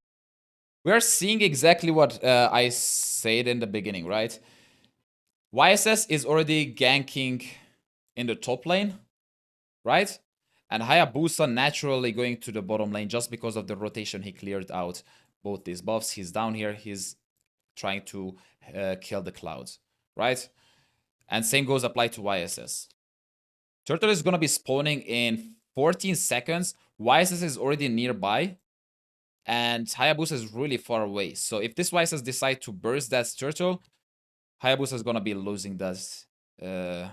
We're seeing exactly what I said in the beginning, right? YSS is already ganking in the top lane, right? And Hayabusa naturally going to the bottom lane just because of the rotation he cleared out both these buffs. He's down here, he's trying to kill the clouds, right? And same goes apply to YSS. Turtle is going to be spawning in 14 seconds. YSS is already nearby. And Hayabusa is really far away. So if this YSS decide to burst that turtle, Hayabusa is gonna be losing that. And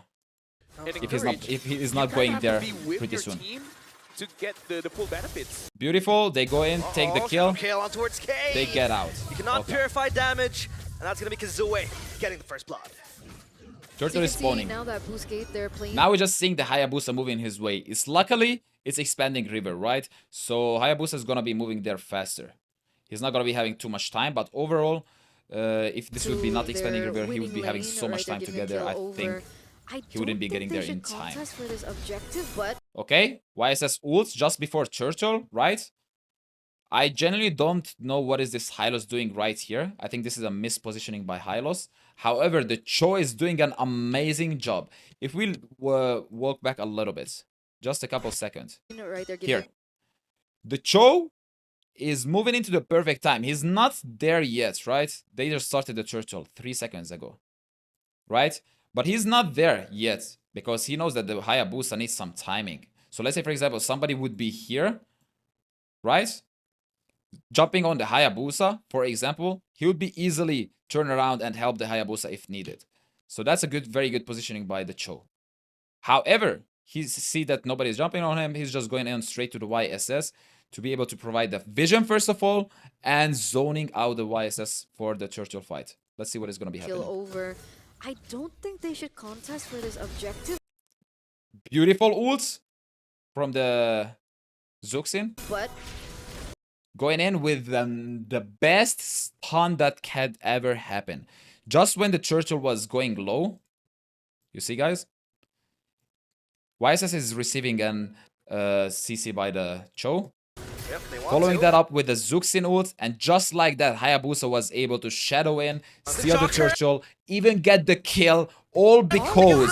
If he is you not kinda going have there to be with pretty your soon. team to get the full benefits. Beautiful. They go in, take the kill. Kill on towards K. They get out. You cannot Okay. purify damage, and that's going to be Kazue getting the first blood. So Turtle you is can see spawning. now that Boostgate, they're playing. Now we're just seeing the Hayabusa moving his way. It's luckily it's expanding river, right? So Hayabusa is gonna be moving there faster. He's not gonna be having too much time, but overall, if this would be to not expanding their river, he would winning be having lane, so much right? They're time giving a together. I kill think over. I he wouldn't be don't getting think there they in should time. contest for this objective, but Okay, YSS ults just before Turtle, right? I genuinely don't know what is this Hylos doing right here. I think this is a mispositioning by Hylos. However, the Cho is doing an amazing job. If we walk back a little bit, just a couple seconds. right, they're Here, giving the Cho is moving into the perfect time. He's not there yet, right? They just started the Turtle 3 seconds ago, right? But he's not there yet because he knows that the Hayabusa needs some timing. So let's say, for example, somebody would be here, right? jumping on the Hayabusa, for example, he would be easily turn around and help the Hayabusa if needed. So that's a good, very good positioning by the Cho. However, he see that nobody's jumping on him. He's just going in straight to the YSS to be able to provide the vision, first of all, and zoning out the YSS for the Churchill fight. Let's see what is going to be happening. Over. I don't think they should contest for this objective. Beautiful ults from the Zuxin. But Going in with the best stun that had ever happened. Just when the Churchill was going low, you see, guys? YSS is receiving an CC by the Cho. Yep, Following that up with the Zuxin ult, and just like that, Hayabusa was able to shadow in, steal the Churchill, even get the kill, all because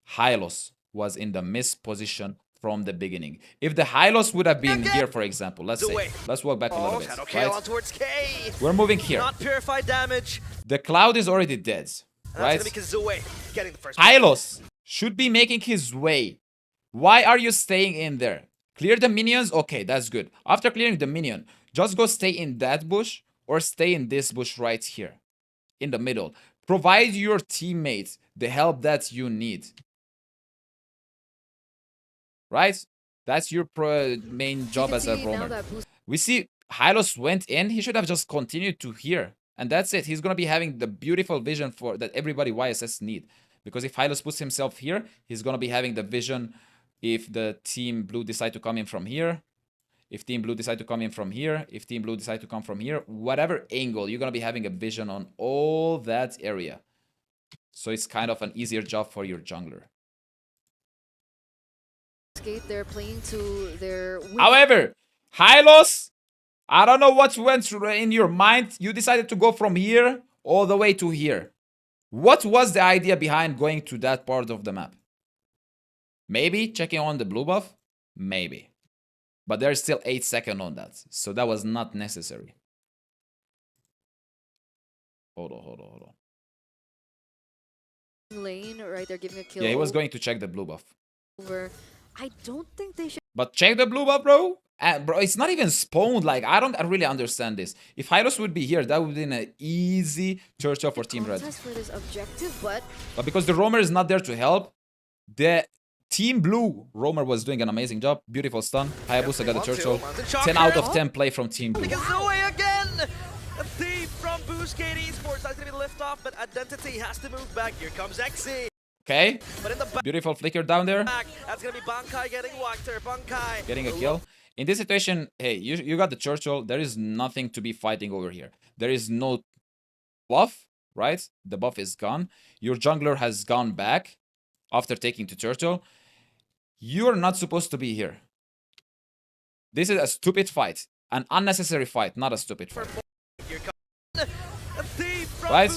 Hylos was in the missed position from the beginning. If the Hylos would have been here, for example, let's say, let's walk back a little bit. Right? Towards K. We're moving here. Not purified damage. The Cloud is already dead, right? Getting the first Hylos should be making his way. Why are you staying in there? Clear the minions? Okay, that's good. After clearing the minion, just go stay in that bush or stay in this bush right here. In the middle. Provide your teammates the help that you need. Right? That's your main job as a roamer. We see Hylos went in. He should have just continued to here. And that's it. He's going to be having the beautiful vision for that everybody YSS need. Because if Hylos puts himself here, he's going to be having the vision if the team blue decide to come in from here. If team blue decide to come in from here. If team blue decide to come from here. Whatever angle, you're going to be having a vision on all that area. So it's kind of an easier job for your jungler. They're playing to their... However, Hylos, I don't know what went in your mind. You decided to go from here all the way to here. What was the idea behind going to that part of the map? Maybe checking on the blue buff? Maybe. But there's still 8 seconds on that. So that was not necessary. Hold on. Lane, right? They're giving a kill. Yeah, he was going to check the blue buff. Over. I don't think they should. But check the blue buff, bro. Bro, it's not even spawned. Like, I don't really understand this. If Hylos would be here, that would be an easy Churchill for Team Red. For this objective, but because the roamer is not there to help, the Team Blue roamer was doing an amazing job. Beautiful stun. Hayabusa got the Churchill. 10 out of 10 play from Team Blue. Again! A thief from Mlbb Esports. That's gonna be the lift off, but Identity has to move back. Here comes Exi. Okay. But in the back, beautiful flicker down there. That's gonna be Bankai getting whacked there. Bankai getting a kill. In this situation, hey, you got the Churchill. There is nothing to be fighting over here. There is no buff, right? The buff is gone. Your jungler has gone back after taking the Churchill. You're not supposed to be here. This is a stupid fight. An unnecessary fight, not a stupid fight. Right?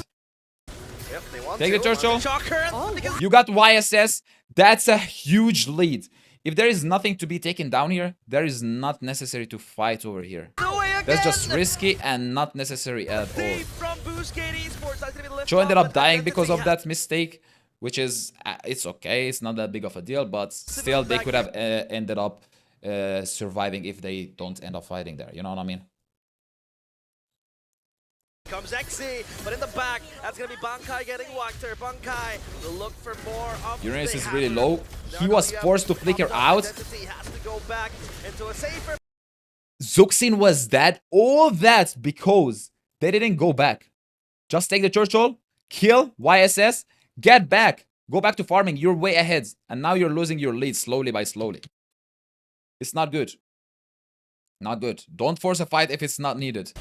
Yep, take the Churchill. You got YSS. That's a huge lead. If there is nothing to be taken down here, there is not necessary to fight over here. That's just risky and not necessary at all. Cho ended up dying because of that mistake, which is, it's okay. It's not that big of a deal, but still they could have ended up surviving if they don't end up fighting there. You know what I mean? Comes Exi, but in the back, that's gonna be Bankai getting whacked there. Bankai will look for more of Uranus is really low. He was forced to flicker out. Zuxin was dead. All that because they didn't go back. Just take the Churchill, kill YSS, get back. Go back to farming. You're way ahead. And now you're losing your lead slowly by slowly. It's not good. Not good. Don't force a fight if it's not needed.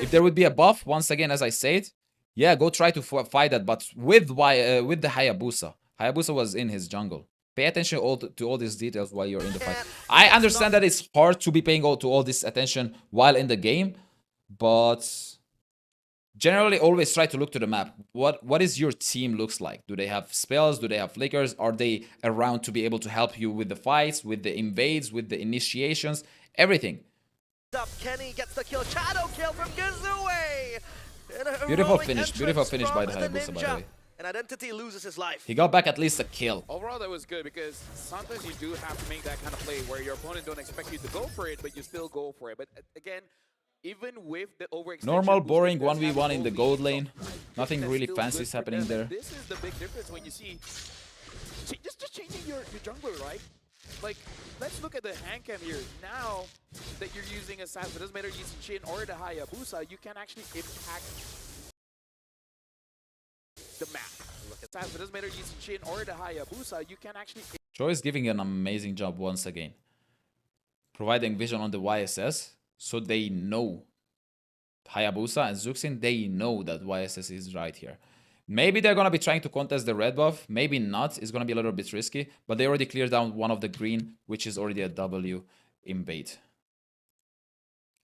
If there would be a buff, once again, as I said, yeah, go try to fight that, but with the Hayabusa. Hayabusa was in his jungle. Pay attention to all these details while you're in the fight. I understand that it's hard to be paying to all this attention while in the game, but generally always try to look to the map. What is your team looks like? Do they have spells? Do they have flickers? Are they around to be able to help you with the fights, with the invades, with the initiations, everything? Kenny gets the kill. Shadow kill from Gazue. Beautiful finish by the Hayabusa, by the way. and Identity loses his life. He got back at least a kill. Overall, that was good because sometimes you do have to make that kind of play where your opponent don't expect you to go for it, but you still go for it. But again, even with the overextension, Normal, boring Boosted does have 1v1 a in the gold gold lead, lane. so Nothing that's really still fancy good is for happening them. there. And this is the big difference when you see just changing your jungler, right? Like, let's look at the hand cam here. Now that you're using Assassin, it doesn't matter using Shin or the Hayabusa, you can actually impact the map. Look at Assassin, it doesn't matter using Shin or the Hayabusa, you can actually Joy is giving an amazing job once again. Providing vision on the YSS so they know. Hayabusa and Zuxin, they know that YSS is right here. Maybe they're going to be trying to contest the red buff. Maybe not. It's going to be a little bit risky. But they already cleared down one of the green, which is already a W in bait.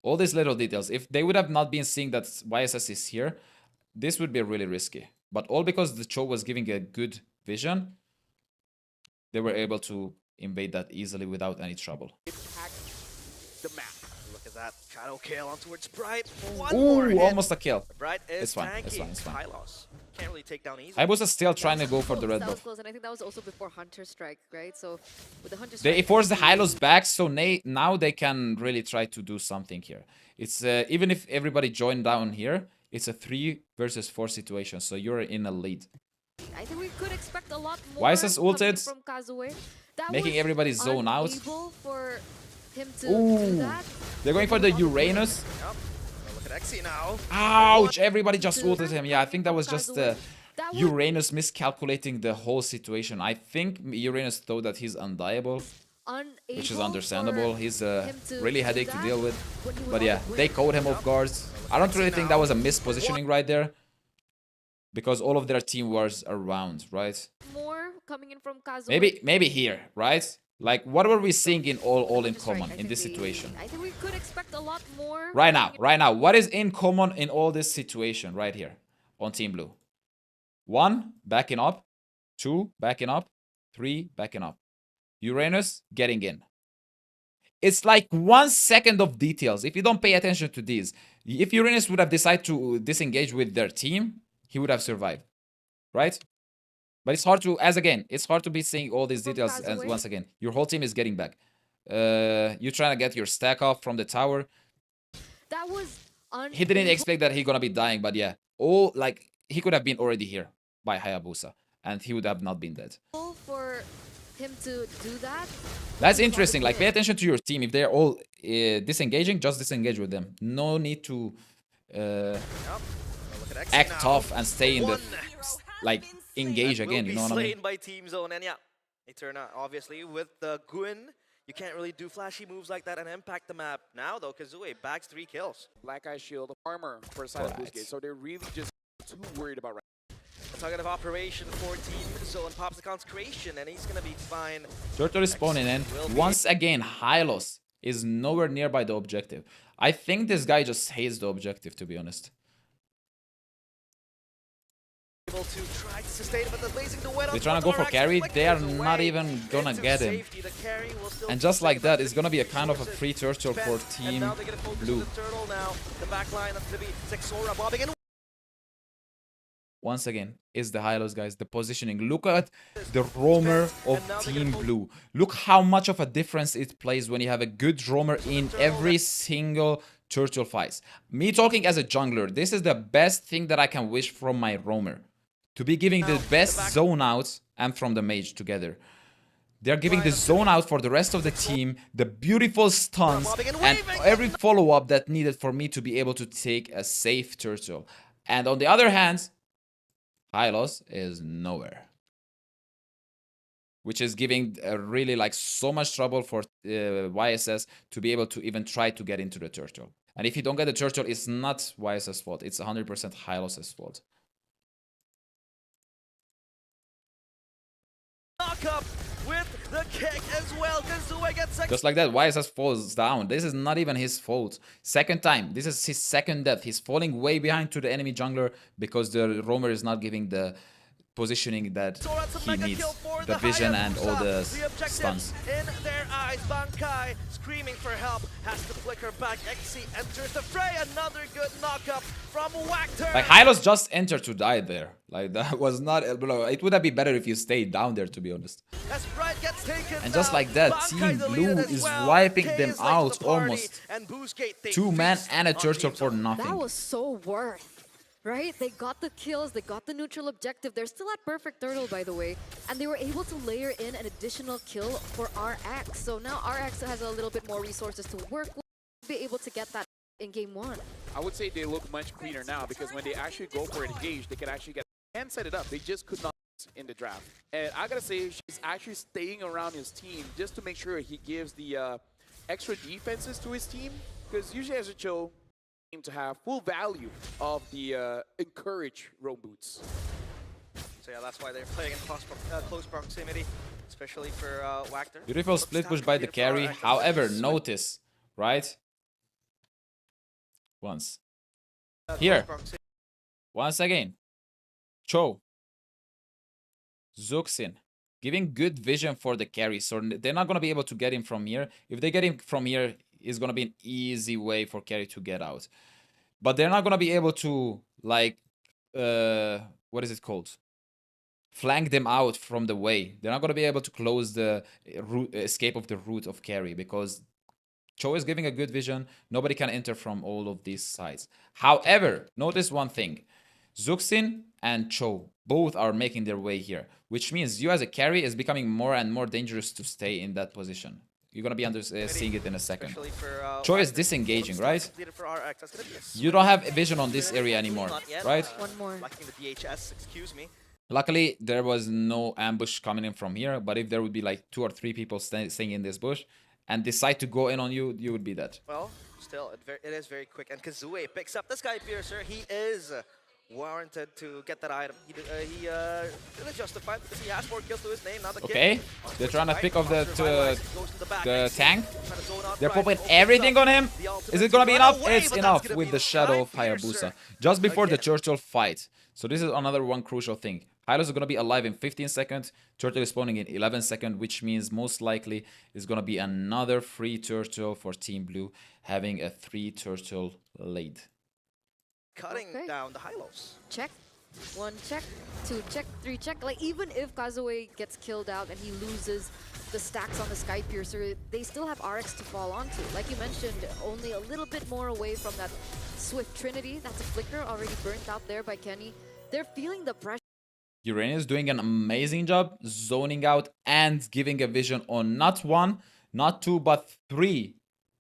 All these little details. If they would have not been seeing that YSS is here, this would be really risky. But all because the Cho was giving a good vision, they were able to invade that easily without any trouble. impact the map. Look at that shadow kill on towards Bright. One more Ooh, hit. almost a kill. Bright is It's fine, tanky. it's fine, it's fine. Hylos can't really take down easily. I was still trying to go for the red That was buff. close, and I think that was also before Hunter Strike, right? So with the Hunter They Strike, forced the Hylos back, so now they can really try to do something here. It's even if everybody joined down here, it's a 3 versus 4 situation, so you're in a lead. I think we could expect a lot more. YSS coming ulted, from Kazue. That making was everybody zone out. unable for him to Ooh. do that. They're going for the Uranus. Yep. Now look at Exi now. Ouch! Everybody just ulted him. Yeah, I think that was just That was Uranus miscalculating the whole situation. I think Uranus thought that he's undiable, which is unable understandable. for He's him to really do headache to that deal with. when he was But on yeah, the they brink. caught him off guard. I don't really think that was a mispositioning right there, because all of their team was around, right? More coming in from Kazue. Maybe here, right? Like, what were we seeing in all in Hunter Strike, common I in this think situation? I think we could expect a lot more. Right now, what is in common in all this situation right here on Team Blue? 1, backing up. 2, backing up. 3, backing up. Uranus getting in. It's like 1 second of details. If you don't pay attention to these, if Uranus would have decided to disengage with their team, he would have survived, right? But it's hard to, it's hard to be seeing all these From details. And Kazue. once again, your whole team is getting back. You're trying to get your stack off from the tower. That was He didn't expect that he's gonna be dying, but yeah, he could have been already here by Hayabusa, and he would have not been dead. unable for him to do that. That's interesting. Like, pay attention to your team. If they're all disengaging, just disengage with them. No need to Yep. Now look at Exi act now. tough and stay in the One. like engage That again. will You be know what I mean? slain by Team Zone, and yeah, they turn out obviously with the Gwyn. You can't really do flashy moves like that and impact the map. Now though, Kazue bags 3 kills. Black Eye Shield armor for Silent Right. Boostgate, so they're really just too worried about right. A target of operation for Team Zone pops the consecration, and he's gonna be fine. Turtle is spawning in. Once again, Hylos is nowhere nearby the objective. I think this guy just hates the objective, to be honest. Able to try to sustain it, but they're blazing the wet. They're trying to go for carry. They are not even gonna get him. And just like that, it's gonna be a kind of a free turtle for Team Blue. The turtle now. The back line, that's gonna be Sexora bobbing in. Once again, is the Hylos, guys. The positioning. Look at the roamer of Team Blue. Look how much of a difference it plays when you have a good roamer in every single turtle fight. Me talking as a jungler, this is the best thing that I can wish from my roamer. To be giving the best zone out and from the mage together. They're giving the zone out for the rest of the team, the beautiful stuns, and every follow-up that needed for me to be able to take a safe turtle. And on the other hand, Hylos is nowhere. Which is giving really like so much trouble for YSS to be able to even try to get into the turtle. And if you don't get the turtle, it's not YSS' fault. It's 100% Hylos' fault. Knock up with the kick as well. Kazue gets Just like that, YSS falls down. This is not even his fault. Second time. This is his second death. He's falling way behind to the enemy jungler because the roamer is not giving the positioning that he needs. The vision and all the stuns. In their eyes. guys. Bankai screaming for help, has to flicker back. Exi enters the fray. Another good knockup from Wactor. Like, Hylos just entered to die there. Like, that was not... It would have been better if you stayed down there, to be honest. As Bright gets taken And just down, like that, Bankai Team Blue deleted as is well. wiping K them is late to out the party, almost. and Boostgate, they 2 men feast and a on turtle Team for Zone. nothing. That was so worth, right? They got the kills, they got the neutral objective. They're still at perfect turtle, by the way, and they were able to layer in an additional kill for RX. So now RX has a little bit more resources to work with, be able to get that in game 1. I would say they look much cleaner now because when they actually go for an engage, they can actually get and set it up. They just could not in the draft. And I gotta say, she's actually staying around his team just to make sure he gives the extra defenses to his team, because usually as a Joe seem to have full value of the encourage roam boots. So yeah, that's why they're playing in close proximity, especially for Wactor. Beautiful split push by the carry. However, notice, right? Here. Once again. Cho. Zuxin. Giving good vision for the carry. So they're not going to be able to get him from here. If they get him from here, it's going to be an easy way for carry to get out. But they're not going to be able to, like, what is it called? Flank them out from the way. They're not going to be able to close the escape of the route of carry because Cho is giving a good vision. Nobody can enter from all of these sides. However, notice one thing. Zuxin and Cho both are making their way here, which means you as a carry is becoming more and more dangerous to stay in that position. You're going to be seeing it in a second. Cho is disengaging, right? You don't have vision on this area anymore, right? One more. Luckily, there was no ambush coming in from here, but if there would be like 2 or 3 people staying in this bush and decide to go in on you, you would be dead. Well, still, it is very quick. And Kazue picks up the Sky Piercer. He is warranted to get that item. He didn't justify it because he has 4 kills to his name. Now the okay, they're trying to pick off the tank. They're popping everything on him. Is it going to be enough? It's enough with the Shadow of Hayabusa. Just before the Churchill fight. So this is another one crucial thing. Hylos is going to be alive in 15 seconds. Turtle is spawning in 11 seconds, which means most likely is going to be another free turtle for Team Blue, having a 3 turtle lead. Cutting down the Hylos. Check. 1 check, 2 check, 3 check. Like, even if Kazue gets killed out and he loses the stacks on the Sky Piercer, they still have RX to fall onto. Like you mentioned, only a little bit more away from that Swift Trinity. That's a flicker already burnt out there by Kenny. They're feeling the pressure. Uranium is doing an amazing job zoning out and giving a vision on not 1, not 2, but 3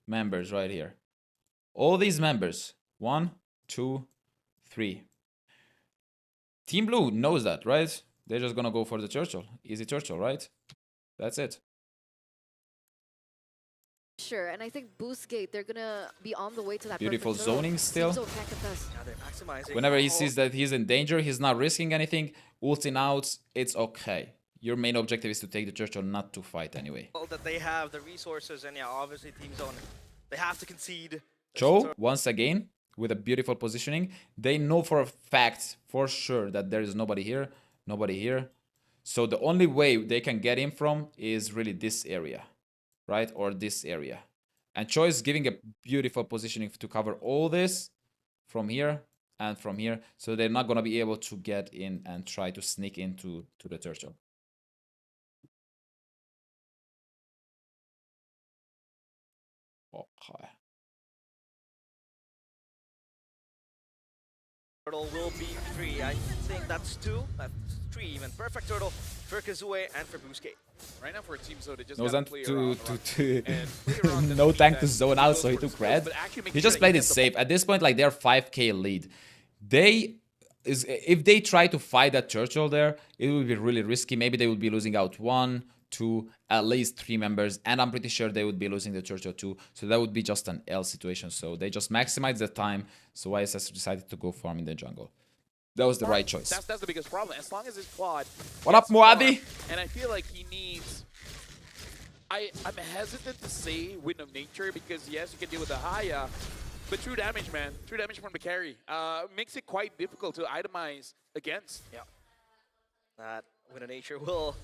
members right here. All these members. 1, 2, 3. Team Blue knows that, right? They're just gonna go for the Churchill. Easy Churchill, right? That's it. Sure, and I think Boostgate, they're gonna be on the way to that Beautiful perfect zoning still. So yeah, whenever he sees that he's in danger, he's not risking anything. Ulting out, it's okay. Your main objective is to take the Churchill, not to fight anyway. That they have the resources, and yeah, obviously Team Zone, they have to concede. Cho, once again, with a beautiful positioning. They know for a fact, for sure, that there is nobody here, nobody here. So the only way they can get him from is really this area, right? Or this area. And Cho is giving a beautiful positioning to cover all this from here and from here. So they're not going to be able to get in and try to sneak into the Churchill. Okay. Turtle will be 3. I think that's 2. That's 3 even. Perfect turtle for Kazue and for Boostgate. Right now for Team Zone, they just No gotta tank play to around no tank to defense, zone out, so he goes took for red. skills, but actually make He sure just that played it gets the safe. At this point, like, they're 5k lead. If they try to fight that Churchill there, it would be really risky. Maybe they would be losing out 1, 2, at least 3 members, and I'm pretty sure they would be losing the Churchill too. So that would be just an L situation. So they just maximize the time. So ISS decided to go farm in the jungle. That was the right choice. That's the biggest problem. As long as his quad. What up, Muadi? And I feel like he needs. I'm hesitant to say Wind of Nature because yes, you can deal with the Haya, but true damage, man. True damage from the carry makes it quite difficult to itemize against. Yeah. That Wind of Nature will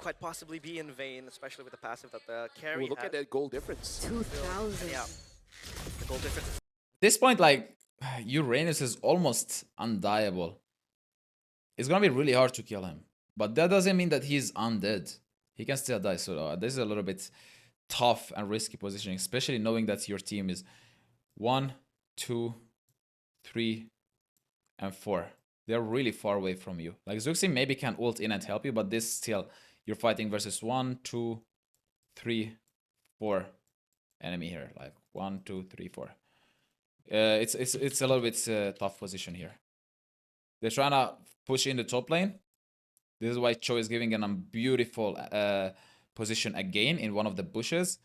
quite possibly be in vain, especially with the passive that the carry Ooh, look has. at that goal difference. 2,000. Yeah, the goal difference is At this point, like, Uranus is almost undieable. It's gonna be really hard to kill him. But that doesn't mean that he's undead. He can still die, so this is a little bit tough and risky positioning, especially knowing that your team is 1, 2, 3, and 4. They're really far away from you. Like, Zuxi maybe can ult in and help you, but this still, you're fighting versus 1, 2, 3, 4 enemy here. Like 1, 2, 3, 4. It's a little bit tough position here. They're trying to push in the top lane. This is why Cho is giving them a beautiful position again in one of the bushes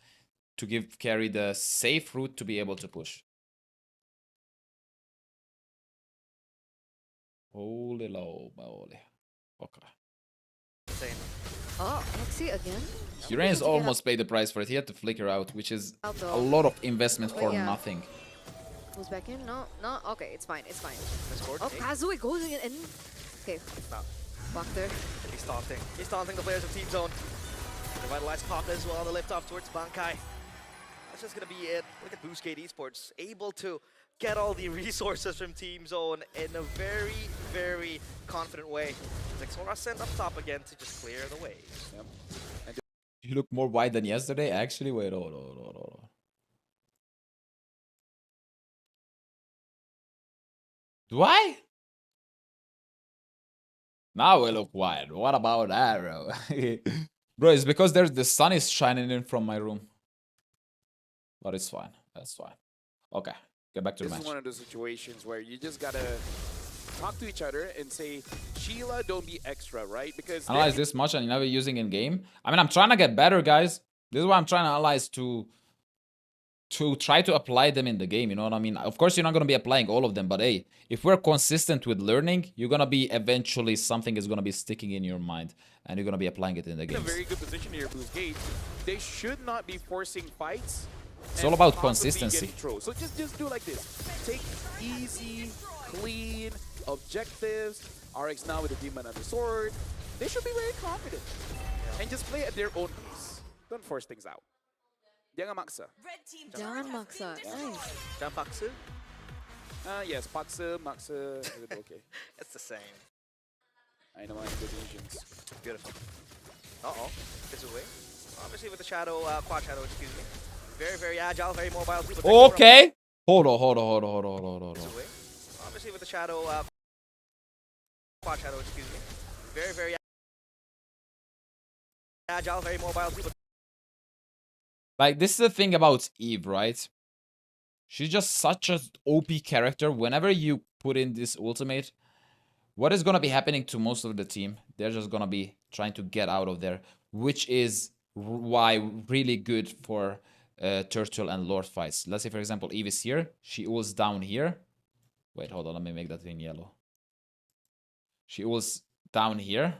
to give carry the safe route to be able to push. Holy low, moly. Okay. insane. Oh, Hexy again? Uranus almost paid the price for it. He had to flicker out, which is a lot of investment for yeah. nothing. Goes back in? No, no. Okay, it's fine. It's fine. Discord, Oh, hey, Kazui goes in. Okay, no. back there. He's taunting. He's taunting the players of Team Zone. Revitalized pop as well, the lift off towards Bankai. That's just gonna be it. Look at Mlbb Esports, able to get all the resources from Team Zone in a very, very confident way. Zexora sent up top again to just clear the way. Yep. You look more wide than yesterday? Actually, wait, hold on. Do I? Now we look wide. What about that, bro? Bro, it's because the sun is shining in from my room. But it's fine. That's fine. Okay, get back to the This match. is one of those situations where you just gotta talk to each other and say, Sheila, don't be extra, right? Because Analyze this much and you're never using in game. I mean, I'm trying to get better, guys. This is why I'm trying to analyze to try to apply them in the game, you know what I mean? Of course, you're not going to be applying all of them, but hey, if we're consistent with learning, you're going to be eventually, something is going to be sticking in your mind, and you're going to be applying it in the in a game. very good position here, Mlbb. They should not be forcing fights. It's and all about possibly consistency. getting throws. So just do like this. Take easy, clean objectives. RX now with the Demon and the Sword. They should be very confident. And just play at their own pace. Don't force things out. Jangan maksa. Jangan maksa. Nice. Jampaksu, Yes, paksa, maksa, okay. it's the same. I know I'm good Asians. Beautiful. Uh-oh, this away. Obviously with the shadow, quad shadow, excuse me. Very, very agile, very mobile. Too, but Zexora Okay. Hold on. this away. Obviously with the shadow, quad shadow, excuse me. Very, very agile, very mobile. Too, but Like, this is the thing about Eve, right? She's just such an OP character. Whenever you put in this ultimate, what is going to be happening to most of the team? They're just going to be trying to get out of there, which is why really good for Turtle and Lord fights. Let's say, for example, Eve is here. She ults down here. Wait, hold on. Let me make that in yellow. She ults down here.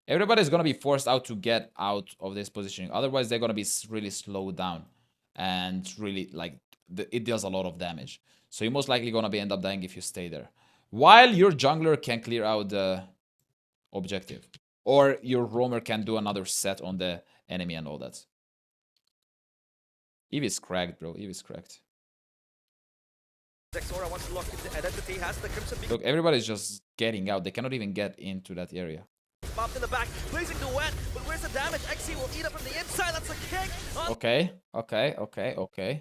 Everybody's going to be forced out to get out of this positioning. Otherwise, they're going to be really slowed down. And really, like, it deals a lot of damage. So you're most likely going to be end up dying if you stay there. While your jungler can clear out the objective. Or your roamer can do another set on the enemy and all that. Eve is cracked, bro. Eve is cracked. Zexora wants to lock into identity, has the Crimson Beacon Look, everybody's just getting out. They cannot even get into that area. popped in the back, blazing duet, but where's the damage? XC will eat up from the inside, that's a kick on Okay.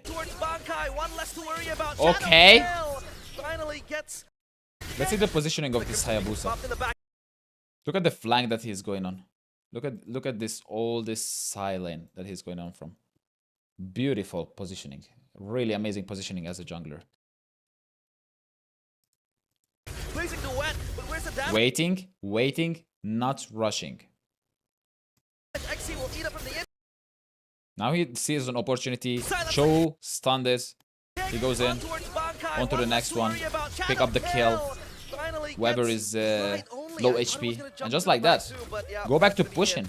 towards Bankai, one less to worry about. Okay. Shadow Veil finally gets Let's see the positioning of this Hayabusa. popped in the back. Look at the flank that he's going on. Look at this, all this side lane that he's going on from. Beautiful positioning. Really amazing positioning as a jungler. Blazing duet, but where's the damage? Waiting, not rushing. XC will eat up from the inside. Now he sees an opportunity. Cho stunned this. He goes in. Onto the next one. Pick up the kill. Whoever is low HP. And just like that, go back to pushing.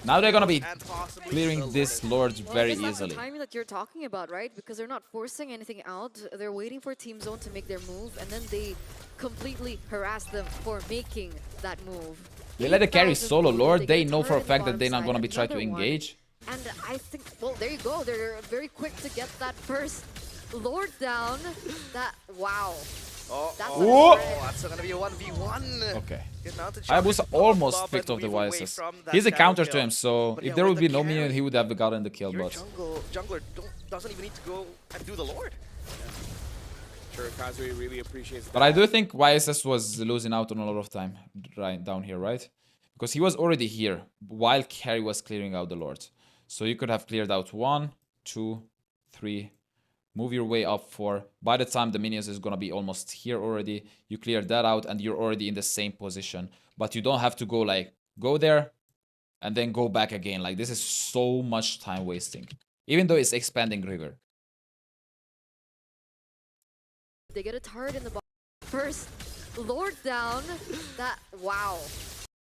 Now they're gonna be clearing this Lord very It's not easily. the timing that you're talking about, right? Because they're not forcing anything out. They're waiting for Team Zone to make their move, and then they completely harass them for making that move. They let the carry 8,000 solo gold. Lord. They get a know for a turret fact that bottom they're not side, gonna be trying to another one. engage. And I think, well, there you go. They're very quick to get that first Lord down. That, wow. Oh, That's Whoa. that's gonna be a 1v1. Okay. Good amount of Hayabusa chances to almost pop picked and off the weave away YSS. from that He's a shadow counter to kill. him, so But if yeah, there with would be the no minion, carry, he would have gotten the kill. Your But jungler doesn't even need to go and do the Lord. Sure, Kazui really appreciates that. But I do think YSS was losing out on a lot of time right down here, right? Because he was already here while carry was clearing out the Lord. So you could have cleared out 1, 2, 3. Move your way up 4. By the time the minions is gonna be almost here already, you clear that out and you're already in the same position. But you don't have to go like, go there and then go back again. Like this is so much time wasting. Even though it's expanding river. They get a turret in the bottom. First Lord down. That, wow.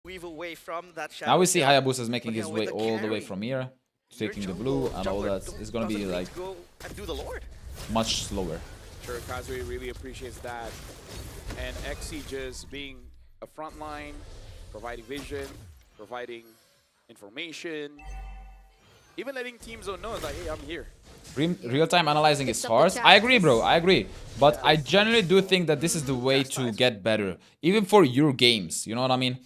Weave away from that shadow. Now we see kill. Hayabusa is making But yeah, his with way the all the way carry, from here, your taking the blue and all jungler that. It's gonna be doesn't need like to go and do the Lord. much slower. Sure, Kazui really appreciates that. And Xe just being a front line, providing vision, providing information, even letting Team Zone know, like, hey, I'm here. Real-time analyzing is Picked up the hard. I agree, chance. bro. I agree. But I generally do think that this is the way to get better. Even for your games. You know what I mean?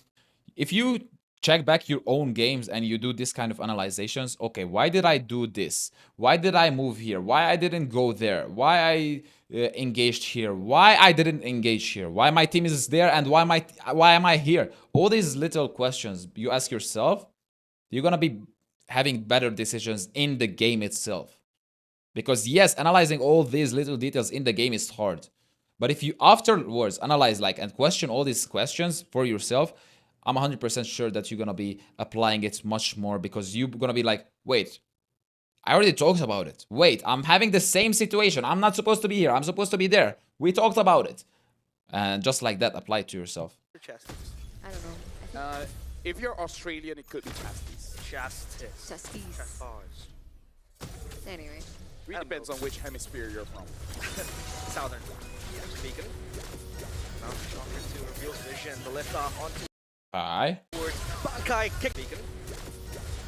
If you check back your own games and you do this kind of analyzations, okay, why did I do this? Why did I move here? Why I didn't go there? Why I engaged here? Why I didn't engage here? Why my team is there and why am I here? All these little questions you ask yourself, you're gonna be having better decisions in the game itself. Because yes, analyzing all these little details in the game is hard. But if you afterwards analyze like and question all these questions for yourself, I'm 100% sure that you're going to be applying it much more because you're going to be like, wait, I already talked about it. Wait, I'm having the same situation. I'm not supposed to be here. I'm supposed to be there. We talked about it. And just like that, apply it to yourself. I don't know. I think If you're Australian, it could be Chastis. Chastis. Anyway. Really depends on which hemisphere you're from. Southern. Yeah, Beacon. Now Shocker 2 reveals vision. The lift off onto Aye. towards Bankai kick. Beacon.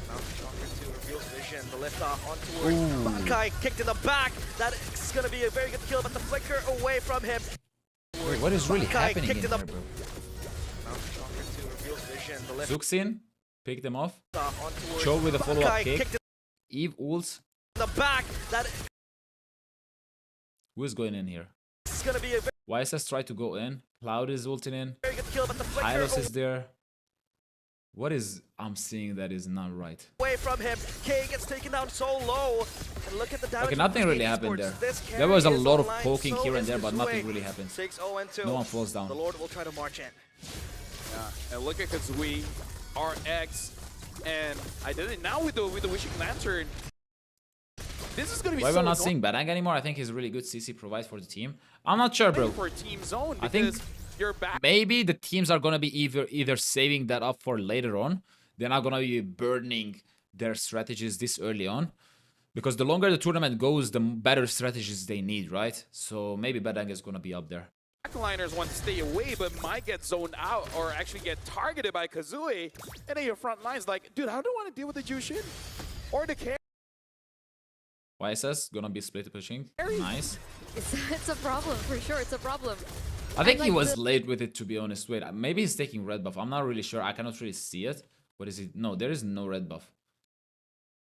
Now Shocker 2 reveals vision. The lift off on towards Bankai kicked in the back. That is going to be a very good kill, but the flicker away from him. Wait, what is really Bankai happening in kicked here, the bro? Now Shocker 2 reveals vision. The lift Zuxin, pick them off. off on towards Cho with a follow-up Bankai kick. kicked Eve ults. in the back. That Who is going in here? is going to be a YSS tried to go in. Cloud is ulting in. very good kill, but the flicker Hylos is there. What is I'm seeing that is not right? away from him. K gets taken down so low. And look at the damage. Okay, nothing really happened there. There was a lot of poking here and there, but nothing really happened. 6-0-2. No one falls down. The Lord will try to march in. Yeah, and look at Kazui, RX, and I did it now with the Wishing Lantern. This is gonna be Why so we're not annoying seeing Badang anymore? I think he's a really good CC provide for the team. I'm not sure, bro. for Team Zone I think because you're back. Maybe the teams are gonna be either saving that up for later on. They're not gonna be burning their strategies this early on. Because the longer the tournament goes, the better strategies they need, right? So maybe Badang is gonna be up there. Backliners want to stay away, but might get zoned out or actually get targeted by Kazui. And then your front line's like, dude, how do I want to deal with the Jushin? Or the carry? YSS gonna be split pushing. Nice. It's a problem, for sure. It's a problem. I think he like was the- late with it, to be honest. Wait, maybe he's taking red buff. I'm not really sure. I cannot really see it. What is it? No, there is no red buff.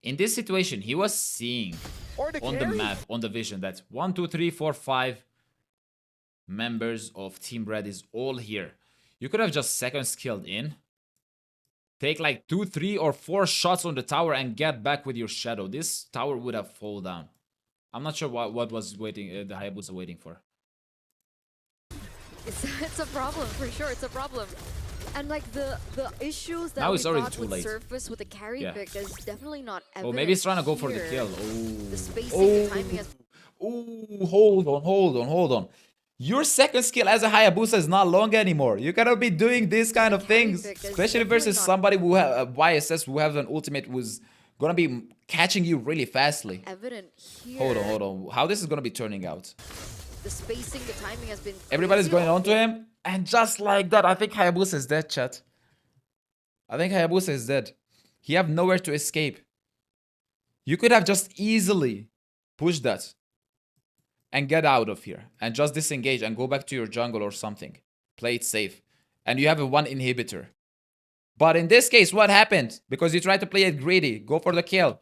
In this situation, he was seeing Or the on the carry? map, on the vision, that 1, 2, 3, 4, 5 members of Team Red is all here. You could have just second skilled in. Take like 2, 3, or 4 shots on the tower and get back with your shadow. This tower would have fallen down. I'm not sure what was waiting. The Hayabusa waiting for. It's a problem, for sure. It's a problem. And like the issues that Now we it's already thought too would late. surface with the carry Yeah. pick is definitely not evident. Oh, maybe he's trying to go for the here. kill. The Oh. spacing, the timing has Ooh, hold on. Your second skill as a Hayabusa is not long anymore. You cannot be doing these kind of things, pick is especially definitely versus not- somebody who have YSS who have an ultimate who's gonna be catching you really fastly. evident here. Hold on. How this is gonna be turning out? The spacing, the timing has been Everybody's crazy. going on to him, and just like that, I think Hayabusa is dead, chat. I think Hayabusa is dead. He have nowhere to escape. You could have just easily pushed that and get out of here and just disengage and go back to your jungle or something. Play it safe. And you have a 1 inhibitor. But in this case, what happened? Because you tried to play it greedy. Go for the kill.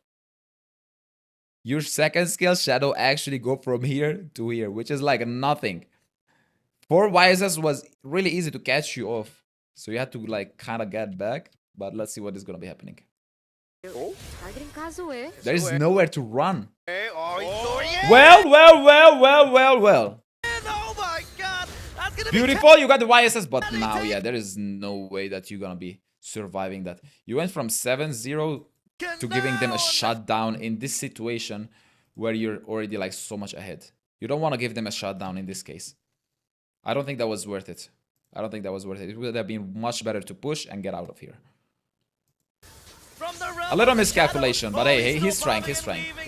Your second skill, Shadow, actually go from here to here, which is like nothing. 4 YSS was really easy to catch you off. So you had to like kind of get back. But let's see what is going to be happening. Oh, Targeting Kazue. There is nowhere to run. Oh, yeah. Well. Oh my god! That's gonna be Beautiful, you got the YSS, but now, yeah, there is no way that you're gonna be surviving that. You went from 7-0 to giving them a shutdown in this situation where you're already like so much ahead. You don't want to give them a shutdown in this case. I don't think that was worth it. I don't think that was worth it. It would have been much better to push and get out of here. A little miscalculation, but hey, he's trying.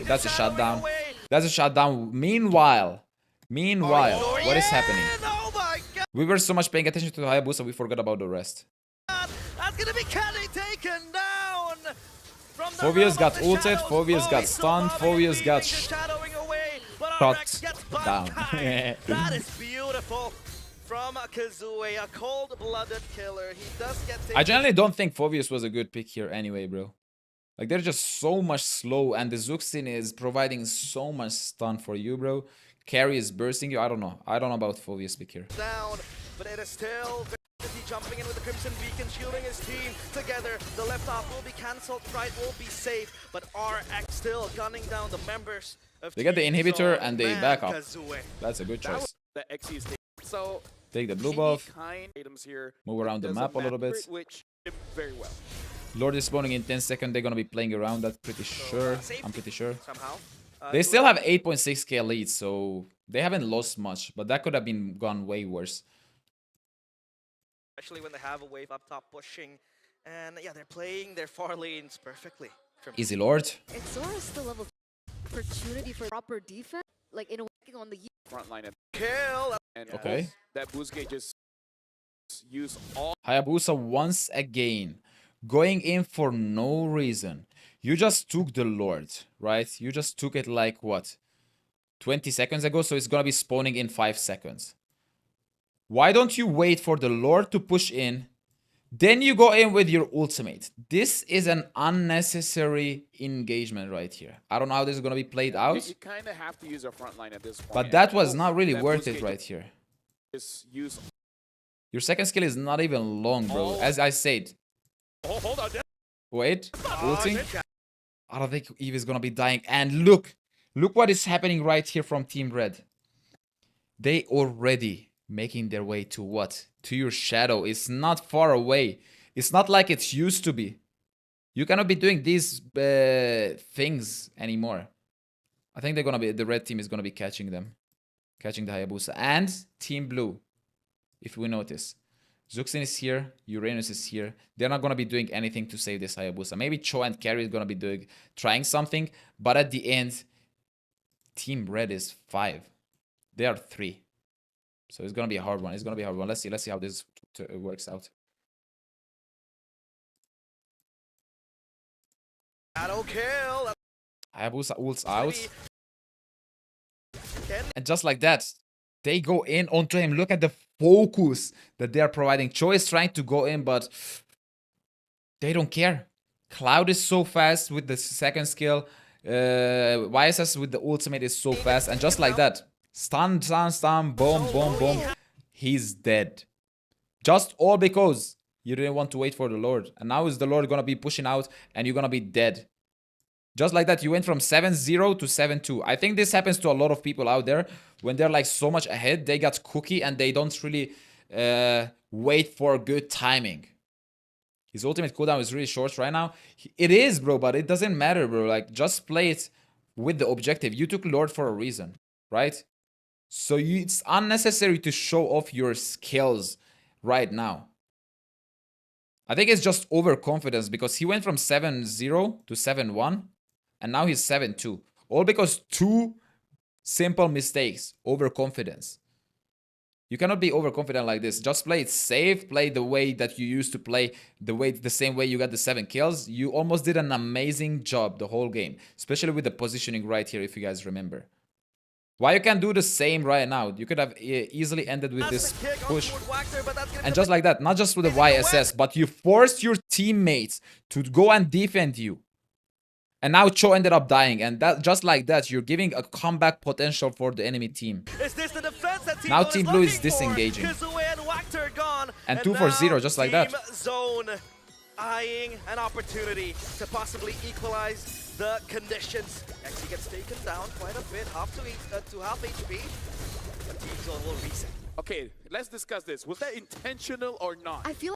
That's a shutdown. That's a shutdown. Meanwhile, what is happening? We were so much paying attention to Hayabusa, we forgot about the rest. That's gonna be taken down. Phobius got ulted, Phobius got stunned, Phobius got shot down. That is beautiful from Kazue, a cold-blooded killer. He does get taken. I generally don't think Phobius was a good pick here anyway, bro. Like, they're just so much slow, and the Zuxin is providing so much stun for you, bro. Carry is bursting you. I don't know. I don't know about Phobius pick here. Down, but it is still jumping in with the Crimson Beacon, shielding his team together. The left off will be cancelled, Pride will be safe, but RX still gunning down the members of They get the Team inhibitor Zone. and they Man, back up. Kazue. That's a good choice. the XE is taken. So Take the blue any buff, kind items here move around the doesn't map a little bit. matter, which did very well. Lord is spawning in 10 seconds. They're gonna be playing around that, pretty sure. I'm pretty sure. Somehow. They still have 8.6k lead, so they haven't lost much, but that could have been gone way worse. Especially when they have a wave up top pushing. And yeah, they're playing their far lanes perfectly. Easy Lord. Exora is still level opportunity for proper defense, like in a working on the Front line Kill. and Okay. that boost gate just use all Hayabusa once again going in for no reason. You just took the Lord, right? You just took it like what? 20 seconds ago, so it's gonna be spawning in 5 seconds. Why don't you wait for the Lord to push in? Then you go in with your ultimate. This is an unnecessary engagement right here. I don't know how this is gonna be played out, you kind of have to use a front line at this point. but that was And not really that worth boost it gate right here. Just use. Your second skill is not even long, bro. Oh. As I said. Oh, hold on. Wait, ulting. I don't think Eve is gonna be dying. And look what is happening right here from Team Red. They already making their way to what? To your shadow. It's not far away. It's not like it's used to be. You cannot be doing these things anymore. I think they're gonna be, the red team is gonna be catching them, catching the Hayabusa and Team Blue. If we notice, Zuxin is here, Uranus is here. They're not gonna be doing anything to save this Hayabusa. Maybe Cho and Carrie is gonna be trying something, but at the end, Team Red is 5. They are 3. So it's gonna be a hard one. It's gonna be a hard one. Let's see how this works out. Shadow kill. Hayabusa ults out. And just like that, they go in onto him. Look at the focus that they are providing. Cho is trying to go in, but they don't care. Cloud is so fast with the second skill. YSS with the ultimate is so fast. And just like that, stun, boom, boom, boom. He's dead. Just all because you didn't want to wait for the Lord. And now is the Lord gonna be pushing out and you're gonna be dead. Just like that, you went from 7-0 to 7-2. I think this happens to a lot of people out there. When they're like so much ahead, they got cookie and they don't really wait for good timing. His ultimate cooldown is really short right now. It is, bro, but it doesn't matter, bro. Like, just play it with the objective. You took Lord for a reason, right? So it's unnecessary to show off your skills right now. I think it's just overconfidence because he went from 7-0 to 7-1 and now he's 7-2. All because 2 simple mistakes, overconfidence. You cannot be overconfident like this. Just play it safe. Play the way that you used to play, the same way you got the 7 kills. You almost did an amazing job the whole game, especially with the positioning right here, if you guys remember. Why you can't do the same right now? You could have easily ended with this push. And just like that, not just with the YSS, but you forced your teammates to go and defend you. And now Cho ended up dying, and that just like that, you're giving a comeback potential for the enemy team. Is this the defense that Now Team Blue is disengaging. And 2 for 0, just like that. Zone eyeing an opportunity to possibly equalize the conditions. Actually gets taken down quite a bit, half to half HP. But Team Zone will reset. Okay, let's discuss this. Was that intentional or not? I feel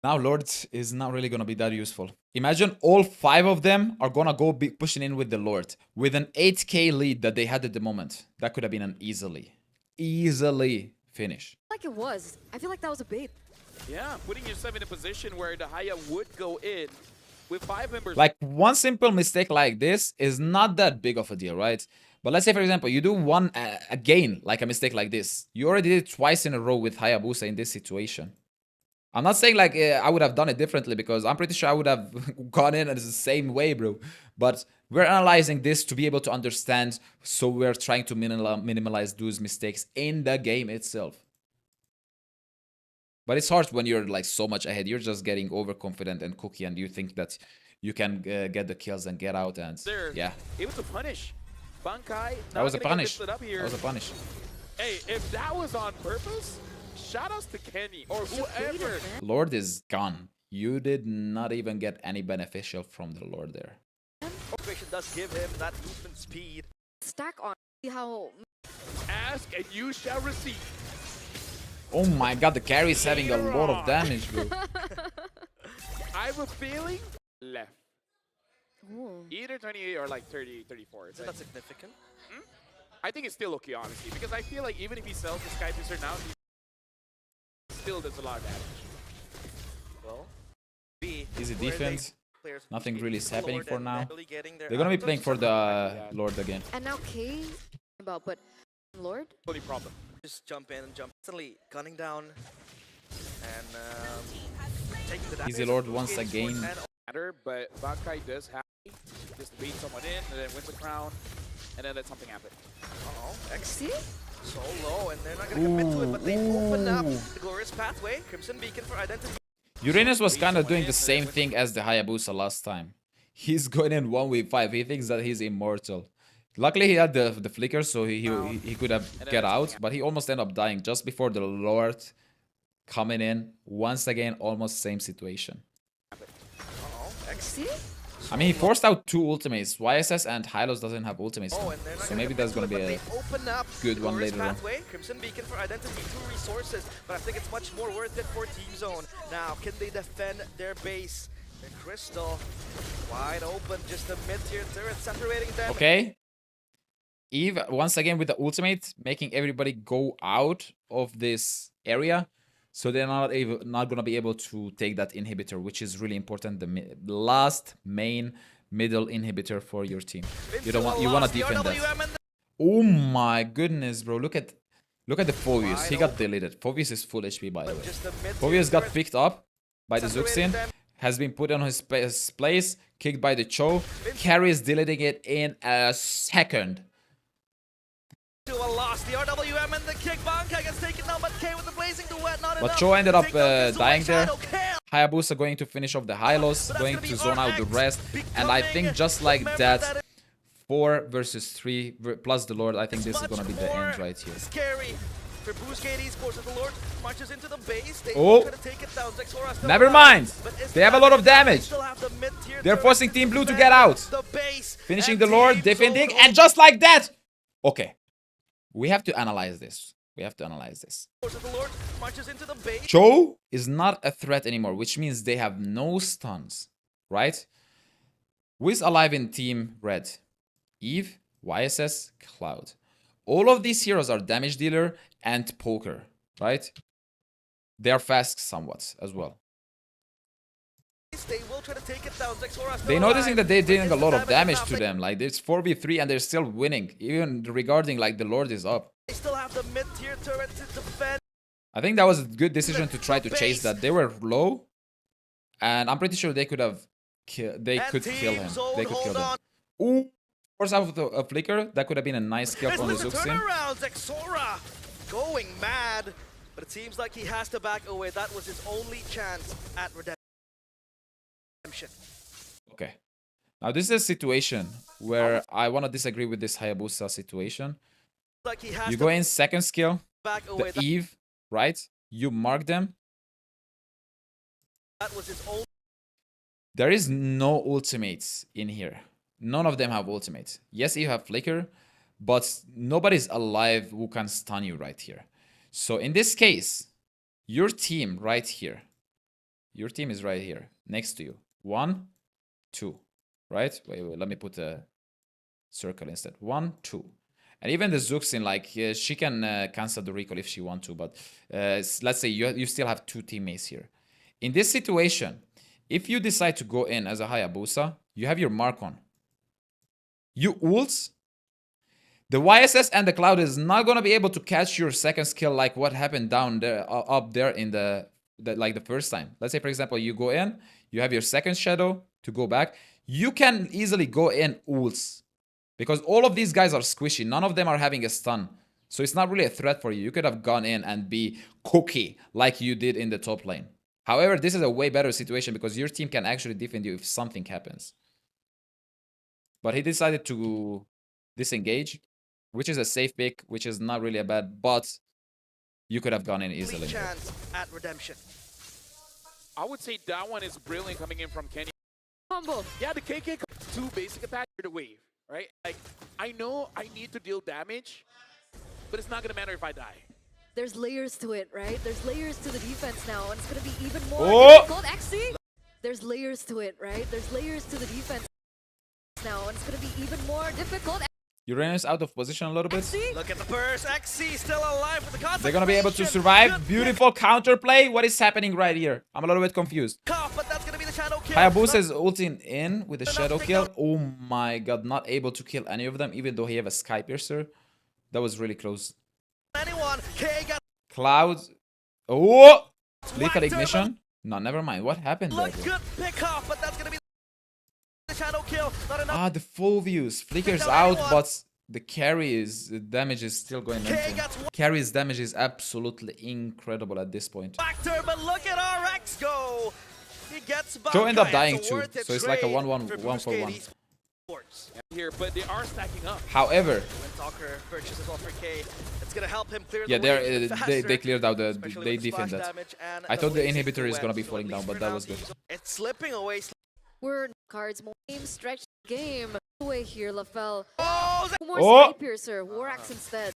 Now Lord is not really going to be that useful. Imagine all 5 of them are going to go be pushing in with the Lord. With an 8k lead that they had at the moment. That could have been an easily finish. like it was. I feel like that was a bait. Yeah, putting yourself in a position where the Haya would go in with 5 members. Like, one simple mistake like this is not that big of a deal, right? But let's say, for example, you do one again, like a mistake like this. You already did it twice in a row with Hayabusa in this situation. I'm not saying like I would have done it differently, because I'm pretty sure I would have gone in and it's the same way, bro. But we're analyzing this to be able to understand, so we're trying to minimize those mistakes in the game itself. But it's hard when you're like so much ahead. You're just getting overconfident and cocky, and you think that you can get the kills and get out, and yeah. It was a punish. Bankai. That was a punish. That was a punish. Hey, if that was on purpose, shout outs to Kenny or whoever. Lord is gone. You did not even get any beneficial from the Lord there. Operation does give him that movement speed. Stack on. See how Ask and you shall receive. Oh my god, the carry is having a lot of damage, bro. I have a feeling left. Ooh. Either 28 or like 30, 34. Is that significant? I think it's still okay, honestly, because I feel like even if he sells the Sky Booster now, he still does a lot of damage. Well, B. Easy where defense. players Nothing really is happening Lord for and now. really getting their They're gonna be outputs. playing for the Lord again. and now K about, but Lord. Only problem. Just jump in and jump. Instantly gunning down and taking the damage. Easy Lord once Gains again. force and Matter, but Bankai does have just bait someone in and then wins the crown and then let something happen. X See? so low, and they're not gonna commit to it, but they open up the glorious pathway. Crimson Beacon for identity. Uranus was kind of doing the same thing as the Hayabusa last time. He's going in 1v5. He thinks that he's immortal. Luckily, he had the flicker, so he could have get out, but he almost ended up dying just before the Lord coming in. Once again, almost same situation. X See? I mean, he forced out 2 ultimates. YSS and Hylos doesn't have ultimates now. and they're not So gonna maybe commit that's to going to it, be but a they open up good the one glorious later on. pathway. Crimson Beacon for identity, 2 resources, but I think it's much more worth it for Team Zone. Now, can they defend their base? The Crystal wide open, just a mid-tier turret separating them. Okay. Eve, once again with the ultimate, making everybody go out of this area. So they're not going to be able to take that inhibitor, which is really important. The last main middle inhibitor for your team. You want to defend that. Oh my goodness, bro! Look at the Phobius. He got deleted. Phobius is full HP, by the way. Phobius got picked up by the Zuxin, has been put on his place, kicked by the Cho. Carry is deleting it in a second. To a loss, the RWM and the kick. Bankai gets taken down, but K with the blazing duet, not But enough. Cho ended up Take down this dying one, there. Shadow Kill. Hayabusa going to finish off the Hylos, going to zone out the rest. And I think just like that, 4 versus 3 plus the Lord, I think this is going to be the end right here. Scary for Mlbb Esports as the Lord marches into the base. They Oh. try to take it down. Zexora still Never alive, mind. but is They have a that lot of enough? They damage. still have the mid-tier They're turret forcing to Team Blue to defend get out. the base. Finishing And the Lord, Team defending, Zone and just like that. Okay. We have to analyze this. We have to analyze this. as the Lord marches into the base. Cho is not a threat anymore, which means they have no stuns, right? Who is alive in Team Red? Eve, YSS, Cloud. All of these heroes are damage dealer and poker, right? They are fast somewhat as well. They will try to take it down. Zexora still They're noticing alive, that they're but dealing is a the lot of damage enough? to them. Like, it's 4v3 and they're still winning, even regarding like the Lord is up. They still have the mid-tier turret to defend. I think that was a good decision to try to chase that. They were low, and I'm pretty sure they could have they could kill him. They could kill him. Ooh, force out of a flicker. That could have been a nice kill from the Zuxin. Turnaround, Zexora going mad, but it seems like he has to back away. That was his only chance at redemption. Okay. Now this is a situation where I want to disagree with this Hayabusa situation. Like he has You go in second skill, back away. the Eve, right? You mark them. That was his only. There is no ultimates in here. None of them have ultimates. Yes, you have flicker, but nobody's alive who can stun you right here. So in this case, your team right here. Your team is right here, next to you. 1, 2, right? Wait, let me put a circle instead. 1, 2. And even the Zuxin, like, she can cancel the recall if she wants to, but let's say you still have 2 teammates here. In this situation, if you decide to go in as a Hayabusa, you have your mark on. You ults, the YSS and the Cloud is not going to be able to catch your second skill like what happened down there, up there in the first time. Let's say, for example, you go in, you have your second shadow to go back. You can easily go in ults because all of these guys are squishy. None of them are having a stun. So it's not really a threat for you. You could have gone in and be cookie like you did in the top lane. However, this is a way better situation because your team can actually defend you if something happens. But he decided to disengage, which is a safe pick, which is not really a bad, but you could have gone in easily. Chance at redemption. I would say that one is brilliant coming in from Kenny. Combo. Yeah, the KK 2 basic attack for the wave, right? Like, I know I need to deal damage, but it's not going to matter if I die. There's layers to it, right? There's layers to the defense now, and it's going to be even more difficult. XC? There's layers to it, right? There's layers to the defense now, and it's going to be even more difficult. Uranus out of position a little bit. Look at the burst. XC still alive with the contact. They're gonna be able to survive. Beautiful counterplay. What is happening right here? I'm a little bit confused. But that's gonna be the shadow kill. Hayabusa is ulting in with the shadow kill. Oh my god, not able to kill any of them, even though he have a Sky Piercer. That was really close. Anyone? Cloud. Oh! Lethal ignition. No, never mind. What happened there? Look good pick off, but that's gonna be the shadow kill. Not enough. Ah, the full views. Flickers out, but the carry's damage is still going into. Carry's damage is absolutely incredible at this point. Factor, but look at RX go. He gets by. Joe end up dying too, so it's like a 1-1-1-for-1. Here, but they are stacking up. However, Talker purchases as well for K. It's gonna help him clear yeah, the they cleared out the especially they with the splash defend that. damage and I thought the way to inhibitor is web, gonna be so falling at down, least but for that now, was good. It's slipping away. We're cards more game stretch game away here, LaFell. Oh, No more Oh! Sky Piercer, Warax instead.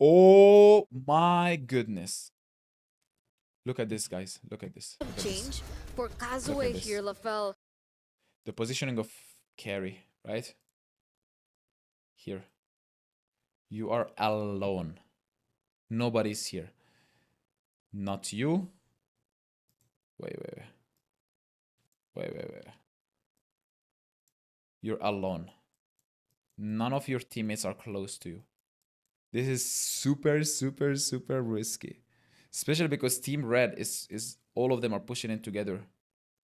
Oh my goodness! Look at this, guys. Look at this. Look at this. Change for Look Kazue at this. here, LaFell. The positioning of carry, right? Here. You are alone. Nobody's here. Not you. Wait. You're alone. None of your teammates are close to you. This is super risky. Especially because Team Red is all of them are pushing in together.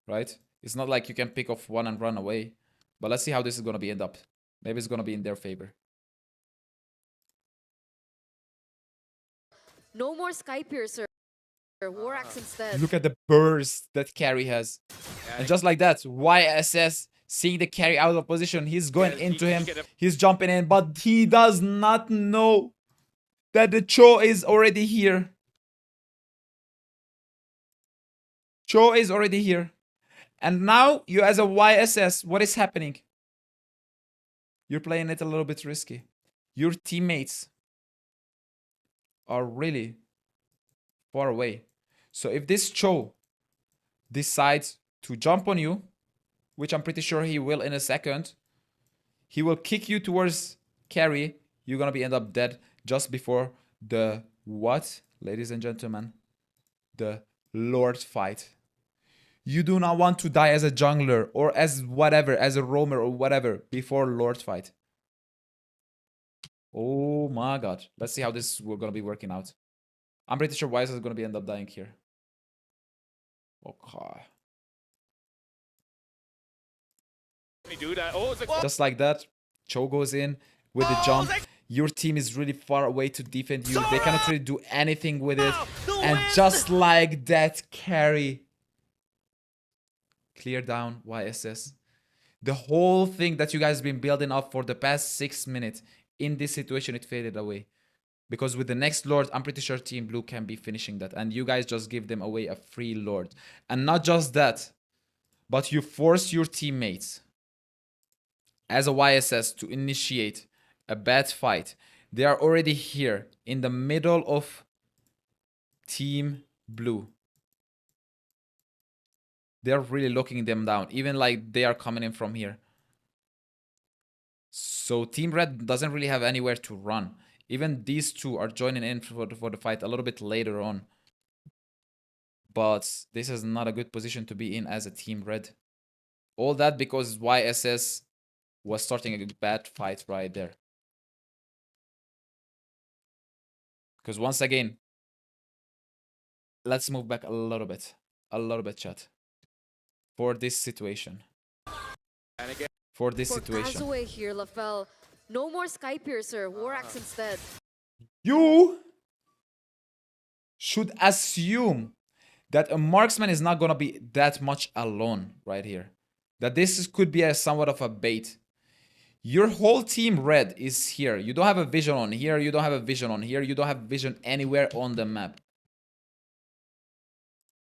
Right? It's not like you can pick off one and run away. But let's see how this is gonna be end up. Maybe it's gonna be in their favor. No more Sky Piercer. Warax instead. Look at the burst that carry has. And just like that, YSS seeing the carry out of position, he's going into him. He's jumping in, but he does not know that the Cho is already here. Cho is already here. And now you as a YSS, what is happening? You're playing it a little bit risky. Your teammates are really far away. So if this Cho decides to jump on you, which I'm pretty sure he will in a second, he will kick you towards carry. You're gonna be end up dead just before the what, ladies and gentlemen? The Lord fight. You do not want to die as a jungler or as whatever, as a roamer or whatever before Lord fight. Oh my god. Let's see how this is gonna be working out. I'm pretty sure Wise is gonna be end up dying here. Okay. Do that. Oh, it's like Just like that, Cho goes in with the jump. Your team is really far away to defend you. They cannot really do anything with it. And just like that, carry. Clear down YSS. The whole thing that you guys been building up for the past 6 minutes, in this situation, it faded away. Because with the next Lord, I'm pretty sure Team Blue can be finishing that. And you guys just give them away a free Lord. And not just that, but you force your teammates as a YSS to initiate a bad fight. They are already here in the middle of Team Blue. They're really locking them down, even like they are coming in from here. So Team Red doesn't really have anywhere to run. Even these two are joining in for the fight a little bit later on. But this is not a good position to be in as a Team Red. All that because YSS was starting a bad fight right there. Because once again, let's move back a little bit. A little bit, chat. For this situation. and again. For this For situation. Kazue here, Lafel. No more Sky Piercer. War Axe instead. You should assume that a marksman is not gonna be that much alone right here. That this could be a somewhat of a bait. Your whole team red is here. You don't have a vision on here. You don't have a vision on here. You don't have vision anywhere on the map.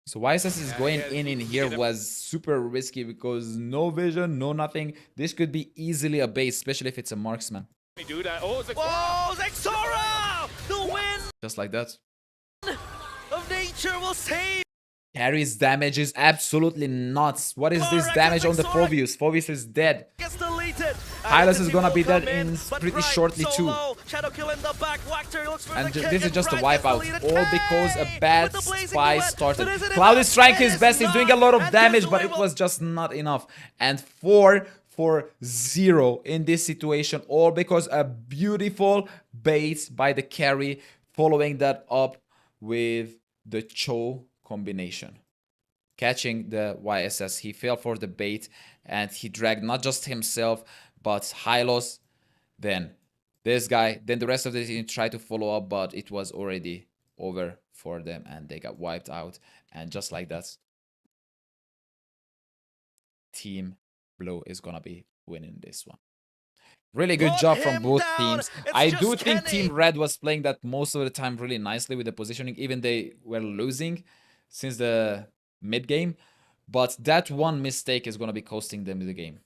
So YSS is going in here was super risky because no vision, no nothing. This could be easily a bait, especially if it's a marksman. Do that. Oh, it's like Whoa, Zexora! The win Just like that. of nature will save. Carry's damage is absolutely nuts. What is this Correct, damage on the Zexora. Phobius? Phobius is dead. Gets deleted. Hylas is gonna will be dead come in but pretty Pride shortly too. solo. Shadow kill in the back. Wactor looks for And the kick, this is just a Pride gets wipeout. deleted. All because a Hey, bad with the blazing spy duet. started. But is it Cloud is enough? trying It his is best. He's doing a not. lot of And damage, Kazue but it will- was just not enough. And 4-0 in this situation. All because a beautiful bait by the carry. Following that up with the Cho combination. Catching the YSS. He fell for the bait and he dragged not just himself, but Hylos, then this guy, then the rest of the team tried to follow up, but it was already over for them and they got wiped out. And just like that, Team Blue is gonna be winning this one. Really good Put job from him both down. teams. It's I just do think Kenny. Team Red was playing that most of the time really nicely with the positioning, even they were losing since the mid game. But that one mistake is gonna be costing them the game.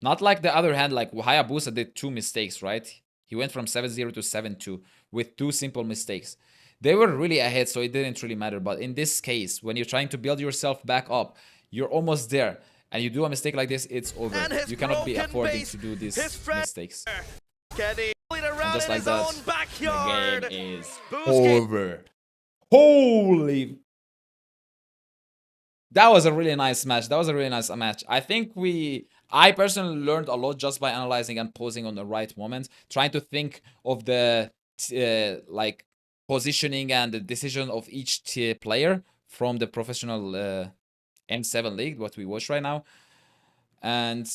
Not like the other hand, like Hayabusa did 2 mistakes, right? He went from 7-0 to 7-2 with 2 simple mistakes. They were really ahead, so it didn't really matter. But in this case, when you're trying to build yourself back up, you're almost there, and you do a mistake like this, it's over. And his You cannot be broken affording base, to do these his friend- mistakes. Kenny around Just in like his that, own backyard. the game is Boosky. over. Holy... That was a really nice match. That was a really nice match. I personally learned a lot just by analyzing and pausing on the right moment, trying to think of the like positioning and the decision of each player from the professional M7 league, what we watch right now. And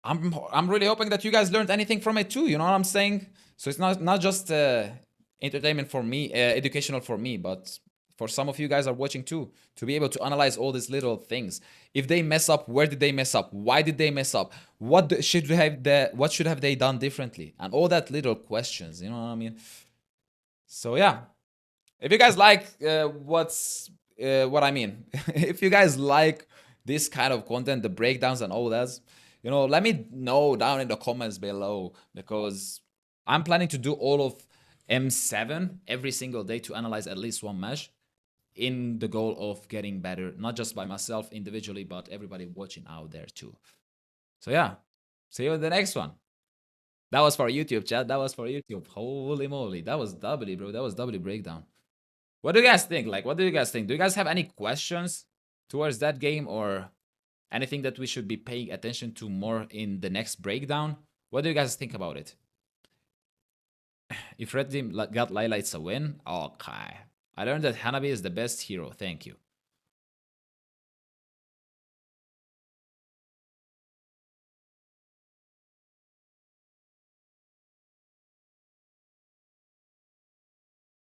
I'm really hoping that you guys learned anything from it too. You know what I'm saying? So it's not just entertainment for me, educational for me, but for some of you guys are watching too, to be able to analyze all these little things. If they mess up, where did they mess up? Why did they mess up? What should have they done differently? And all that little questions, you know what I mean? So yeah, if you guys like what I mean, if you guys like this kind of content, the breakdowns and all that, you know, let me know down in the comments below, because I'm planning to do all of M7 every single day to analyze at least one match, in the goal of getting better, not just by myself individually, but everybody watching out there too. So yeah, see you in the next one. That was for YouTube, chat. That was for YouTube. Holy moly, that was doubly, bro. That was doubly breakdown. What do you guys think? Like, what do you guys think? Do you guys have any questions towards that game, or anything that we should be paying attention to more in the next breakdown? What do you guys think about it? If red team got Layla, it's a win. Okay. I learned that Hanabi is the best hero. Thank you.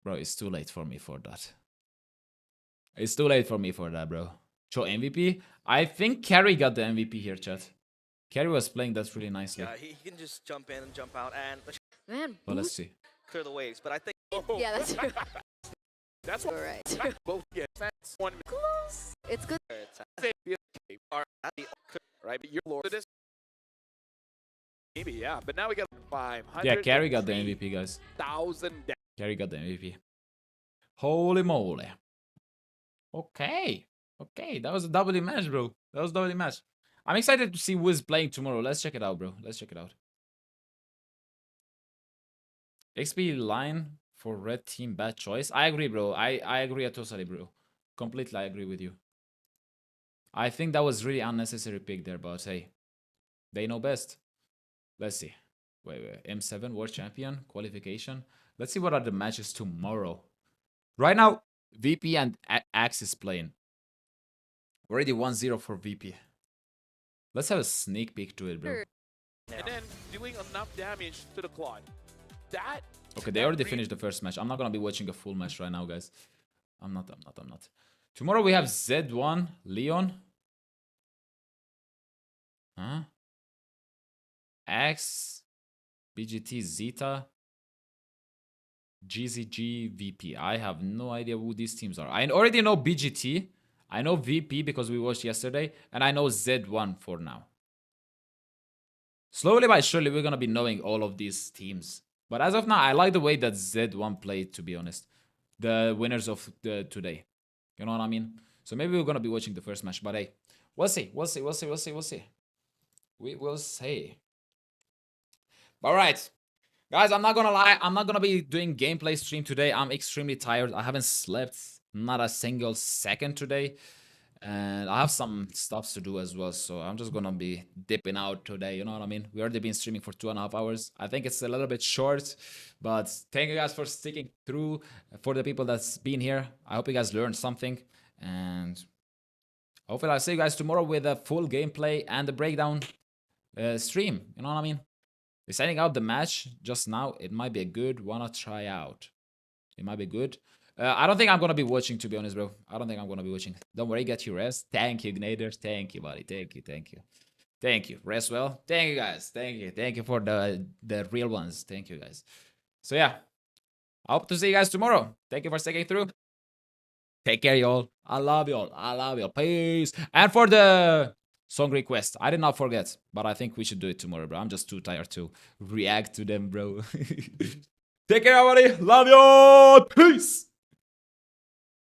Bro, it's too late for me for that. It's too late for me for that, bro. Show MVP? I think Carry got the MVP here, chat. Carry was playing that really nicely. Yeah, he can just jump in and jump out and Man, But let's see. clear the waves. But I think Oh, yeah, that's true. that's All what right. both get. That's one Close. It's good. it's right? But you're Lord of this. Maybe, yeah. But now we got 500. Yeah, Carry got the MVP, guys. 1,000. Carry got the MVP. Holy moly. Okay. Okay, that was a double match, bro. That was a double match. I'm excited to see Wiz playing tomorrow. Let's check it out, bro. Let's check it out. XP line for red team, bad choice. I agree, bro. I agree totally, bro. Completely, I agree with you. I think that was really unnecessary pick there, but hey, they know best. Let's see. Wait. M7 World Champion qualification. Let's see what are the matches tomorrow. Right now, VP and Axe is playing. Already 1-0 for VP. Let's have a sneak peek to it, bro. And then doing enough damage to the Claude. That. Okay, they already finished the first match. I'm not gonna be watching a full match right now, guys. I'm not. Tomorrow we have Z1, Leon. Huh? X, BGT, Zeta, GZG, VP. I have no idea who these teams are. I already know BGT. I know VP because we watched yesterday. And I know Z1 for now. Slowly but surely, we're gonna be knowing all of these teams. But as of now, I like the way that Z1 played, to be honest. The winners of today. You know what I mean? So maybe we're gonna be watching the first match. But hey, we'll see. We will see. Alright. Guys, I'm not gonna lie. I'm not gonna be doing gameplay stream today. I'm extremely tired. I haven't slept not a single second today. And I have some stuff to do as well, so I'm just gonna be dipping out today, you know what I mean? We already been streaming for 2.5 hours. I think it's a little bit short, but thank you guys for sticking through. For the people that's been here, I hope you guys learned something, and hopefully I'll see you guys tomorrow with a full gameplay and a breakdown stream, you know what I mean? Deciding out the match just now, it might be a good one to try out. It might be good. I don't think I'm going to be watching, to be honest, bro. I don't think I'm going to be watching. Don't worry, get your rest. Thank you, Gnader. Thank you, buddy. Thank you. Rest well. Thank you, guys. Thank you for the real ones. Thank you, guys. So, yeah. I hope to see you guys tomorrow. Thank you for sticking through. Take care, y'all. I love y'all. Peace. And for the song request, I did not forget, but I think we should do it tomorrow, bro. I'm just too tired to react to them, bro. Take care, everybody. Love you. Peace.